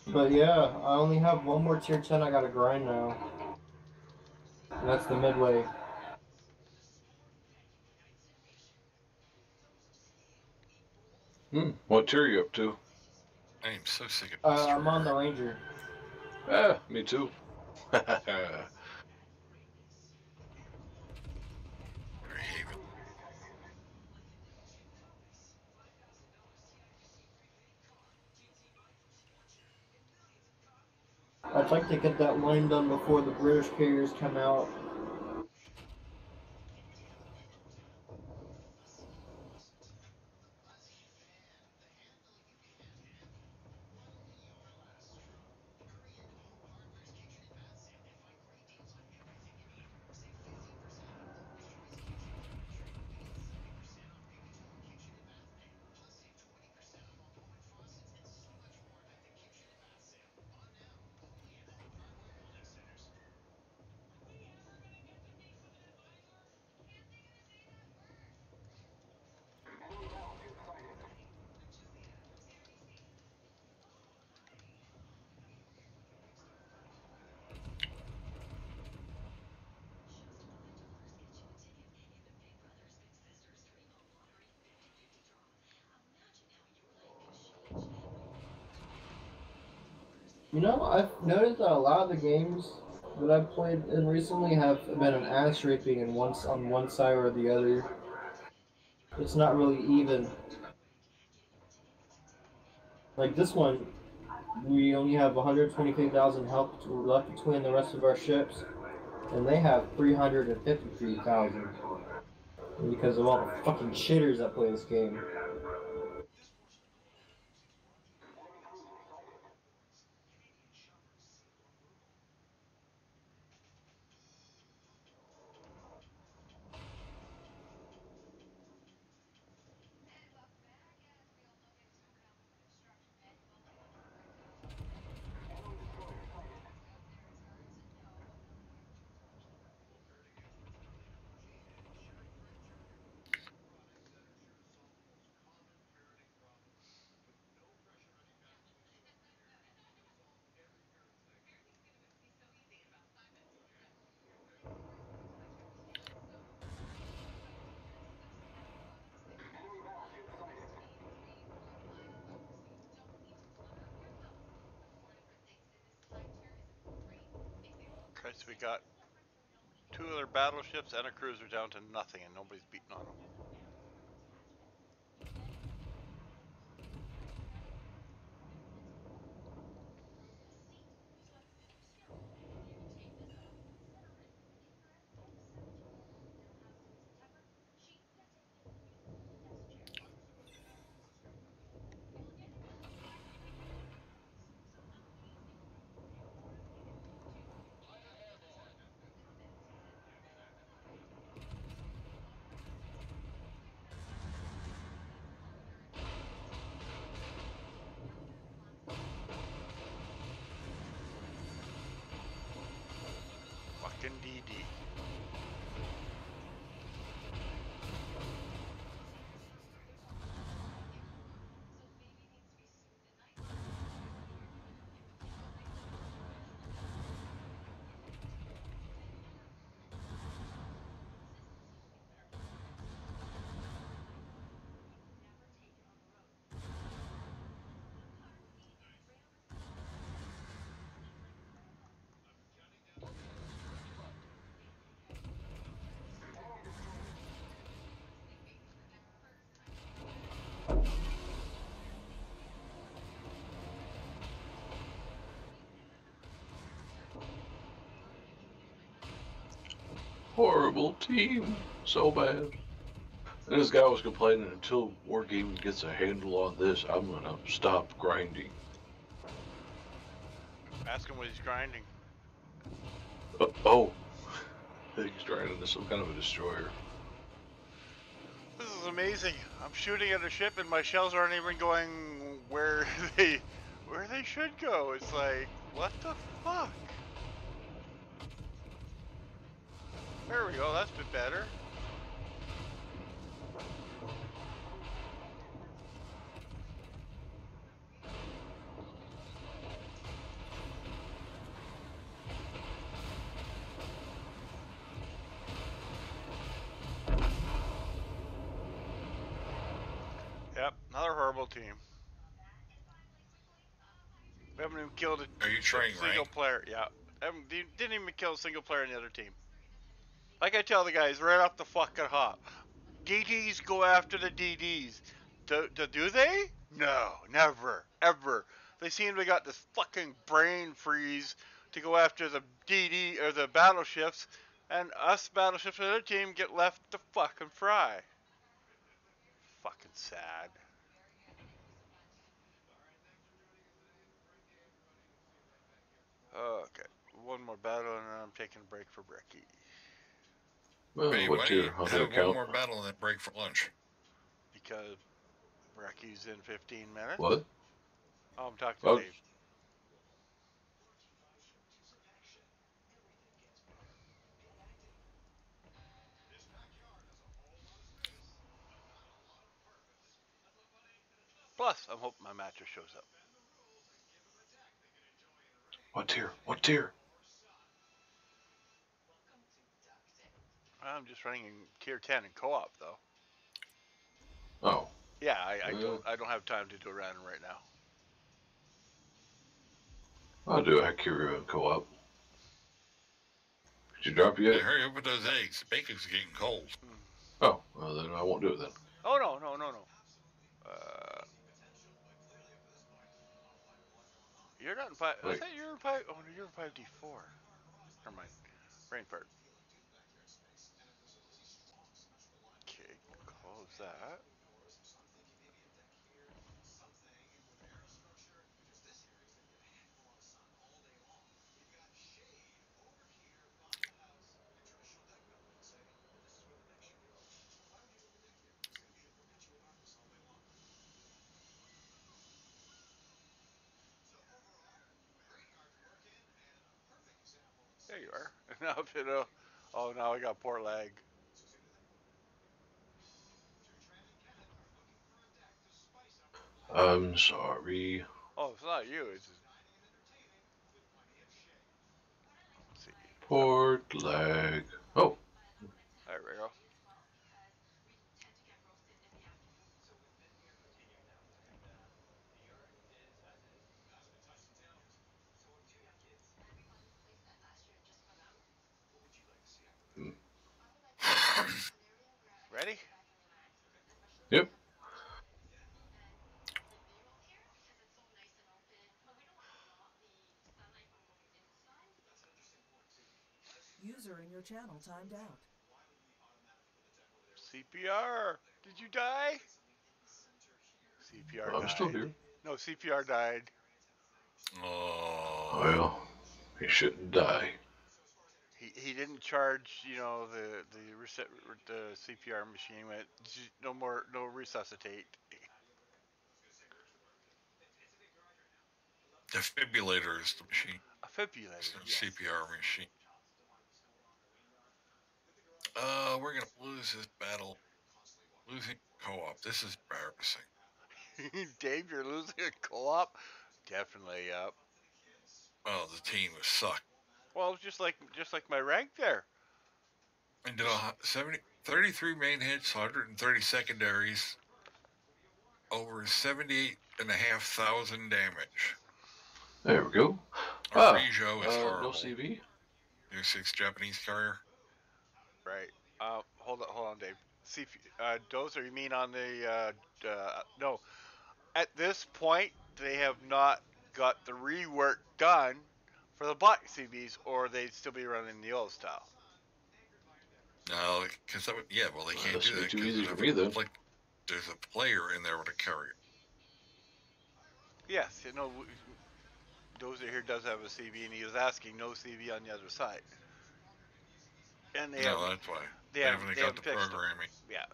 But yeah, I only have one more tier 10 I gotta grind now. And that's the midway. What tier are you up to? I am so sick of this. I'm on the Ranger. Yeah, me too. I'd like to get that line done before the British carriers come out. You know, I've noticed that a lot of the games that I've played in recently have been an ass raping in on one side or the other. It's not really even. Like this one, we only have 123,000 health left between the rest of our ships, and they have 353,000 because of all the fucking cheaters that play this game. Okay, so we got 2 other battleships and a cruiser down to nothing, and nobody's beating on them. Fucking DD. Horrible team. So bad. And this guy was complaining, until Wargaming gets a handle on this, I'm gonna stop grinding. Ask him what he's grinding. Oh. I think he's grinding into some kind of a destroyer. This is amazing. I'm shooting at a ship and my shells aren't even going where they should go. It's like, what the fuck? There we go, that's a bit better. Yep, another horrible team. We haven't even killed a Are you trying single rank? player. Yeah, didn't even kill a single player in the other team. Like I tell the guys right off the fucking hop, DDs go after the DDs. Do they? No, never, ever. They seem to got this fucking brain freeze to go after the DD or the battleships, and us battleships and the other team get left to fucking fry. Fucking sad. Okay, one more battle and then I'm taking a break for brekkie. Well, Wait, what why do you tier on the have one account? more battle and then break for lunch? Because brekkie's in 15 minutes. What? Oh, I'm talking to Oh. Dave. Plus, I'm hoping my mattress shows up. What tier? What tier? I'm just running in tier 10 in co-op though. Oh. Yeah, I don't have time to do a random right now. I'll do a Hakiru and co-op. Did you drop yet? Hey, hurry up with those eggs. The bacon's getting cold. Oh, well then I won't do it then. Oh no. You're not in five. I thought you were in five. Oh no, you're in 5D4. Never mind. Brain fart. Okay, close that. There you are. Now if it, oh, now I got port lag. I'm sorry. Oh, it's not you. It's just... Let's see. Port lag. Oh. There we go. Ready? Yep. User in your channel timed out. CPR. Did you die? CPR I'm still died. here. No, CPR died. Oh. Well, he shouldn't die. He didn't charge, you know, the CPR machine. He went no resuscitate. Defibrillator is the machine. A defibrillator. Yes. CPR machine. We're gonna lose this battle. Losing co-op. This is embarrassing. Dave, you're losing a co-op. Definitely, yep. Oh, the team was suck. Well, just like my rank there. And did 33 main hits, 130 secondaries, over 78,500 damage. There we go. Arijo is horrible. No CV. Your 6 Japanese carrier. Right. Hold on, Dave. Dozer, you mean on the no? At this point, they have not got the rework done for the black CVs, or they'd still be running the old style. No, because that would, yeah, well, they can't do that too easy for me then. Like, there's a player in there with a carrier. Yes, you know, Dozer here does have a CV, and he was asking no CV on the other side. And they no, that's why. They haven't got the programming. Yeah,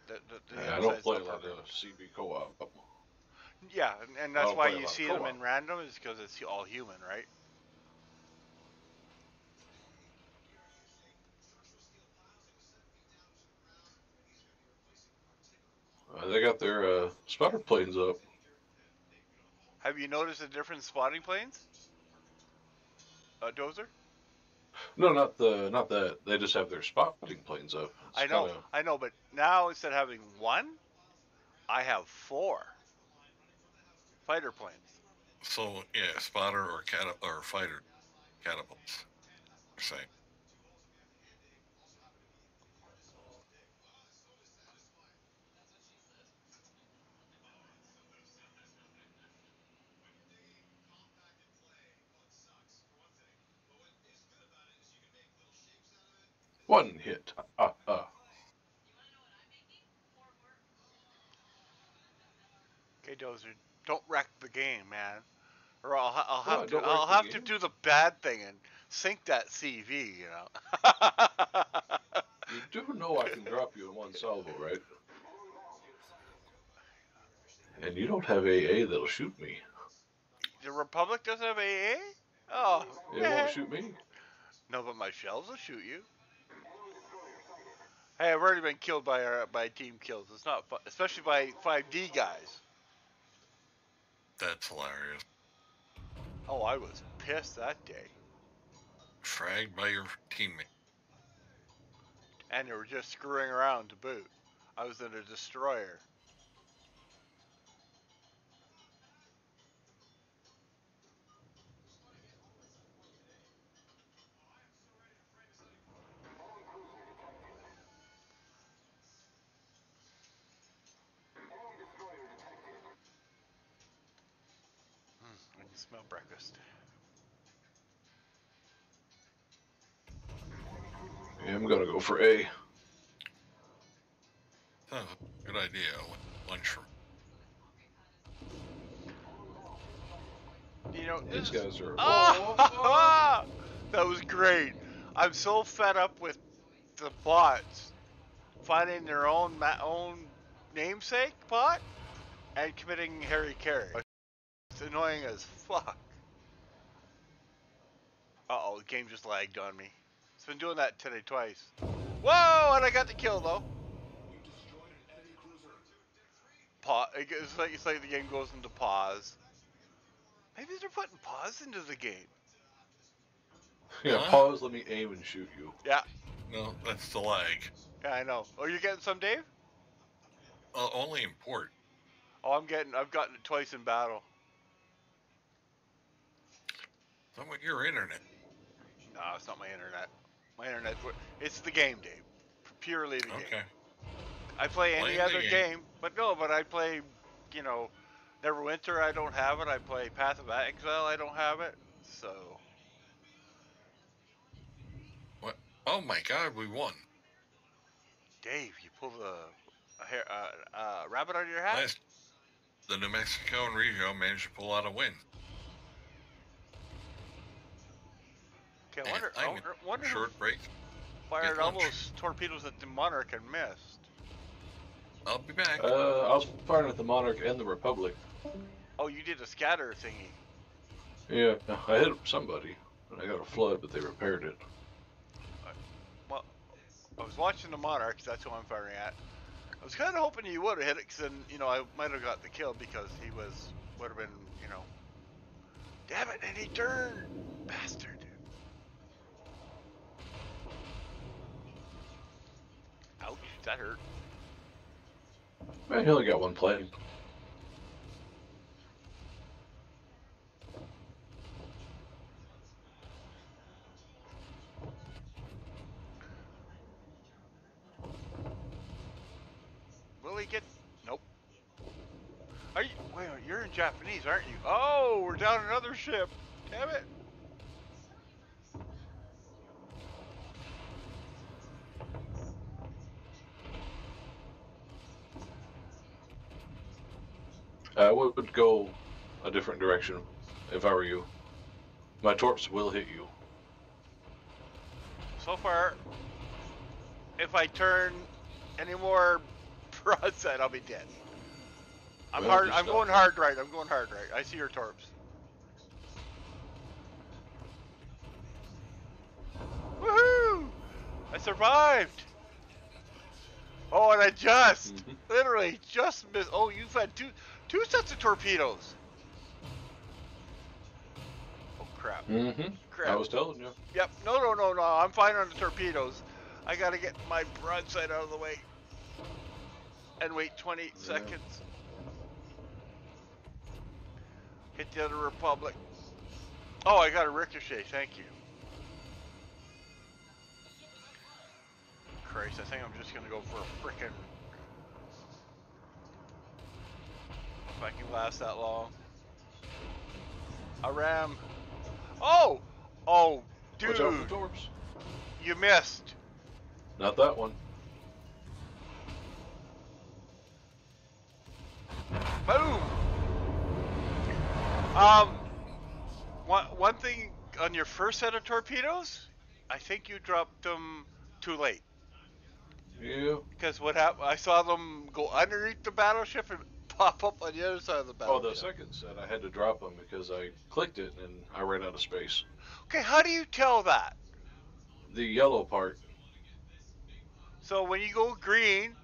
I don't play a lot of CB co-op. Yeah, and that's why you see them in random, is because it's all human, right? They got their spotter planes up. Have you noticed the different spotting planes? Dozer? No, not that. They just have their spotting planes up. I know, but now instead of having one, I have 4 fighter planes. So yeah, spotter or fighter catapults. Same. One hit. Okay, Dozer, don't wreck the game, man. Or I'll have to do the bad thing and sink that CV, you know. You do know I can drop you in one salvo, right? And you don't have AA that'll shoot me. The Republic doesn't have AA? Oh, it won't shoot me. No, but my shells will shoot you. Hey, I've already been killed by team kills. It's not fun, especially by 5D guys. That's hilarious. Oh, I was pissed that day. Fragged by your teammate. And they were just screwing around to boot. I was in a destroyer. Smell breakfast. Yeah, I'm gonna go for A. Oh, good idea. Lunchroom. You know, These guys are. Oh, that was great. I'm so fed up with the bots finding their own namesake bot and committing Harry Carey. It's annoying as fuck. Uh-oh, the game just lagged on me. It's been doing that today twice. Whoa, and I got the kill though. It's like the game goes into pause. Maybe they're putting pause into the game. Yeah, pause, let me aim and shoot you. Yeah. No, that's the lag. Yeah, I know. Oh, you're getting some, Dave? Only in port. Oh, I've gotten it twice in battle. Not with your internet. No, it's not my internet. My internet, it's the game, Dave. Purely the game. I play any other game, but I play, you know, Neverwinter, I don't have it. I play Path of Exile, I don't have it. So. What? Oh my God, we won. Dave, you pulled a rabbit out of your hat? The New Mexico and Regio managed to pull out a win. Okay, I wonder short break. Fired all those torpedoes at the Monarch and missed. I'll be back. I was firing at the Monarch and the Republic. Oh, you did a scatter thingy. Yeah, I hit somebody. I got a flood, but they repaired it. Well, I was watching the Monarch, that's who I'm firing at. I was kind of hoping you would have hit it, because then, you know, I might have got the kill, because he would have been, you know. Damn it, and he turned! Bastard. Ouch, that hurt. Man, he only got one plane. Will he get... Nope. Are you... Wait, you're in Japanese, aren't you? Oh, we're down another ship. Damn it. I would go a different direction if I were you. My torps will hit you. So far, if I turn any more broadside, I'll be dead. I'm going hard right. I'm going hard right. I see your torps. Woohoo! I survived. Oh, and I literally just missed. Oh, you've had two sets of torpedoes. Oh crap. Crap. I was telling you. Yep. No. I'm fine on the torpedoes. I gotta get my broadside out of the way. And wait 20 seconds. Hit the other Republic. Oh, I got a ricochet. Thank you. Christ, I think I'm just gonna go for a frickin'. If I can last that long. A ram. Oh! Oh, dude. Watch out for torps. You missed. Not that one. Boom! One thing on your first set of torpedoes, I think you dropped them too late. Yeah. Because what happened, I saw them go underneath the battleship and pop up on the other side of the battleship. Oh, the second set, I had to drop them because I clicked it and I ran out of space. Okay, how do you tell that? The yellow part. So when you go green,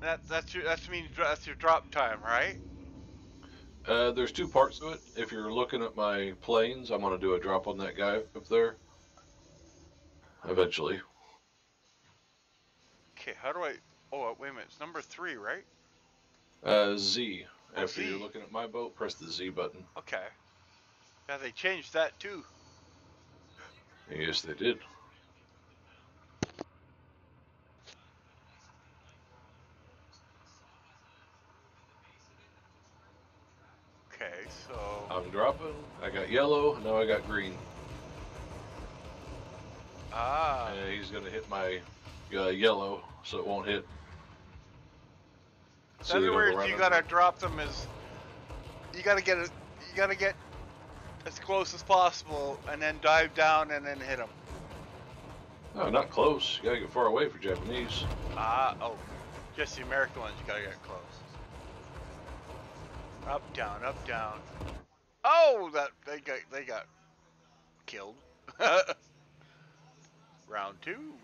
that's your drop time, right? There's two parts to it. If you're looking at my planes, I'm gonna do a drop on that guy up there. Eventually. Okay, how do I? Oh, wait a minute. It's number 3, right? Z. After you're looking at my boat, press the Z button. Okay. Yeah, they changed that too. Yes, they did. Okay. so... I'm dropping. I got yellow. Now I got green. Ah. And he's going to hit my yellow, so it won't hit. In other words, you gotta drop them as... You gotta get as close as possible, and then dive down and then hit them. No, not close. You gotta get far away for Japanese. Oh. Just the American ones, you gotta get close. Up, down, up, down. Oh, that they got killed. Round 2.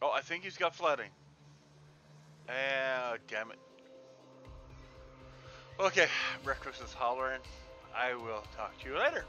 Oh, I think he's got flooding. Damn it. Okay, breakfast is hollering. I will talk to you later.